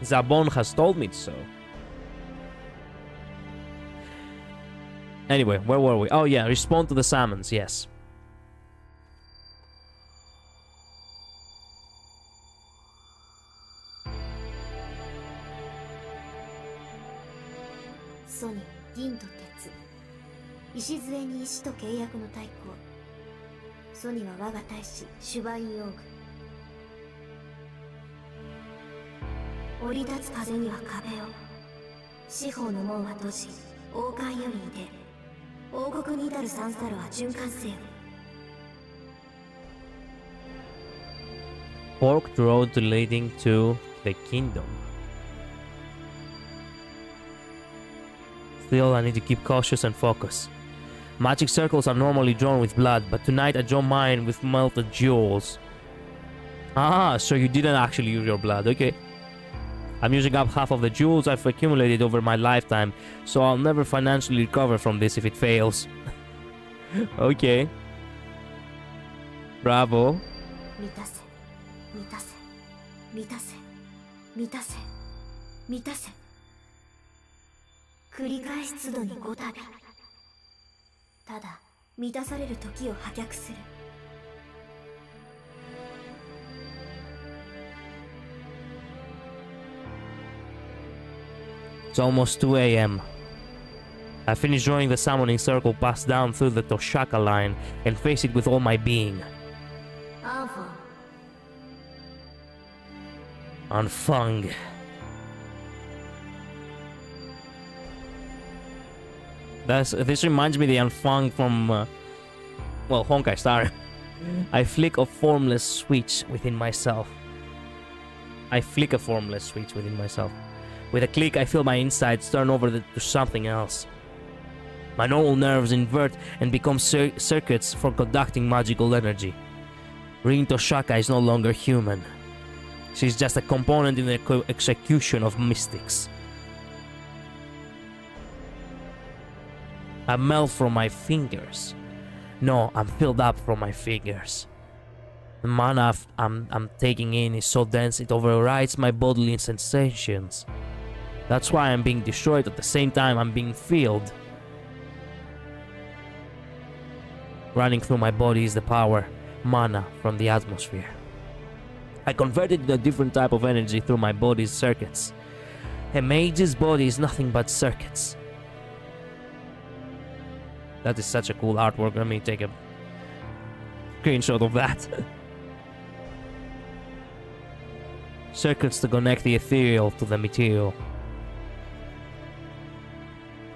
Zabon has told me so. Anyway, where were we? Oh yeah, respond to the summons, yes. Sony, 銀と鉄。礎に石と契約の対抗。ソニは我が大使、シュバイン用具。降り立つ風には壁を。四方の門は閉じ、王冠より出。王国に至る三サロは循環せよ。Forked road leading to the kingdom. Still, I need to keep cautious and focus. Magic circles are normally drawn with blood, but tonight I draw mine with melted jewels. Ah, so you didn't actually use your blood, okay. I'm using up half of the jewels I've accumulated over my lifetime, so I'll never financially recover from this if it fails. Okay. Bravo. 満たせ、満たせ、満たせ、満たせ、満たせ。繰り返し都度にごたび。ただ、満たされる時を破却する。It's almost 2 a.m. I finish drawing the summoning circle, pass down through the Toshaka line, and face it with all my being. アンフォン。Anfang. This reminds me of the Anfang from, well, Honkai Star. I flick a formless switch within myself. With a click, I feel my insides turn over to something else. My normal nerves invert and become circuits for conducting magical energy. Rin Toshaka is no longer human. She's just a component in the execution of mystics. I melt from my fingers. No, I'm filled up from my fingers. The mana I'm taking in is so dense it overrides my bodily sensations. That's why I'm being destroyed at the same time I'm being filled. Running through my body is the power, mana from the atmosphere. I convert it into a different type of energy through my body's circuits. A mage's body is nothing but circuits. That is such a cool artwork. Let me take a screenshot of that. Circuits to connect the ethereal to the material.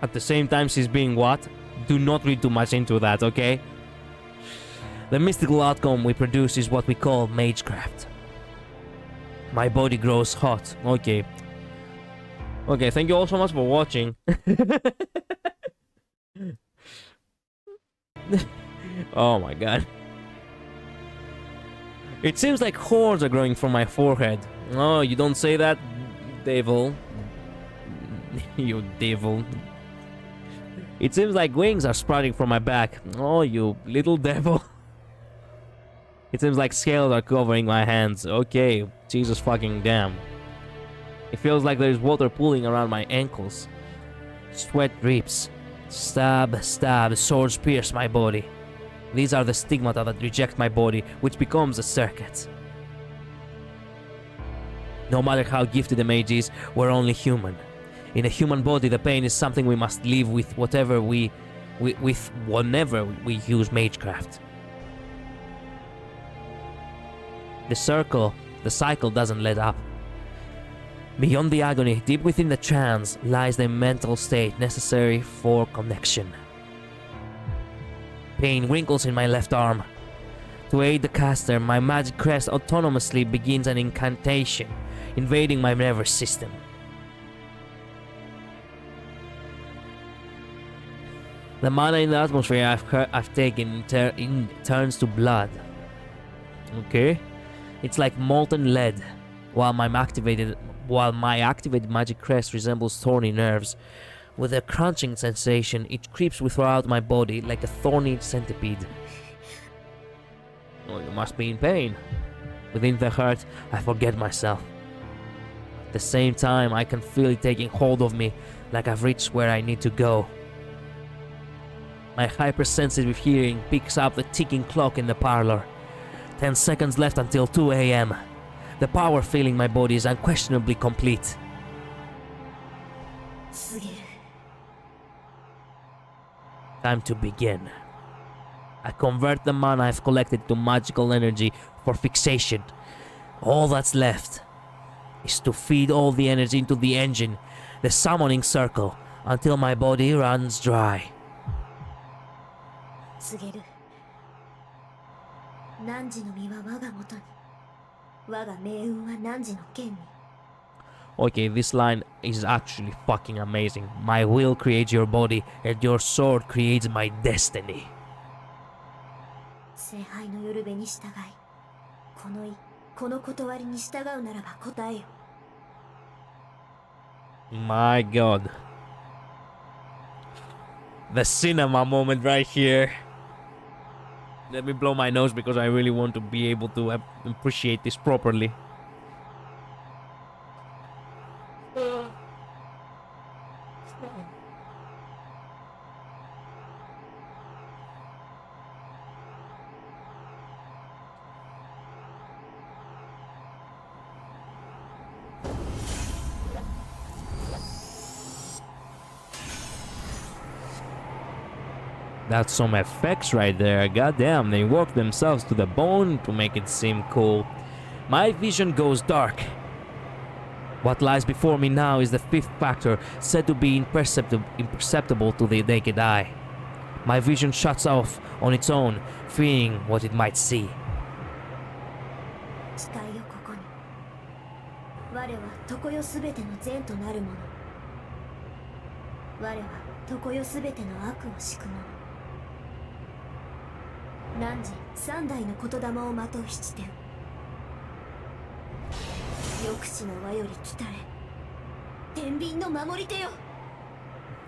At the same time she's being what? Do not read too much into that, okay? The mystical outcome we produce is what we call magecraft. My body grows hot. Okay. Okay, thank you all so much for watching. Oh my god. It seems like horns are growing from my forehead. Oh, you don't say that, devil. You devil. It seems like wings are sprouting from my back. Oh, you little devil. It seems like scales are covering my hands. Okay, Jesus fucking damn. It feels like there's water pooling around my ankles. Sweat drips. Stab, stab, swords pierce my body. These are the stigmata that reject my body, which becomes a circuit. No matter how gifted the mage is, we're only human. In a human body, the pain is something we must live with whenever we use magecraft. The cycle doesn't let up. Beyond the agony, deep within the trance, lies the mental state necessary for connection. Pain wrinkles in my left arm. To aid the caster, my magic crest autonomously begins an incantation, invading my nervous system. The mana in the atmosphere I've taken turns to blood. Okay? It's like molten lead, while my activated magic crest resembles thorny nerves. With a crunching sensation, it creeps throughout my body like a thorny centipede. Oh, you must be in pain. Within the hurt, I forget myself. At the same time, I can feel it taking hold of me, like I've reached where I need to go. My hypersensitive hearing picks up the ticking clock in the parlor. 10 seconds left until 2 a.m. The power filling my body is unquestionably complete. Time to begin. I convert the mana I've collected to magical energy for fixation. All that's left is to feed all the energy into the engine, the summoning circle, until my body runs dry. Okay, this line is actually fucking amazing. My will creates your body, and your sword creates my destiny. My god. The cinema moment right here. Let me blow my nose because I really want to be able to appreciate this properly. That's some effects right there. Goddamn, they work themselves to the bone to make it seem cool. My vision goes dark. What lies before me now is the fifth factor, said to be imperceptible to the naked eye. My vision shuts off on its own, fearing what it might see.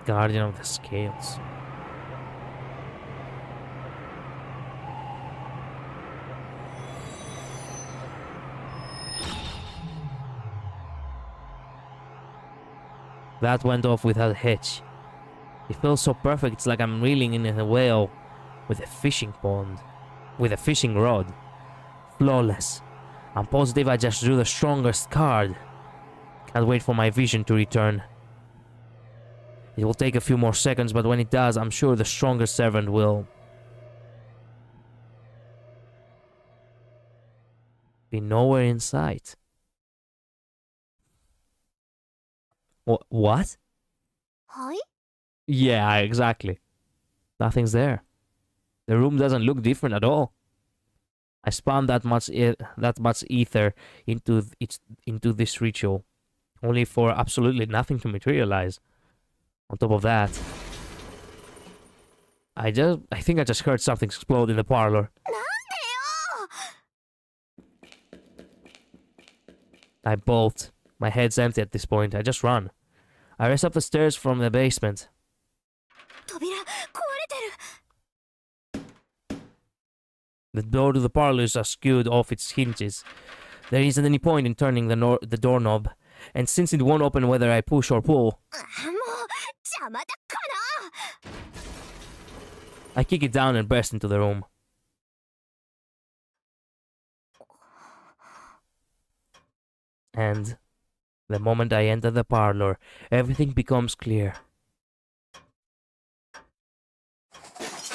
Guardian of the Scales. That went off without a hitch. It feels so perfect, it's like I'm reeling in a whale with a fishing rod. Flawless. I'm positive I just drew the strongest card. Can't wait for my vision to return. It will take a few more seconds, but when it does, I'm sure the strongest servant will be nowhere in sight. What? Hi? Yeah, exactly. Nothing's there. The room doesn't look different at all. I spun that much ether into this ritual, only for absolutely nothing to materialize. On top of that, I think I just heard something explode in the parlor. I bolt. My head's empty at this point. I just run. I race up the stairs from the basement. The door to the parlor is skewed off its hinges. There isn't any point in turning the doorknob, and since it won't open whether I push or pull, I kick it down and burst into the room. And The moment I enter the parlor, everything becomes clear.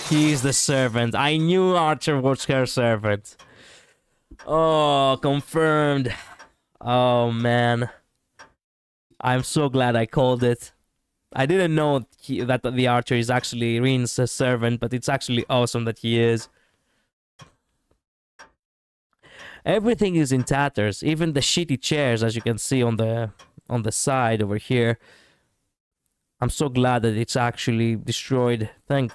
He's the servant. I knew Archer was her servant. Oh, confirmed. Oh, man. I'm so glad I called it. I didn't know that the Archer is actually Rin's servant, but it's actually awesome that he is. Everything is in tatters, even the shitty chairs, as you can see on the side over here. I'm so glad that it's actually destroyed. Thank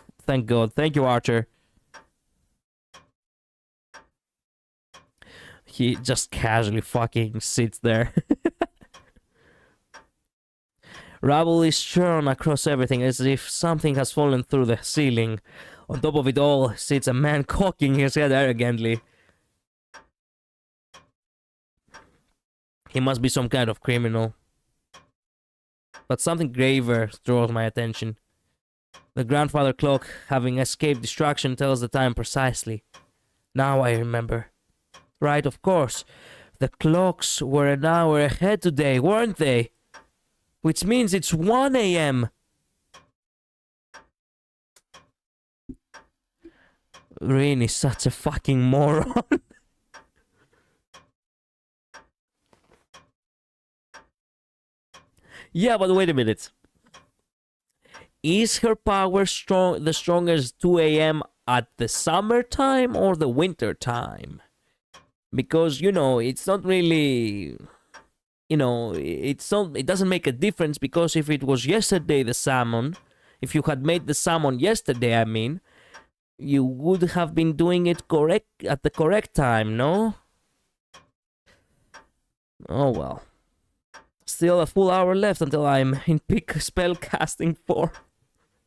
God. Thank you, Archer. He just casually fucking sits there. Rubble is strewn across everything as if something has fallen through the ceiling. On top of it all sits a man cocking his head arrogantly. He must be some kind of criminal. But something graver draws my attention. The grandfather clock, having escaped destruction, tells the time precisely. Now I remember. Right, of course. The clocks were an hour ahead today, weren't they? Which means it's 1 a.m. Rin is such a fucking moron. Yeah, but wait a minute. Is her power the strongest 2 a.m. at the summertime or the winter time? Because, you know, it's not really... You know, it doesn't make a difference, because if it was yesterday the salmon, if you had made the salmon yesterday, I mean, you would have been doing it at the correct time, no? Oh well. Still a full hour left until I'm in peak spell casting form.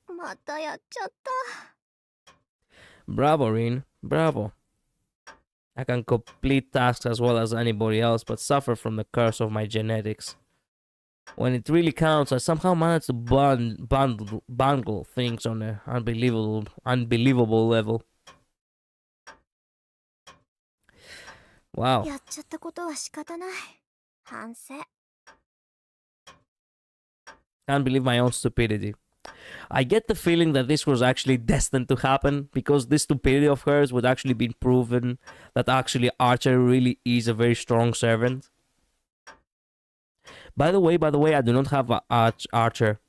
またやっちゃった。 Bravo, Rin. Bravo. I can complete tasks as well as anybody else, but suffer from the curse of my genetics. When it really counts, I somehow manage to bundle things on an unbelievable level. Wow. やっちゃったことは仕方ない。反省。 Can't believe my own stupidity. I get the feeling that this was actually destined to happen, because this stupidity of hers would actually be proven that actually Archer really is a very strong servant. By the way, I do not have Archer.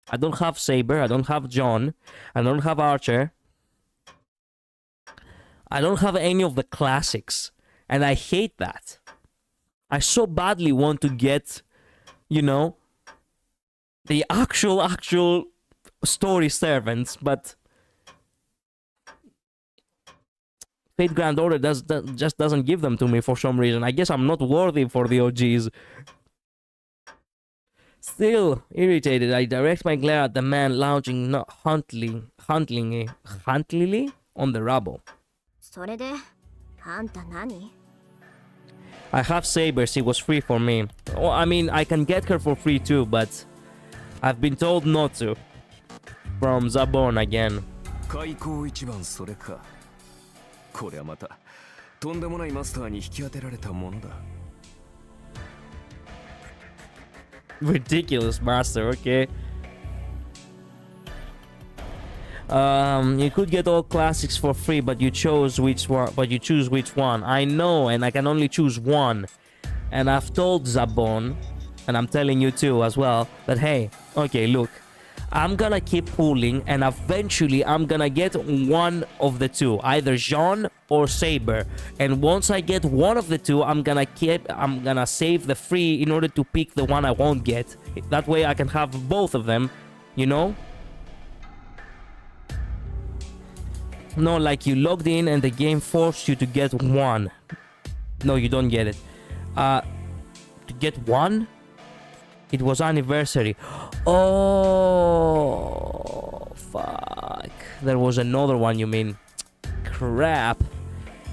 I don't have Saber, I don't have John, I don't have Archer. I don't have any of the classics, and I hate that. I so badly want to get, you know, the actual story servants, but Fate Grand Order just doesn't give them to me for some reason. I guess I'm not worthy for the OGs. Still irritated, I direct my glare at the man lounging huntlily on the rubble. それで、あんた何？ I have Saber, she was free for me. Well, I mean, I can get her for free too, but I've been told not to. From Zabon again. 開口一番それか。これはまたとんでもないマスターに引き当てられたものだ。Ridiculous master, okay. You could get all classics for free, but you choose which one. I know, and I can only choose one. And I've told Zabon, and I'm telling you too as well, that hey, okay, look, I'm gonna keep pulling, and eventually I'm gonna get one of the two, either Jean or Saber. And once I get one of the two, I'm gonna save the free in order to pick the one I won't get. That way I can have both of them, you know? No, like you logged in and the game forced you to get one. No, you don't get it. To get one? It was anniversary. Oh, fuck. There was another one, you mean. Crap.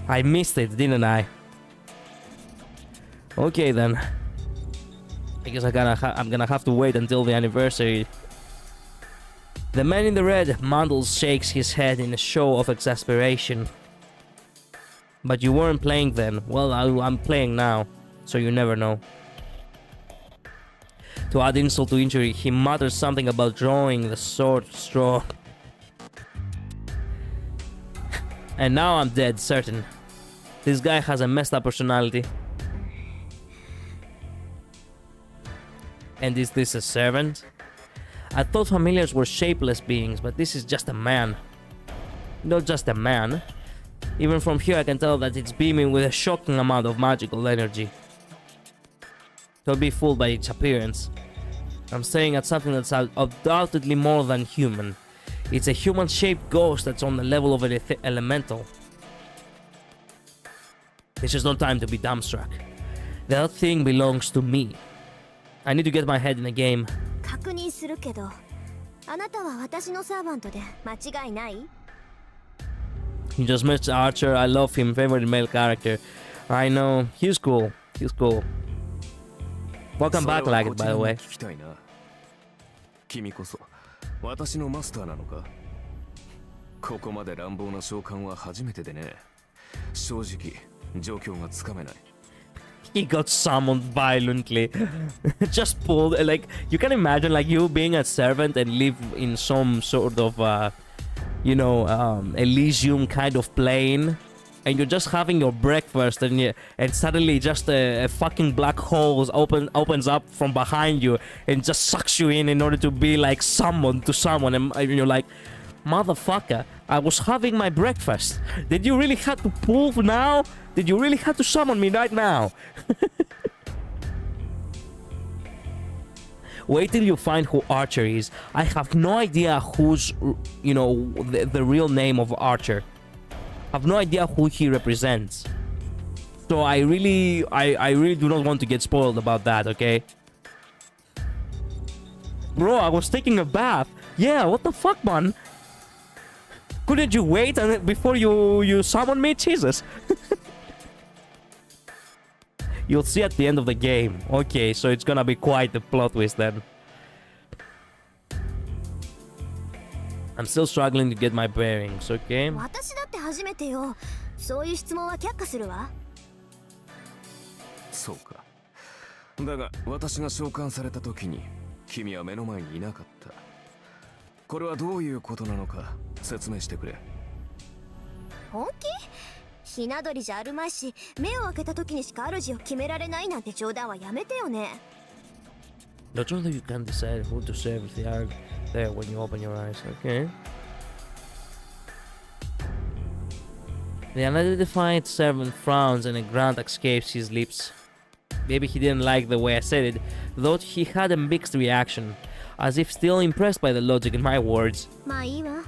I missed it, didn't I? Okay, then. I guess I'm gonna have to wait until the anniversary. The man in the red mantles shakes his head in a show of exasperation. But you weren't playing then. Well, I'm playing now, so you never know. To add insult to injury, he mutters something about drawing the sword straw. And now I'm dead, certain. This guy has a messed up personality. And is this a servant? I thought familiars were shapeless beings, but this is just a man. Not just a man. Even from here I can tell that it's beaming with a shocking amount of magical energy. Don't be fooled by its appearance. I'm staring at something that's undoubtedly more than human. It's a human-shaped ghost that's on the level of an elemental. There's just no time to be dumbstruck. That thing belongs to me. I need to get my head in the game. 確認するけど、あなたは私のサーバントで間違いない？ You just met Archer. I love him. Favorite male character. I know. He's cool. He's cool. Welcome back, like it, by the way. 君こそ私のマスターなのか？ここまで乱暴な召喚は初めてでね。正直状況がつかめない。 He got summoned violently. Just pulled. Like, you can imagine, like, you being a servant and live in some sort of, you know, Elysium kind of plane. And you're just having your breakfast and suddenly just a fucking black hole opens up from behind you and just sucks you in order to be, like, summoned to someone. And you're like, motherfucker, I was having my breakfast. Did you really have to pull now? Did you really have to summon me right now? Wait till you find who Archer is. I have no idea who's, you know, the real name of Archer. I have no idea who he represents. So I really do not want to get spoiled about that, okay? Bro, I was taking a bath. Yeah, what the fuck, man? Couldn't you wait before you summon me? Jesus. You'll see at the end of the game. Okay, so it's gonna be quite the plot twist then. I'm still struggling to get my bearings, okay? 私だって初めてよ。そういう質問は却下するわ。そうか。だが私が召喚された時に君は目の前にいなかった。これはどういうことなのか説明してくれ。本気？ひな鳥じゃあるまいし、目を開けた時にしか主を決められないなんて冗談はやめてよね。Don't you think you can decide who to serve if they are there when you open your eyes? Okay. The unidentified servant frowns and a grunt escapes his lips. Maybe he didn't like the way I said it, though he had a mixed reaction, as if still impressed by the logic in my words. まあいいわ。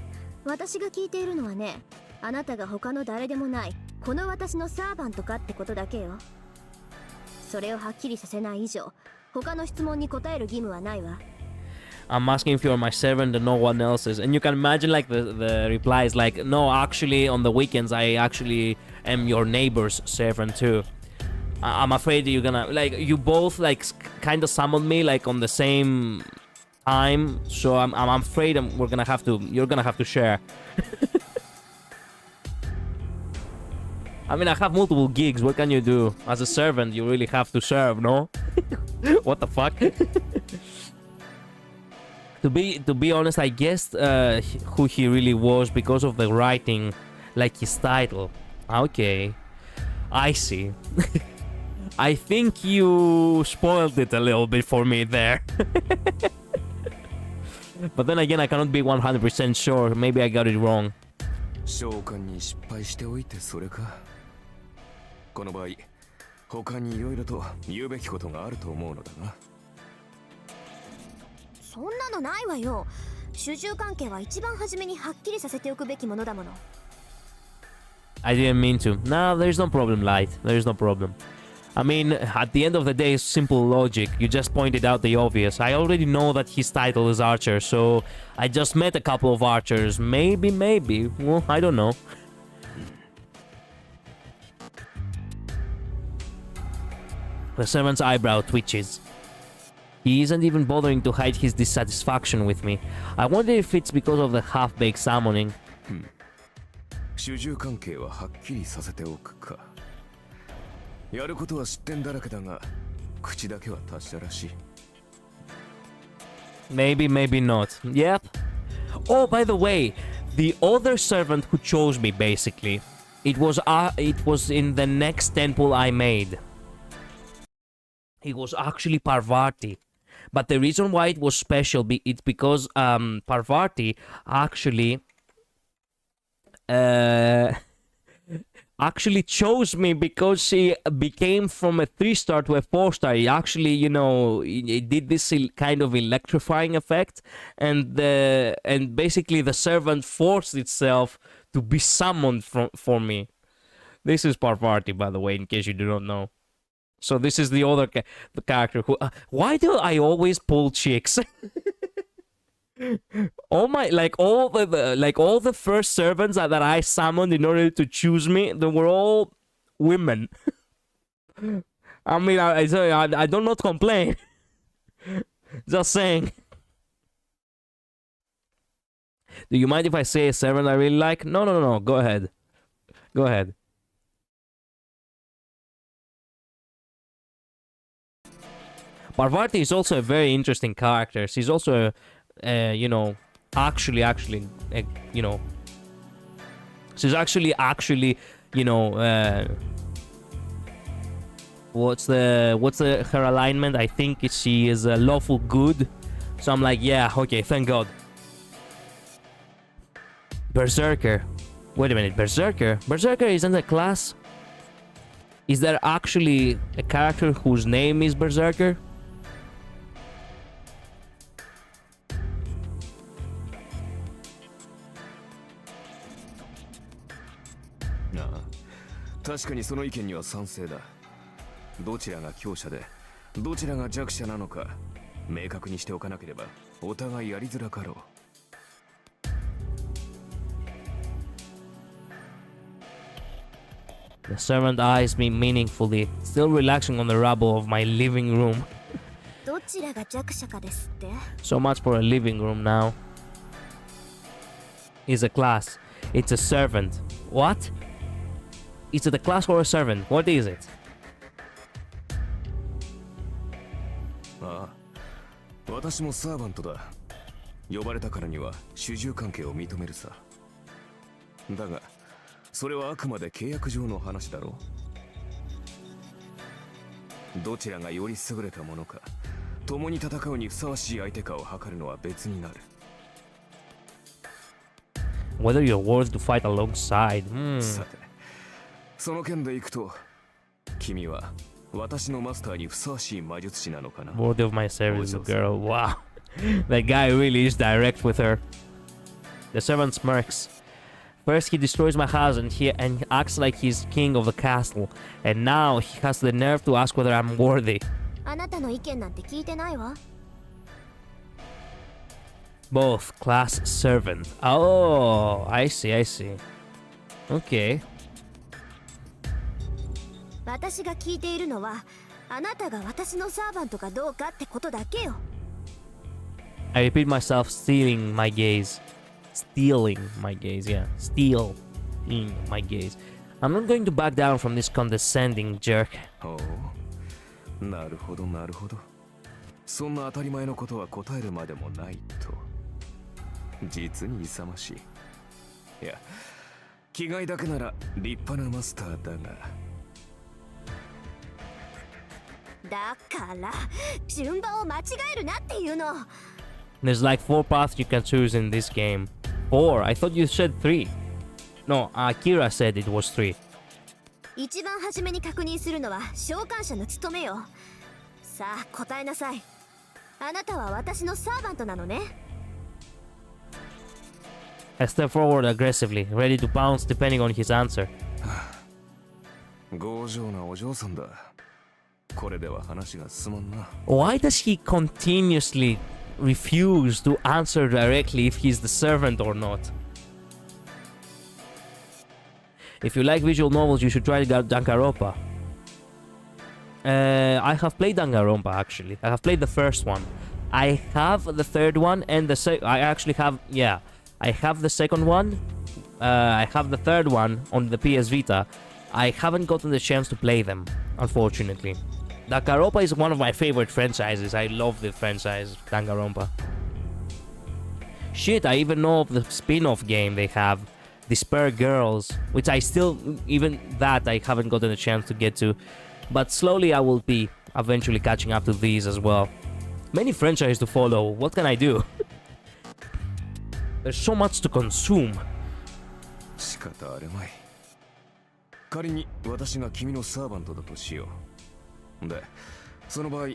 私が聞いているのはね、あなたが他の誰でもない、この私のサーバントかってことだけよ。それをはっきりさせない以上、他の質問に答える義務はないわ。I'm asking if you're my servant and no one else's. And you can imagine like the reply is like, no, actually on the weekends I actually am your neighbor's servant too. I'm afraid you're gonna, like, you both like kind of summoned me like on the same time. So I'm afraid you're gonna have to share. I mean, I have multiple gigs. What can you do? As a servant, you really have to serve, no? What the fuck? To be honest, I guessed who he really was because of the writing, like his title. Okay, I see. I think you spoiled it a little bit for me there. But then again, I cannot be 100% sure. Maybe I got it wrong. 召喚に失敗しておいてそれか。この場合、他に色々と言うべきことがあると思うのだな。そんなのないわよ。主従関係は一番初めにはっきりさせておくべきものだもの。I didn't mean to. No, there's no problem, Light. There's no problem. I mean, at the end of the day, it's simple logic. You just pointed out the obvious. I already know that his title is Archer, so I just met a couple of archers. Maybe. Well, I don't know. The servant's eyebrow twitches. He isn't even bothering to hide his dissatisfaction with me. I wonder if it's because of the half-baked summoning. 主従関係ははっきりさせておくか。やることは失点だらけだが、口だけは達者らしい。Maybe, maybe not. Yep. Oh, by the way, the other servant who chose me, basically, it was in the next temple I made. It was actually Parvati. But the reason why it was special, it's because Parvati actually actually chose me because she became from a 3-star to a 4-star. It actually, you know, it did this kind of electrifying effect, and basically the servant forced itself to be summoned for me. This is Parvati, by the way, in case you do not know. So this is the other the character who. Why do I always pull chicks? All the first servants that I summoned in order to choose me, they were all women. I mean, I do not complain. Just saying. Do you mind if I say a servant I really like? No. Go ahead. Go ahead. Parvati is also a very interesting character. She's also, you know, actually, you know, she's actually, you know, what's her alignment? I think she is a lawful good. So I'm like, yeah, okay, thank God. Berserker. Wait a minute, Berserker? Berserker isn't a class? Is there actually a character whose name is Berserker?なあ、確かにその意見には賛成だ。どちらが強者でどちらが弱者なのか明確にしておかなければお互いやりづらかろう。The servant eyes me meaningfully, still relaxing on the rubble of my living room. どちらが弱者かですって？ So much for a living room now. Is a class. It's a servant. What? Is it a class or a servant? What is it? ああ、私もサーバントだ。呼ばれたからには主従関係を認めるさ。だが、それはあくまで契約上の話だろう。どちらがより優れたものか、共に戦うにふさわしい相手かを測るのは別になる。Whether you're worth to fight alongside. さて、その件でいくと、君は私のマスターにふさわしい魔術師なのかな。Worthy of my service, girl. Wow. That guy really is direct with her. The servant smirks. First he destroys my house and acts like he's king of the castle. And now he has the nerve to ask whether I'm worthy. あなたの意見なんて聞いてないわ。Both class servant. Oh, I see. Okay. 私が聞いているのは、あなたが私のサーバントかどうかってことだけよ。I repeat myself, stealing my gaze. Stealing my gaze, yeah. Stealing my gaze. I'm not going to back down from this condescending jerk. ほう、なるほどなるほど。そんな当たり前のことは答えるまでもないと。実に勇ましい。いや、気概だけなら立派なマスターだが。だから順番を間違えるなっていうの。 There's like 4 paths you can choose in this game. 4? I thought you said 3. No, Akira said it was 3. 一番初めに確認するのは召喚者の務めよ。さあ答えなさい。あなたは私のサーバントなのね。I step forward aggressively, ready to pounce depending on his answer. 強情なお嬢さんだ。これでは話が進まんな。 Why does he continuously refuse to answer directly if he's the servant or not? If you like visual novels, you should try Danganronpa. I have played Danganronpa actually. I have played the first one. I have the third one and I actually have, yeah, I have the second one. I have the third one on the PS Vita. I haven't gotten the chance to play them, unfortunately. Danganronpa is one of my favorite franchises. I love the franchise Danganronpa. Shit, I even know of the spin-off game they have, Despair Girls, which I still, even that I haven't gotten a chance to get to. But slowly I will be eventually catching up to these as well. Many franchises to follow, what can I do? There's so much to consume. 仕方あるまい。仮に私が君のサーバントだとしよう。で、その場合、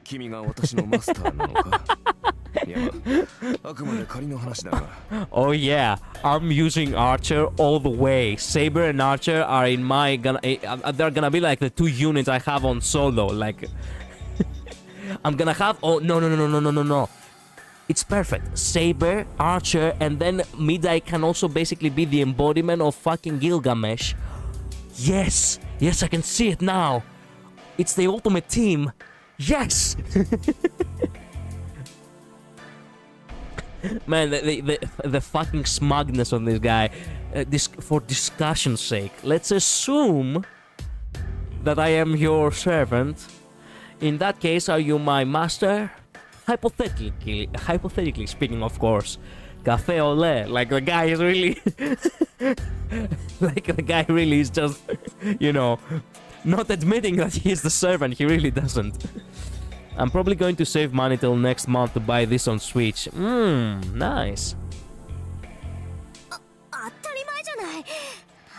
君が私のマスターなのか？いや、あくまで仮の話だが。Oh yeah, I'm using Archer all the way. Saber and Archer are in my they're gonna be like the two units I have on solo. Like, I'm gonna have. Oh no. It's perfect. Saber, Archer, and then Midai can also basically be the embodiment of fucking Gilgamesh. Yes, I can see it now. It's the ultimate team. Yes. Man, the fucking smugness on this guy. For discussion's sake, let's assume that I am your servant. In that case, are you my master? Hypothetically speaking, of course. Cafe au lait. Like the guy is really... like the guy really is just, you know, not admitting that he is the servant. He really doesn't. I'm probably going to save money till next month to buy this on Switch. Nice. 当たり前じゃない。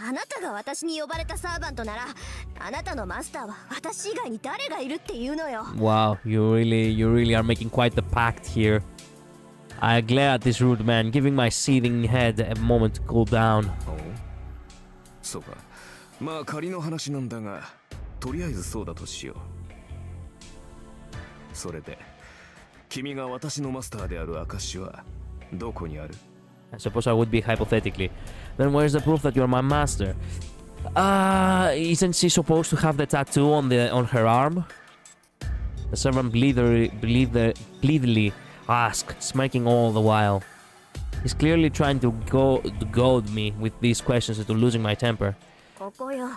あなたが私に呼ばれたサーバントなら、あなたのマスターは私以外に誰がいるっていうのよ。Wow, you really are making quite the pact here. I glare at this rude man, giving my seething head a moment to cool down. そうか。まあ仮の話なんだが、とりあえずそうだとしよう。それで、君が私のマスターである証はどこにある？ I suppose I would be hypothetically. Then where's the proof that you're my master? Isn't she supposed to have the tattoo on her arm? The servant bleedily asked, smirking all the while. He's clearly trying to goad me with these questions into losing my temper. ここよ。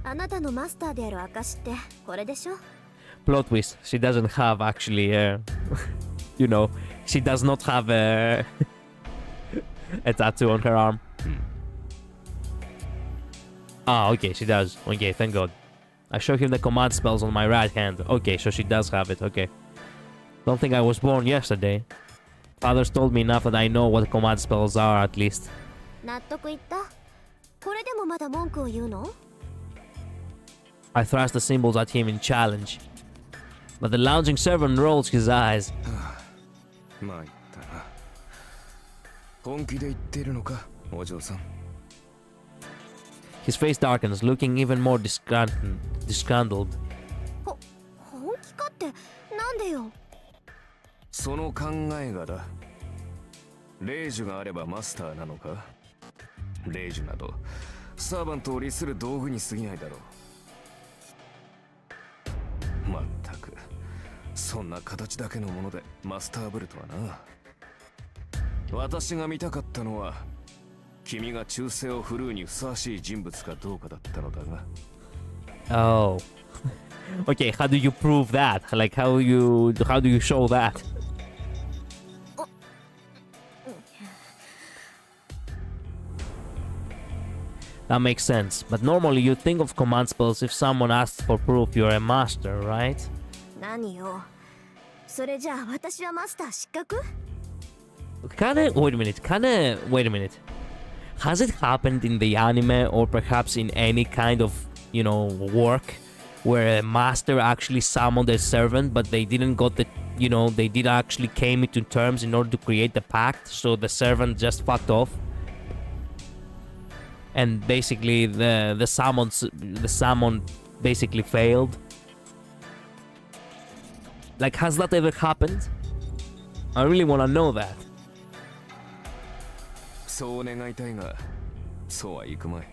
あなたのマスターである証ってこれでしょ？ Plot twist, she doesn't have actually, you know, she does not have a tattoo on her arm. Ah, okay, she does. Okay, thank God. I show him the command spells on my right hand. Okay, so she does have it, okay. Don't think I was born yesterday. Father's told me enough that I know what command spells are, at least. 納得いった？これでもまだ文句を言うの？ I thrust the symbols at him in challenge. But the lounging servant rolls his eyes. まいったな。本気で言っているのか、お嬢さん。His face darkens, looking even more disgruntled. 本気かってなんでよ？その考えがだ。霊樹があればマスターなのか？霊樹などサーバントを利する道具に過ぎないだろう。まったくそんな形だけのものでマスターブルとはな。私が見たかったのは君が忠誠を振るうにふさわしい人物かどうかだったのだが。Oh. Okay, how do you prove that? Like, how do you show that? That makes sense, but normally you think of command spells if someone asks for proof you're a master, right? 何よ。それじゃあ私はマスター失格？ Wait a minute. Has it happened in the anime or perhaps in any kind of, you know, work where a master actually summoned a servant but they didn't got the, you know, they did actually came into terms in order to create the pact, so the servant just fucked off? And basically the summon basically failed. Like, has that ever happened? I really want to know that. そう願いたいが、そうはいくまい。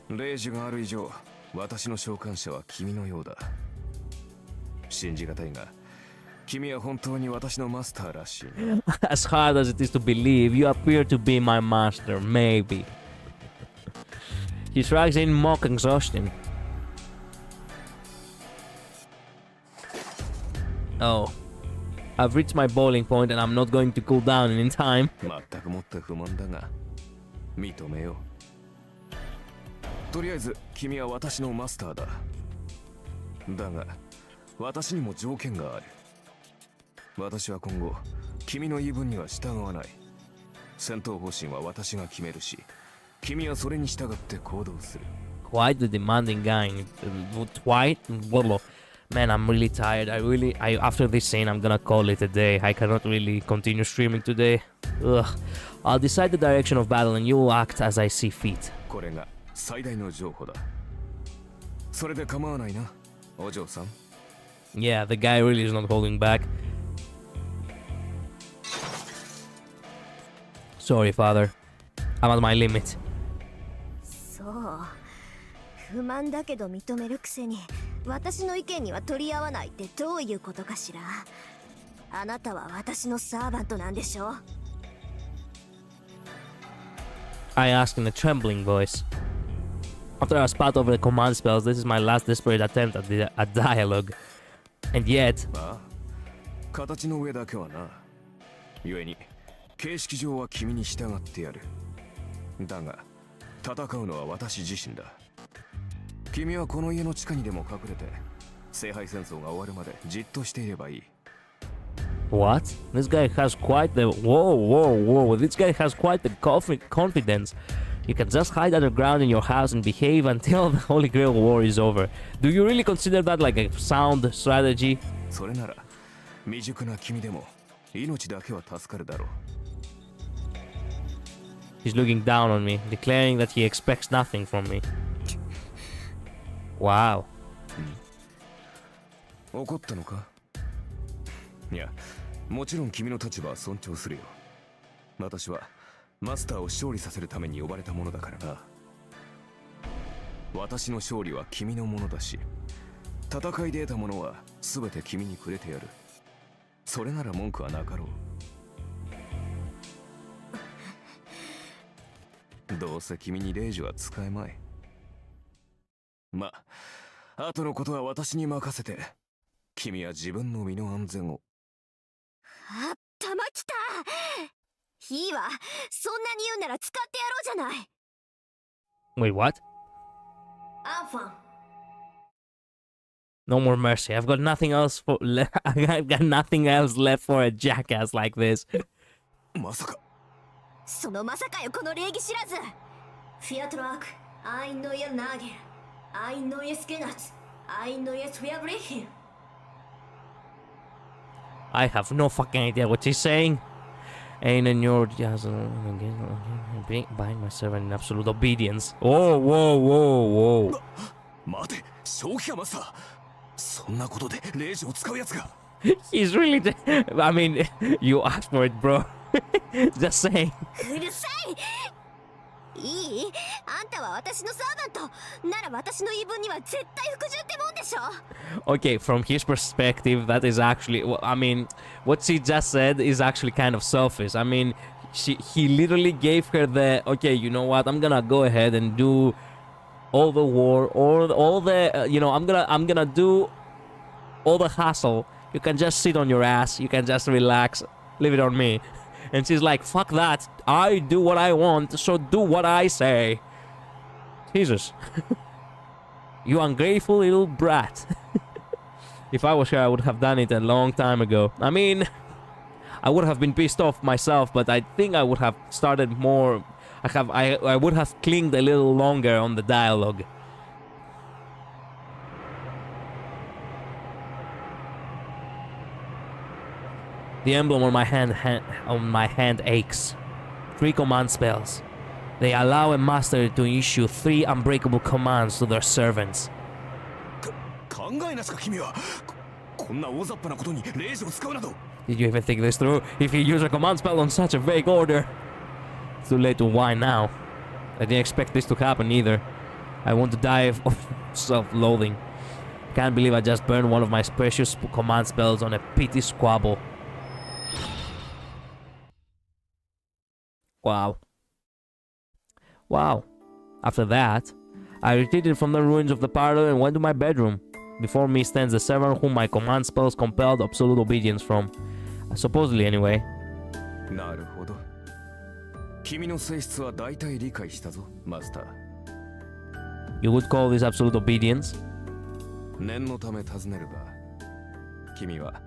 霊樹がある以上、私の召喚者は君のようだ。信じがたいが、君は本当に私のマスターらしい。As hard as it is to believe, you appear to be my master, maybe. He shrugs in mock exhaustion. Oh. I've reached my boiling point and I'm not going to cool down in time. 全くもって不満だが認めよう。とりあえず君は私のマスターだ。だが私にも条件がある。私は今後君の言い分には従わない。戦闘方針は私が決めるし、君はそれに従って行動する。Quite the demanding guy. Quite. Man, I'm really tired. After this scene, I'm gonna call it a day. I cannot really continue streaming today. Ugh. I'll decide the direction of battle and you will act as I see fit. これが最大の譲歩だ。それで構わないな、お嬢さん。Yeah, the guy really is not holding back. Sorry, father. I'm at my limit. そう、不満だけど認めるくせに私の意見には取り合わないってどういうことかしら。あなたは私のサーバントなんでしょ。 I asked in a trembling voice. After I spat over the command spells, this is my last desperate attempt at dialogue. And yet... ああ、形の上だけはな。故に形式上は君に従ってやる。だが戦うのは私自身だ。君はこの家の地下にでも隠れて聖杯戦争が終わるまでじっとしていればいい。 What? This guy has quite the... Whoa. This guy has quite the confidence. You can just hide underground in your house and behave until the Holy Grail War is over. Do you really consider that like a sound strategy? それなら未熟な君でも命だけは助かるだろう。 He's looking down on me, declaring that he expects nothing from me. Wow. 怒ったのか？いや、もちろん君の立場は尊重するよ。私はマスターを勝利させるために呼ばれたものだからな。私の勝利は君のものだし、戦いで得たものは全て君にくれてやる。それなら文句はなかろう。どうせ君にレイジは使えまい。まあ、後のことは私に任せて、君は自分の身の安全を。あ、たまきた。いいわ、そんなに言うなら使ってやろうじゃない。 Wait, what? アンファン。 No more mercy. I've got nothing else for... I've got nothing else left for a jackass like this. まさか。そのまさかよ、この礼儀知らず。フィアトラーク、アイノイエナーゲル、アイノイエスケナツ、アイノイエスフィアブレヒン。 I have no fucking idea what she's saying. Ain't in your just bind my servant in absolute obedience. Whoa. 待て、正気かマスター。そんなことでレイジを使うやつが。He's really... I mean, you asked for it, bro. Just saying. うるさい。いい？あんたは私のサーバント。なら私の言い分には絶対服従ってもんでしょ。 Okay, from his perspective, that is actually... I mean, what she just said is actually kind of selfish. I mean, he literally gave her the... Okay, you know what? I'm gonna go ahead and do all the war, or all the... you know, I'm gonna do all the hassle. You can just sit on your ass. You can just relax. Leave it on me. And she's like, fuck that. I do what I want, so do what I say. Jesus. You ungrateful little brat. If I was her, I would have done it a long time ago. I mean, I would have been pissed off myself, but I think I would have started more... I would have clinged a little longer on the dialogue. The emblem on my hand aches. 3 command spells. They allow a master to issue 3 unbreakable commands to their servants. 考えなしか君は。こんな大雑把なことにレイジを使うなど。 Did you even think this through? If you use a command spell on such a vague order. It's too late to whine now. I didn't expect this to happen either. I want to die of self-loathing. Can't believe I just burned one of my precious command spells on a petty squabble. Wow. After that, I retreated from the ruins of the parlor and went to my bedroom. Before me stands the servant whom my command spells compelled absolute obedience from. Supposedly, anyway. なるほど。君の性質は大体理解したぞ、マスター。You would call this absolute obedience? 念のため尋ねるが、君は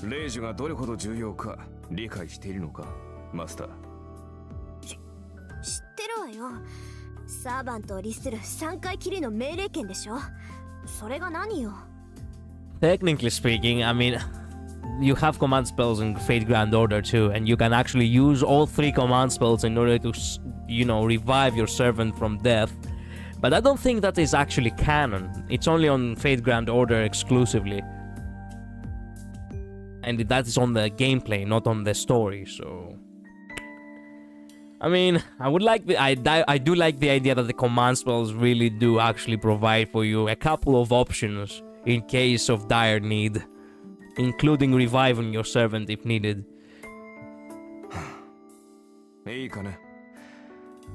霊樹がどれほど重要か理解しているのか、マスター。知ってるわよ。サーバントを律する3回きりの命令権でしょ。それが何よ。Technically speaking, I mean, you have command spells in Fate Grand Order too, and you can actually use all 3 command spells in order to, you know, revive your servant from death. But I don't think that is actually canon. It's only on Fate Grand Order exclusively. And that is on the gameplay, not on the story, so... I mean, I do like the idea that the command spells really do actually provide for you a couple of options in case of dire need, including reviving your servant if needed. いいかね。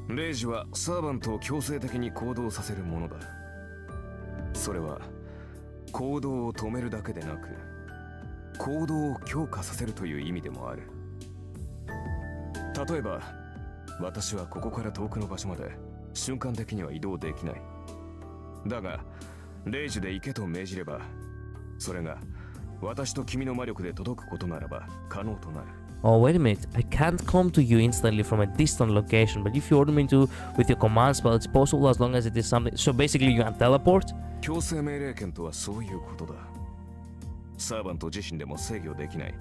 霊樹はサーバントを強制的に行動させるものだ。それは行動を止めるだけでなく、行動を強化させるという意味でもある。例えば、私はここから遠くの場所まで瞬間的には移動できない。だが、霊樹で行けと命じれば、それが私と君の魔力で届くことならば可能となる。Oh, wait a minute. I can't come to you instantly from a distant location, but if you order me to with your command spell, it's possible as long as it is something. So basically, you can teleport? 強制命令権とはそういうことだ。サーバント自身でも制御できない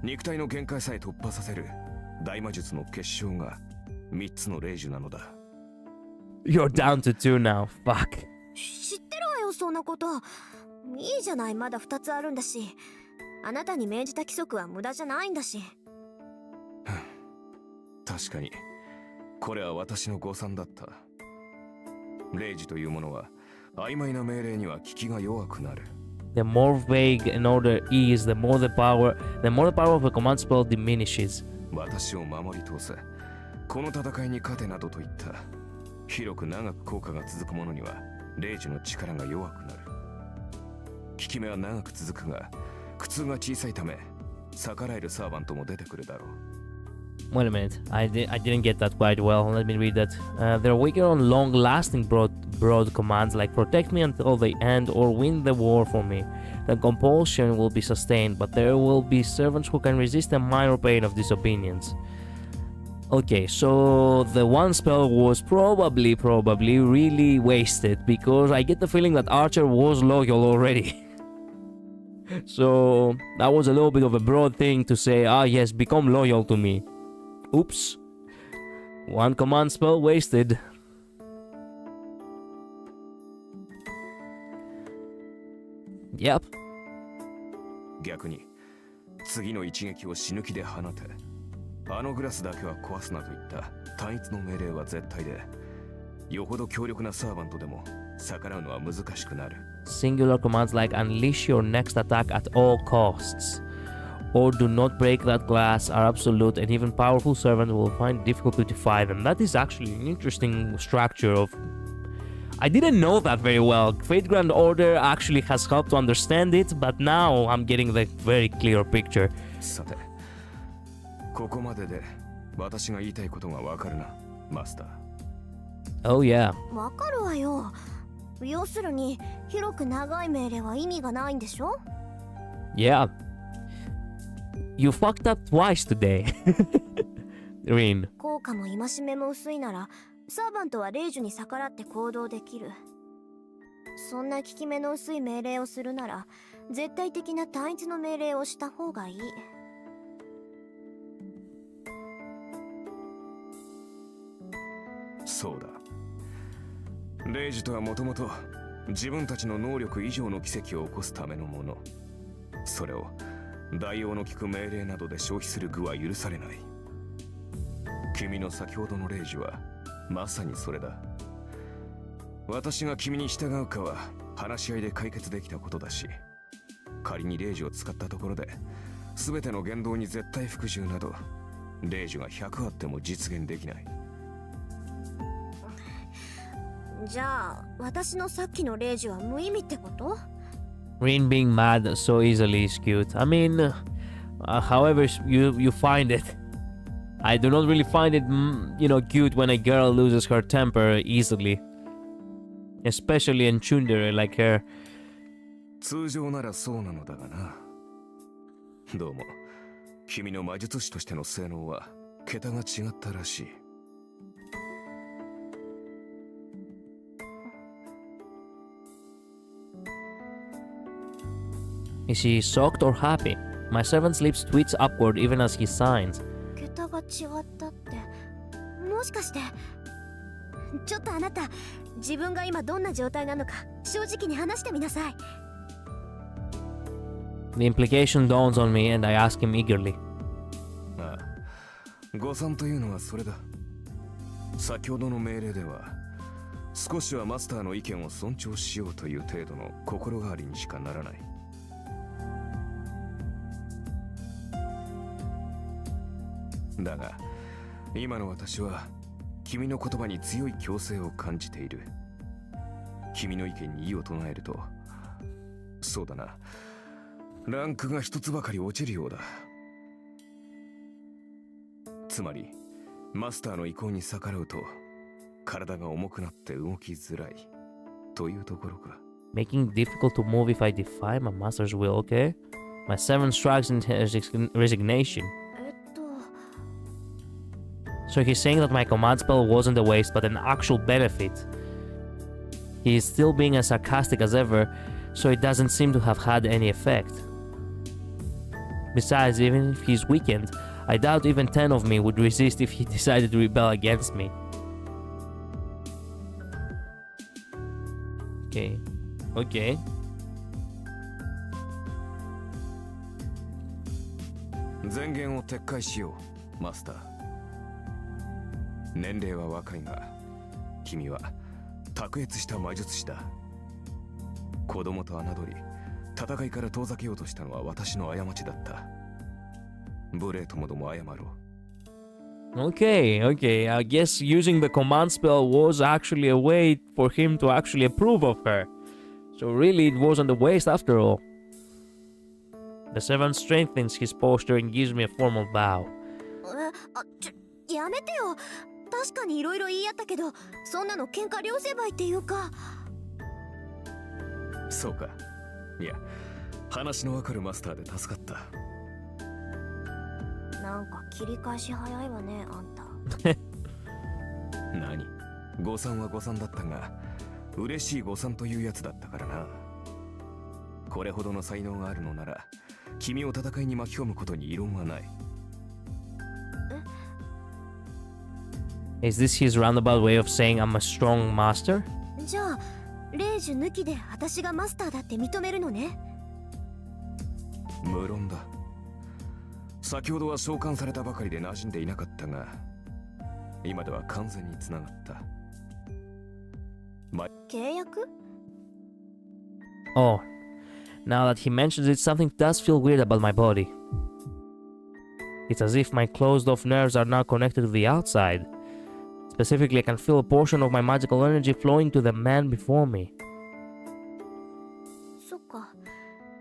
肉体の限界さえ突破させる大魔術の結晶が3つの霊樹なのだ。 You're down to 2 now. Fuck. 知ってるわよ、そんなこと。いいじゃない、まだ2つあるんだし。あなたに命じた規則は無駄じゃないんだし。確かにこれは私の誤算だった。霊樹というものは曖昧な命令には効きが弱くなる。The more vague an order is, the more the power of a command spell diminishes. 私を守り通せ。この戦いに勝てなどといった広く長く効果が続くものには霊樹の力が弱くなる。効き目は長く続くが苦痛が小さいため逆らえるサーバントも出てくるだろう。Wait a minute, I didn't get that quite well. Let me read that. They're weaker on long-lasting broad commands like protect me until the end or win the war for me. The compulsion will be sustained, but there will be servants who can resist the minor pain of disobedience. Okay, so the one spell was probably really wasted because I get the feeling that Archer was loyal already. So that was a little bit of a broad thing to say, ah yes, become loyal to me. Oops. One command spell wasted. Yep. 逆に次の一撃を死ぬ気で放て。あのグラスだけは壊すなといった単一の命令は絶対で、よほど強力なサーバントでも逆らうのは難しくなる。Singular commands like unleash your next attack at all costs or do not break that glass are absolute, and even powerful servants will find it difficult to defy them. That is actually an interesting structure of... I didn't know that very well. Fate Grand Order actually has helped to understand it, but now I'm getting the very clear picture. さて、ここまでで私が言いたいことがわかるな、マスター。Oh yeah. わかるわよ。要するに広く長い命令は意味がないんでしょ？ Yeah. You fucked up twice today. Rin. 効果も戒めも薄いならサーバントは霊樹に逆らって行動できる。そんな効き目の薄い命令をするなら絶対的な単一の命令をした方がいい。そうだ。霊樹とはもともと自分たちの能力以上の奇跡を起こすためのもの。それを代用の利く命令などで消費する具は許されない。君の先ほどの霊樹はまさにそれだ。私が君に従うかは話し合いで解決できたことだし、仮に霊樹を使ったところで全ての言動に絶対服従など霊樹が100あっても実現できない。じゃあ私のさっきの霊樹は無意味ってこと？ Rin being mad so easily is cute. I mean, however you find it. I do not really find it, cute when a girl loses her temper easily. Especially in tsundere like her. 通常ならそうなのだがな。どうも、君の魔術師としての性能は桁が違ったらしい。Is she shocked or happy? My servant's lips twitch upward even as he signs. 桁が違ったって、もしかして。ちょっとあなた、自分が今どんな状態なのか正直に話してみなさい。The implication dawns on me and I ask him eagerly. ああ、誤算というのはそれだ。先ほどの命令では、少しはマスターの意見を尊重しようという程度の心変わりにしかならない。だが、今の私は君の言葉に強い強制を感じている。君の意見に異を唱えると、そうだな、ランクが一つばかり落ちるようだ。つまり、マスターの意向に逆らうと、体が重くなって動きづらいというところか。Making it difficult to move if I defy my master's will, okay? My servant shrugs in resignation. So he's saying that my command spell wasn't a waste but an actual benefit. He is still being as sarcastic as ever, so it doesn't seem to have had any effect. Besides, even if he's weakened, I doubt even 10 of me would resist if he decided to rebel against me. Okay. Okay. 前言を撤回しよう、マスター。年齢は若いが、君は卓越した魔術師だ。子供と侮り、戦いから遠ざけようとしたのは私の過ちだった。無礼ともども謝ろう。Okay, I guess using the command spell was actually a way for him to actually approve of her. So really it wasn't a waste after all. The servant strengthens his posture and gives me a formal bow. やめてよ。確かにいろいろ言い合ったけど、そんなの喧嘩両成敗っていうか。そうか。いや、話のわかるマスターで助かった。なんか切り返し早いわね、あんた。何？誤算は誤算だったが、嬉しい誤算というやつだったからな。これほどの才能があるのなら、君を戦いに巻き込むことに異論はない。Is this his roundabout way of saying I'm a strong master? じゃあ、霊樹抜きで私がマスターだって認めるのね。無論だ。先ほどは召喚されたばかりで馴染んでいなかったが、今では完全につながった。契約？ Oh, now that he mentions it, something does feel weird about my body. It's as if my closed-off nerves are now connected to the outside. Specifically, I can feel a portion of my magical energy flowing to the man before me. そっか。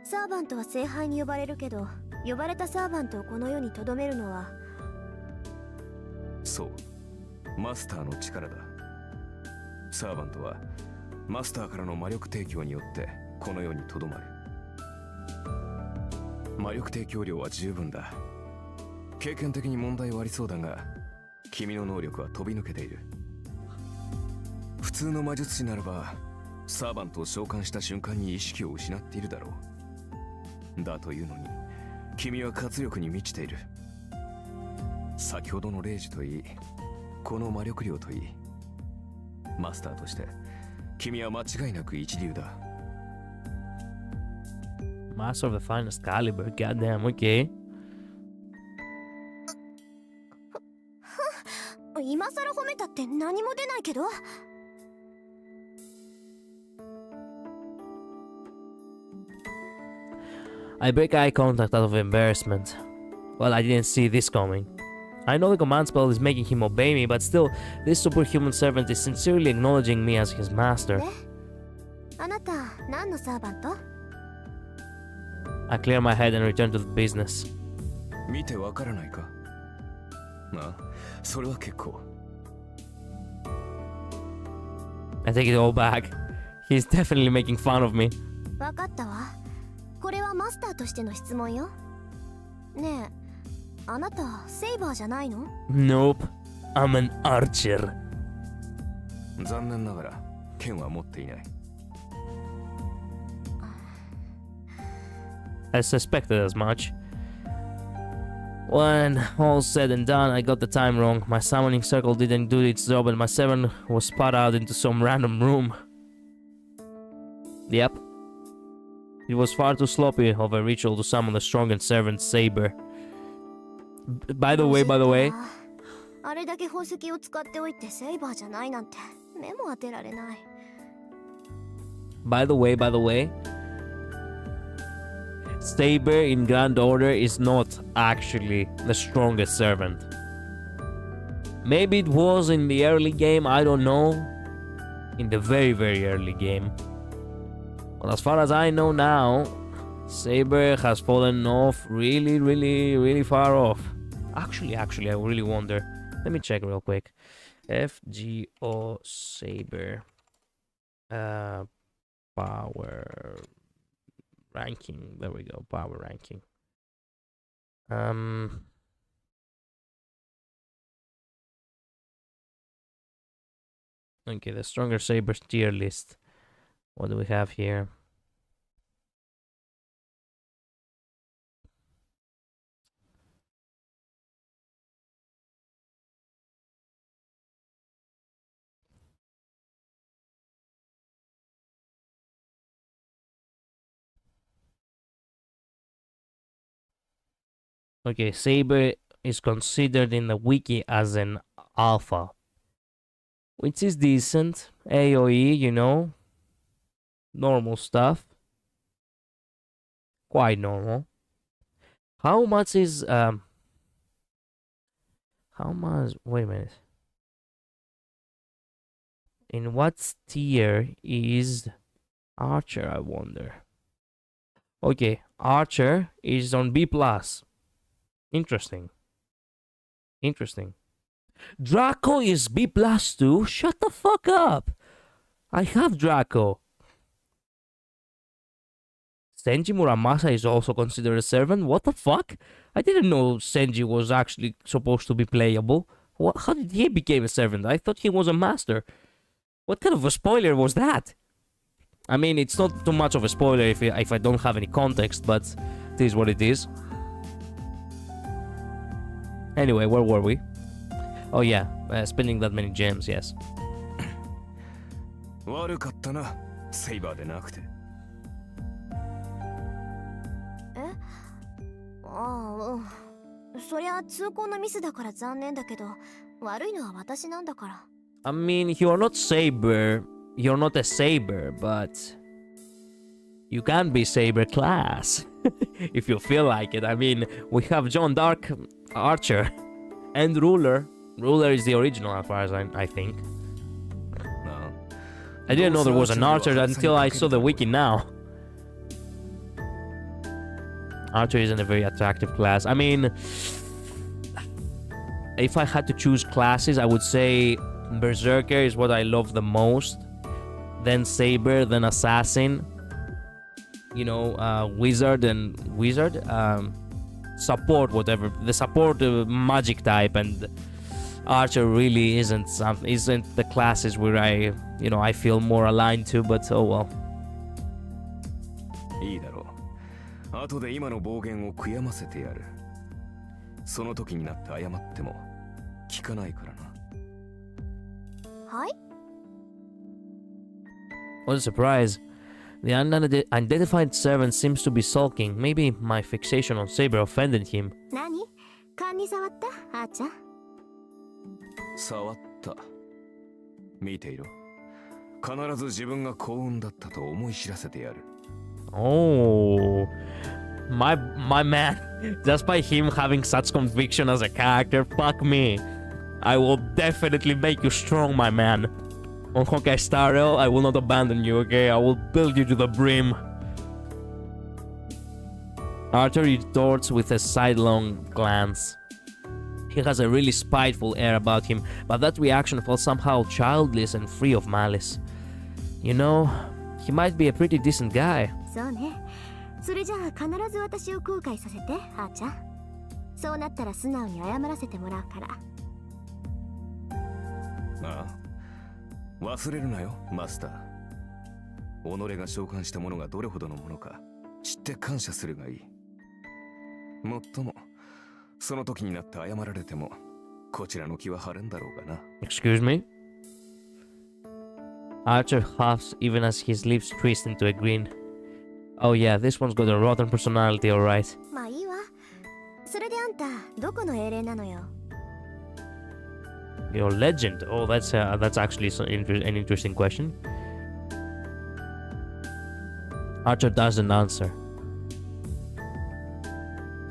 サーバントは聖杯に呼ばれるけど、呼ばれたサーバントをこの世に留めるのは。そう、マスターの力だ。サーバントはマスターからの魔力提供によってこの世に留まる。魔力提供量は十分だ。経験的に問題はありそうだが、君の能力は飛び抜けている。普通の魔術師ならばサーバントを召喚した瞬間に意識を失っているだろう。だというのに君は活力に満ちている。先ほどの霊樹といい、この魔力量といい、マスターとして君は間違いなく一流だ。 Master of the finest caliber, goddamn, okay. 今更褒めたって何も出ないけど。I break eye contact out of embarrassment. Well, I didn't see this coming. I know the command spell is making him obey me, but still, this superhuman servant is sincerely acknowledging me as his master. あなた、何のサーバント？ I clear my head and return to the business. 見てわからないか？ああ、それは結構。I take it all back. He's definitely making fun of me. わかったわ。これはマスターとしての質問よ。ねえ、あなたセイバーじゃないの？ Nope. I'm an archer. 残念ながら剣は持っていない。I suspected as much. When all's said and done, I got the time wrong. My summoning circle didn't do its job and my servant was spat out into some random room. Yep. It was far too sloppy of a ritual to summon the strongest servant Saber. By the way, あれだけ宝石を使っておいてセイバーじゃないなんて目も当てられない。by the way, Saber in Grand Order is not actually the strongest servant. Maybe it was in the early game, I don't know. In the very, very early game. But as far as I know now, Saber has fallen off really far off. Actually, I really wonder. Let me check real quick. FGO Saber. Power ranking. There we go. Power ranking. Okay, the stronger sabers tier list. What do we have here? Okay, Saber is considered in the wiki as an alpha, which is decent. AoE, you know, normal stuff. Quite normal. How much is how much? Wait a minute. In what tier is Archer, I wonder? Okay, Archer is on B+. Interesting. Draco is B+ too? Shut the fuck up! I have Draco. Senji Muramasa is also considered a servant? What the fuck? I didn't know Senji was actually supposed to be playable. How did he become a servant? I thought he was a master. What kind of a spoiler was that? I mean, it's not too much of a spoiler if I don't have any context, but it is what it is. Anyway, where were we? Oh yeah, spending that many gems, yes. 悪かったな、セイバーでなくて。ああ、そりゃ通行のミスだから残念だけど、悪いのは私なんだから。I mean, you're not a Saber, but you can be Saber class if you feel like it. I mean, we have John Dark, Archer, and Ruler. Ruler is the original as far as I think. I didn't know there was an Archer until I saw the wiki now. Archer isn't a very attractive class. I mean, if I had to choose classes, I would say Berserker is what I love the most. Then Saber, then Assassin. You know, Wizard and Wizard. Support, whatever. The support magic type, and Archer really isn't the classes where I feel more aligned to, but oh well. いいだろう。後で今の暴言を悔やませてやる。その時になって謝っても聞かないからな。はい。What a surprise. The unidentified servant seems to be sulking. Maybe my fixation on Saber offended him. 何？勘に触った？あーちゃん。触った。見ていろ。必ず自分が幸運だったと思い知らせてやる。Oh, my man. Just by him having such conviction as a character, fuck me. I will definitely make you strong, my man. On Honkai Star Rail, I will not abandon you, okay? I will build you to the brim. Archer retorts with a sidelong glance. He has a really spiteful air about him, but that reaction felt somehow childish and free of malice. You know, he might be a pretty decent guy. そうね。それじゃあ必ず私を後悔させて、あーちゃん。そうなったら素直に謝らせてもらうから。ああ、忘れるなよ、マスター。己が召喚したものがどれほどのものか知って感謝するがいい。もっとも、その時になって謝られても、こちらの気は晴れんだろうがな。Excuse me? Archer huffs even as his lips twist into a grin. Oh yeah, this one's got a rotten personality, alright. まあいいわ。それであんた、どこの英霊なのよ。Your legend? Oh, that's actually an interesting question. Archer doesn't answer.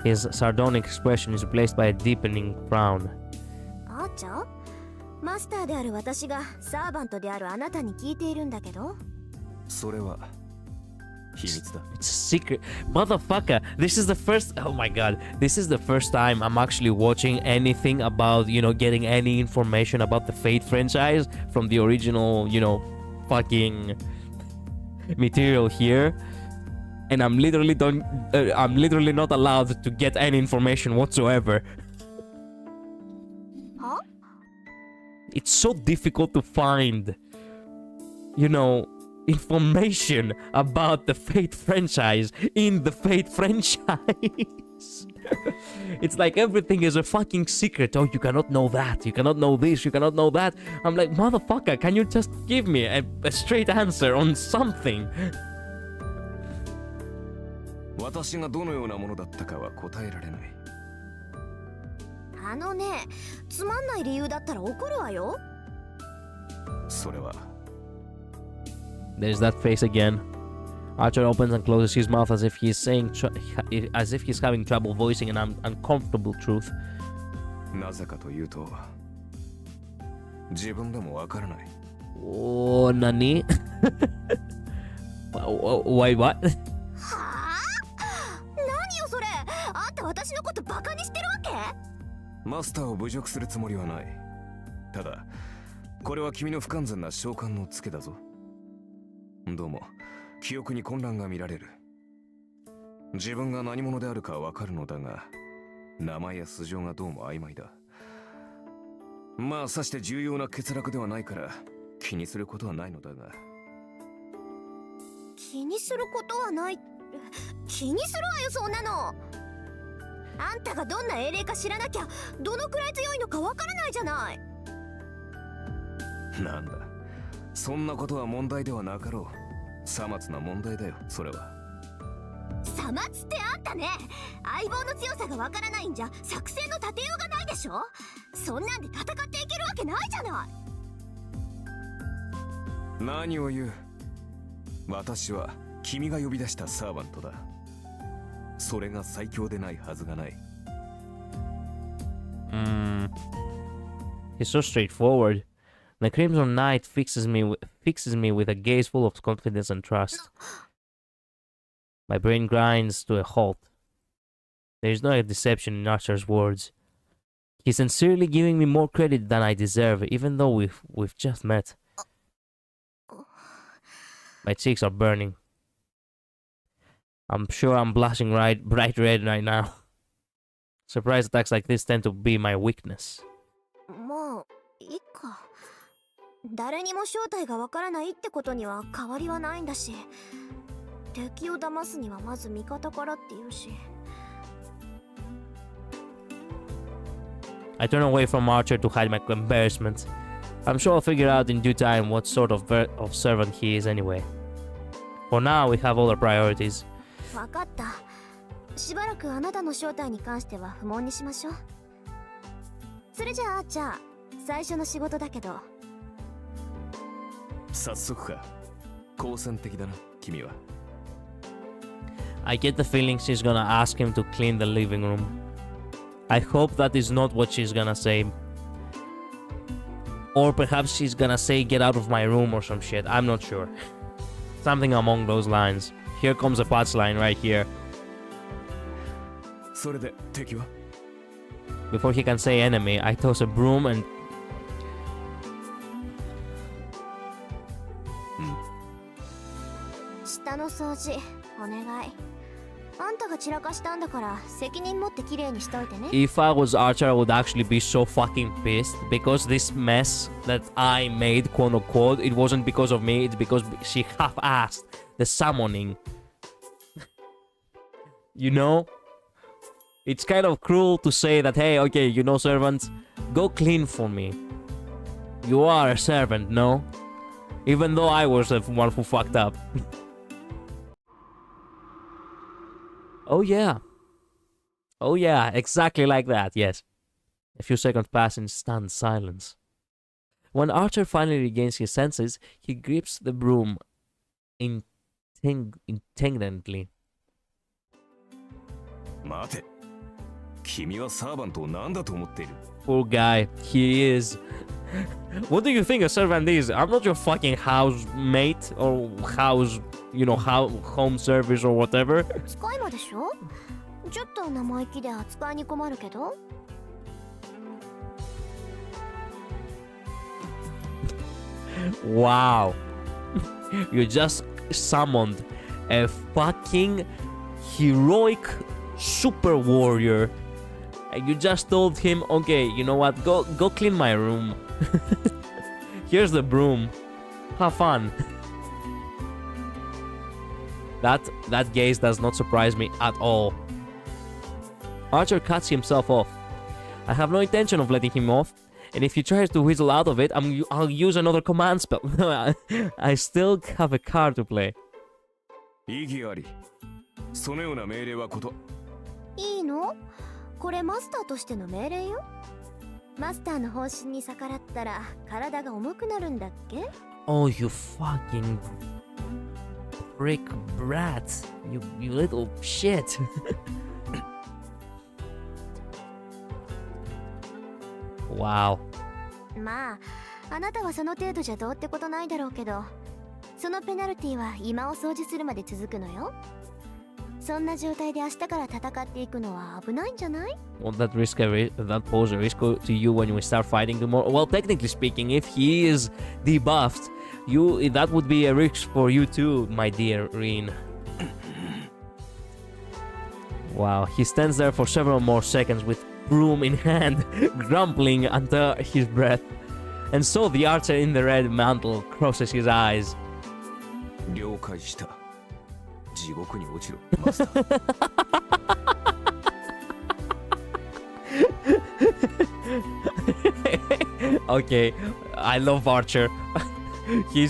His sardonic expression is replaced by a deepening frown. あーちゃん、マスターである私がサーバントであるあなたに聞いているんだけど。それは秘密だ。 It's a secret. Motherfucker, this is the first... Oh my god. This is the first time I'm actually watching anything about, you know, getting any information about the Fate franchise from the original, you know, fucking material here. And I'm literally not allowed to get any information whatsoever. Huh? It's so difficult to find, you know, information about the Fate franchise in the Fate franchise. It's like everything is a fucking secret. Oh, you cannot know that. You cannot know this. You cannot know that. I'm like, motherfucker, can you just give me a straight answer on something? 私がどのようなものだったかは答えられない。あのね、つまんない理由だったら怒るわよ。それは。There's that face again. Archer opens and closes his mouth as if he's having trouble voicing an uncomfortable truth. なぜかというと、自分でもわからない。Oh, nani? Wait, what? はあ？何よそれ？あんた私のことバカにしてるわけ？マスターを侮辱するつもりはない。ただ、これは君の不完全な召喚のツケだぞ。どうも、記憶に混乱が見られる。自分が何者であるかわかるのだが、名前や素性がどうも曖昧だ。まあ、さして重要な欠落ではないから、気にすることはないのだが。気にすることはない。気にするわよそんなの。あんたがどんな英霊か知らなきゃどのくらい強いのかわからないじゃない。なんだ、そんなことは問題ではなかろう。さまつな問題だよ、それは。さまつってあんたね、相棒の強さがわからないんじゃ作戦の立てようがないでしょ。そんなんで戦っていけるわけないじゃない。何を言う。私は君が呼び出したサーバントだ。それが最強でないはずがない。He's so straightforward. The Crimson Knight fixes me with a gaze full of confidence and trust. My brain grinds to a halt. There is no deception in Archer's words. He's sincerely giving me more credit than I deserve, even though we've just met. My cheeks are burning. I'm sure I'm blushing bright red right now. Surprise attacks like this tend to be my weakness. もういいか。誰にも正体がわからないってことには変わりはないんだし、敵を騙すにはまず味方からって言うし。I turn away from Archer to hide my embarrassment. I'm sure I'll figure out in due time what sort of servant he is anyway. For now, we have other priorities. わかった。しばらくあなたの正体に関しては不問にしましょう。それじゃあ、じゃあ最初の仕事だけど。早速か。好戦的だな、君は。I get the feeling she's gonna ask him to clean the living room. I hope that is not what she's gonna say. Or perhaps she's gonna say get out of my room or some shit. I'm not sure. Something along those lines. Here comes a punchline right here. それで敵は Before he can say enemy, I toss a broom and... 下の掃除お願い。あんたが散らかしたんだから責任持ってきれいにしといてね。 If I was Archer, I would actually be so fucking pissed. Because this mess that I made, quote unquote, it wasn't because of me, it's because she half-assed the summoning. You know? It's kind of cruel to say that, hey, okay, you know, servants, go clean for me. You are a servant, no? Even though I was the one who fucked up. Oh yeah. Oh yeah, exactly like that, yes. A few seconds pass in stunned silence. When Archer finally regains his senses, he grips the broom intently. 待て君はサーバントを何だと思っている Poor guy, he is. What do you think a servant is? I'm not your fucking housemate or house, you know, home service or whatever. 使い魔でしょ。ちょっと生意気で扱いに困るけど。Wow. You just summoned a fucking heroic super warrior. And you just told him, okay, you know what, go clean my room. Here's the broom. Have fun. That gaze does not surprise me at all. Archer cuts himself off. I have no intention of letting him off, and if he tries to whistle out of it, I'll use another command spell. I still have a card to play. 意義ありそのような命令はこといいの？これマスターとしての命令よ。マスターの方針に逆らったら体が重くなるんだっけ？ Oh, you fucking prick brat. You little shit. Wow. まあ、あなたはその程度じゃどうってことないだろうけど、そのペナルティは今を掃除するまで続くのよ。そんな状態で明日から戦っていくのは危ないんじゃない？ Won't that pose a risk to you when we start fighting tomorrow? Well, technically speaking, if he is debuffed, that would be a risk for you too, my dear Reen. Wow, he stands there for several more seconds with broom in hand, grumbling under his breath. And so the archer in the red mantle crosses his eyes. 了解した地獄に落ちろマスター Okay, I love Archer. He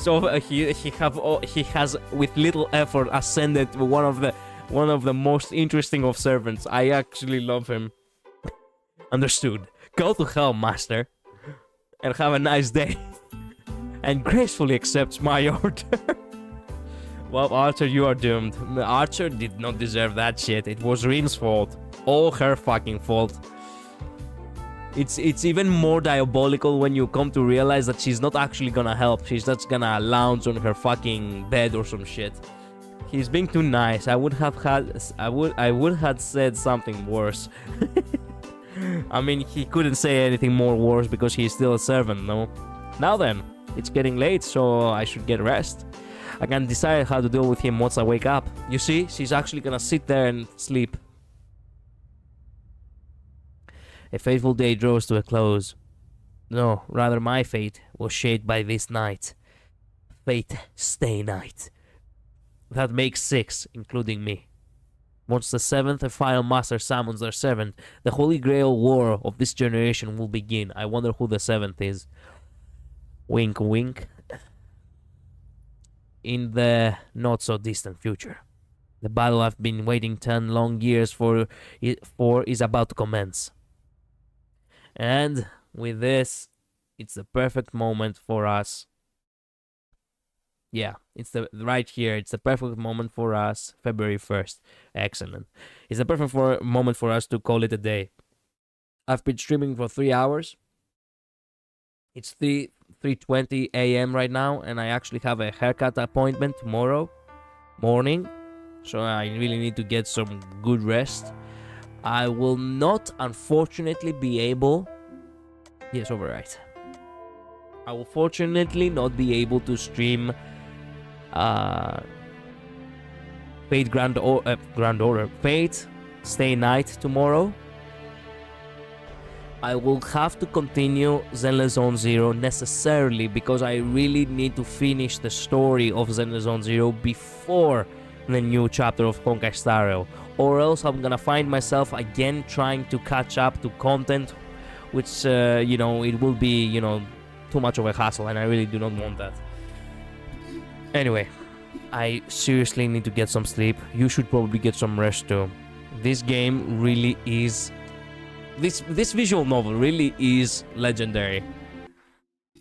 has with little effort ascended to one of the most interesting of servants. I actually love him. Understood. Go to hell, master, and have a nice day. And gracefully accepts my order. Well, Archer, you are doomed. Archer did not deserve that shit. It was Reen's fault. All her fucking fault. It's even more diabolical when you come to realize that she's not actually gonna help. She's just gonna lounge on her fucking bed or some shit. He's being too nice. I would have said something worse. I mean, he couldn't say anything more worse because he's still a servant, no? Now then, it's getting late, so I should get rest. I can decide how to deal with him once I wake up. You see, she's actually gonna sit there and sleep. A fateful day draws to a close. No, rather my fate was shaped by this night. Fate stay night. That makes 6, including me. Once the 7th and final master summons their 7th, the Holy Grail war of this generation will begin. I wonder who the 7th is. Wink wink. In the not-so-distant future. The battle I've been waiting 10 long years for is about to commence. And with this, it's the perfect moment for us. Yeah, it's right here. It's the perfect moment for us. February 1st. Excellent. It's the perfect moment for us to call it a day. I've been streaming for 3 hours. It's 3:20 a.m. right now, and I actually have a haircut appointment tomorrow morning, so I really need to get some good rest. I will not, unfortunately, be able... Yes, overwrite. I will fortunately not be able to stream Fate Grand Order. Fate Stay Night tomorrow. I will have to continue Zenless Zone Zero necessarily because I really need to finish the story of Zenless Zone Zero before the new chapter of Honkai Star Rail, or else I'm gonna find myself again trying to catch up to content, which you know, it will be, you know, too much of a hassle, and I really do not want that. Anyway, I seriously need to get some sleep. You should probably get some rest too. This game really is... This visual novel really is legendary.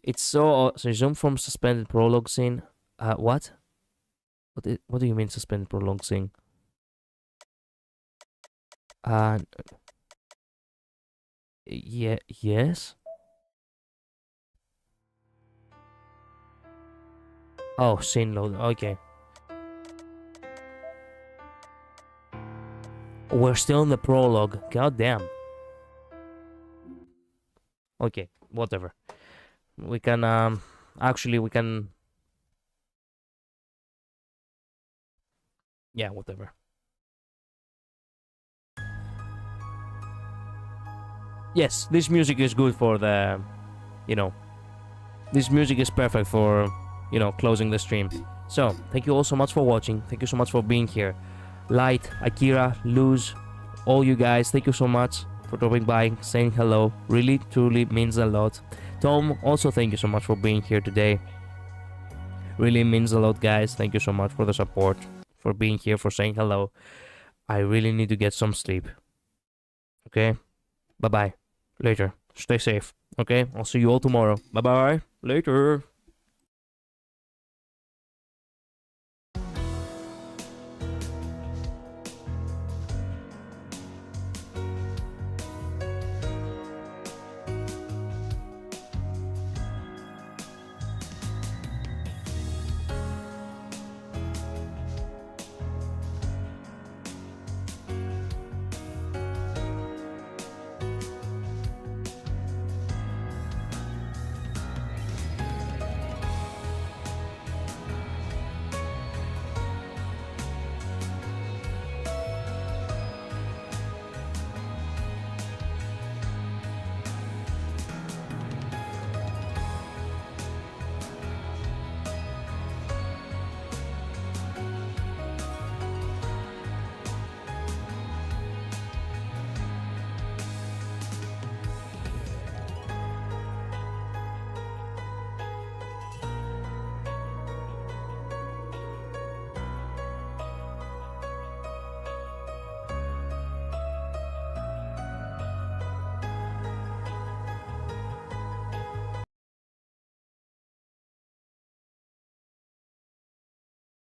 It's so... resume from suspended prologue scene. What? What do you mean suspended prologue scene? Yeah, yes? Oh, scene load. Okay. We're still in the prologue. God damn. Okay, whatever. We can, actually, we can... Yeah, whatever. Yes, this music is good for the... You know... This music is perfect for, you know, closing the stream. So, thank you all so much for watching. Thank you so much for being here. Light, Akira, Luz, all you guys, thank you so much for dropping by, saying hello. Really, truly means a lot. Tom, also thank you so much for being here today. Really means a lot, guys. Thank you so much for the support, for being here, for saying hello. I really need to get some sleep. Okay? Bye-bye. Later. Stay safe. Okay? I'll see you all tomorrow. Bye-bye. Later.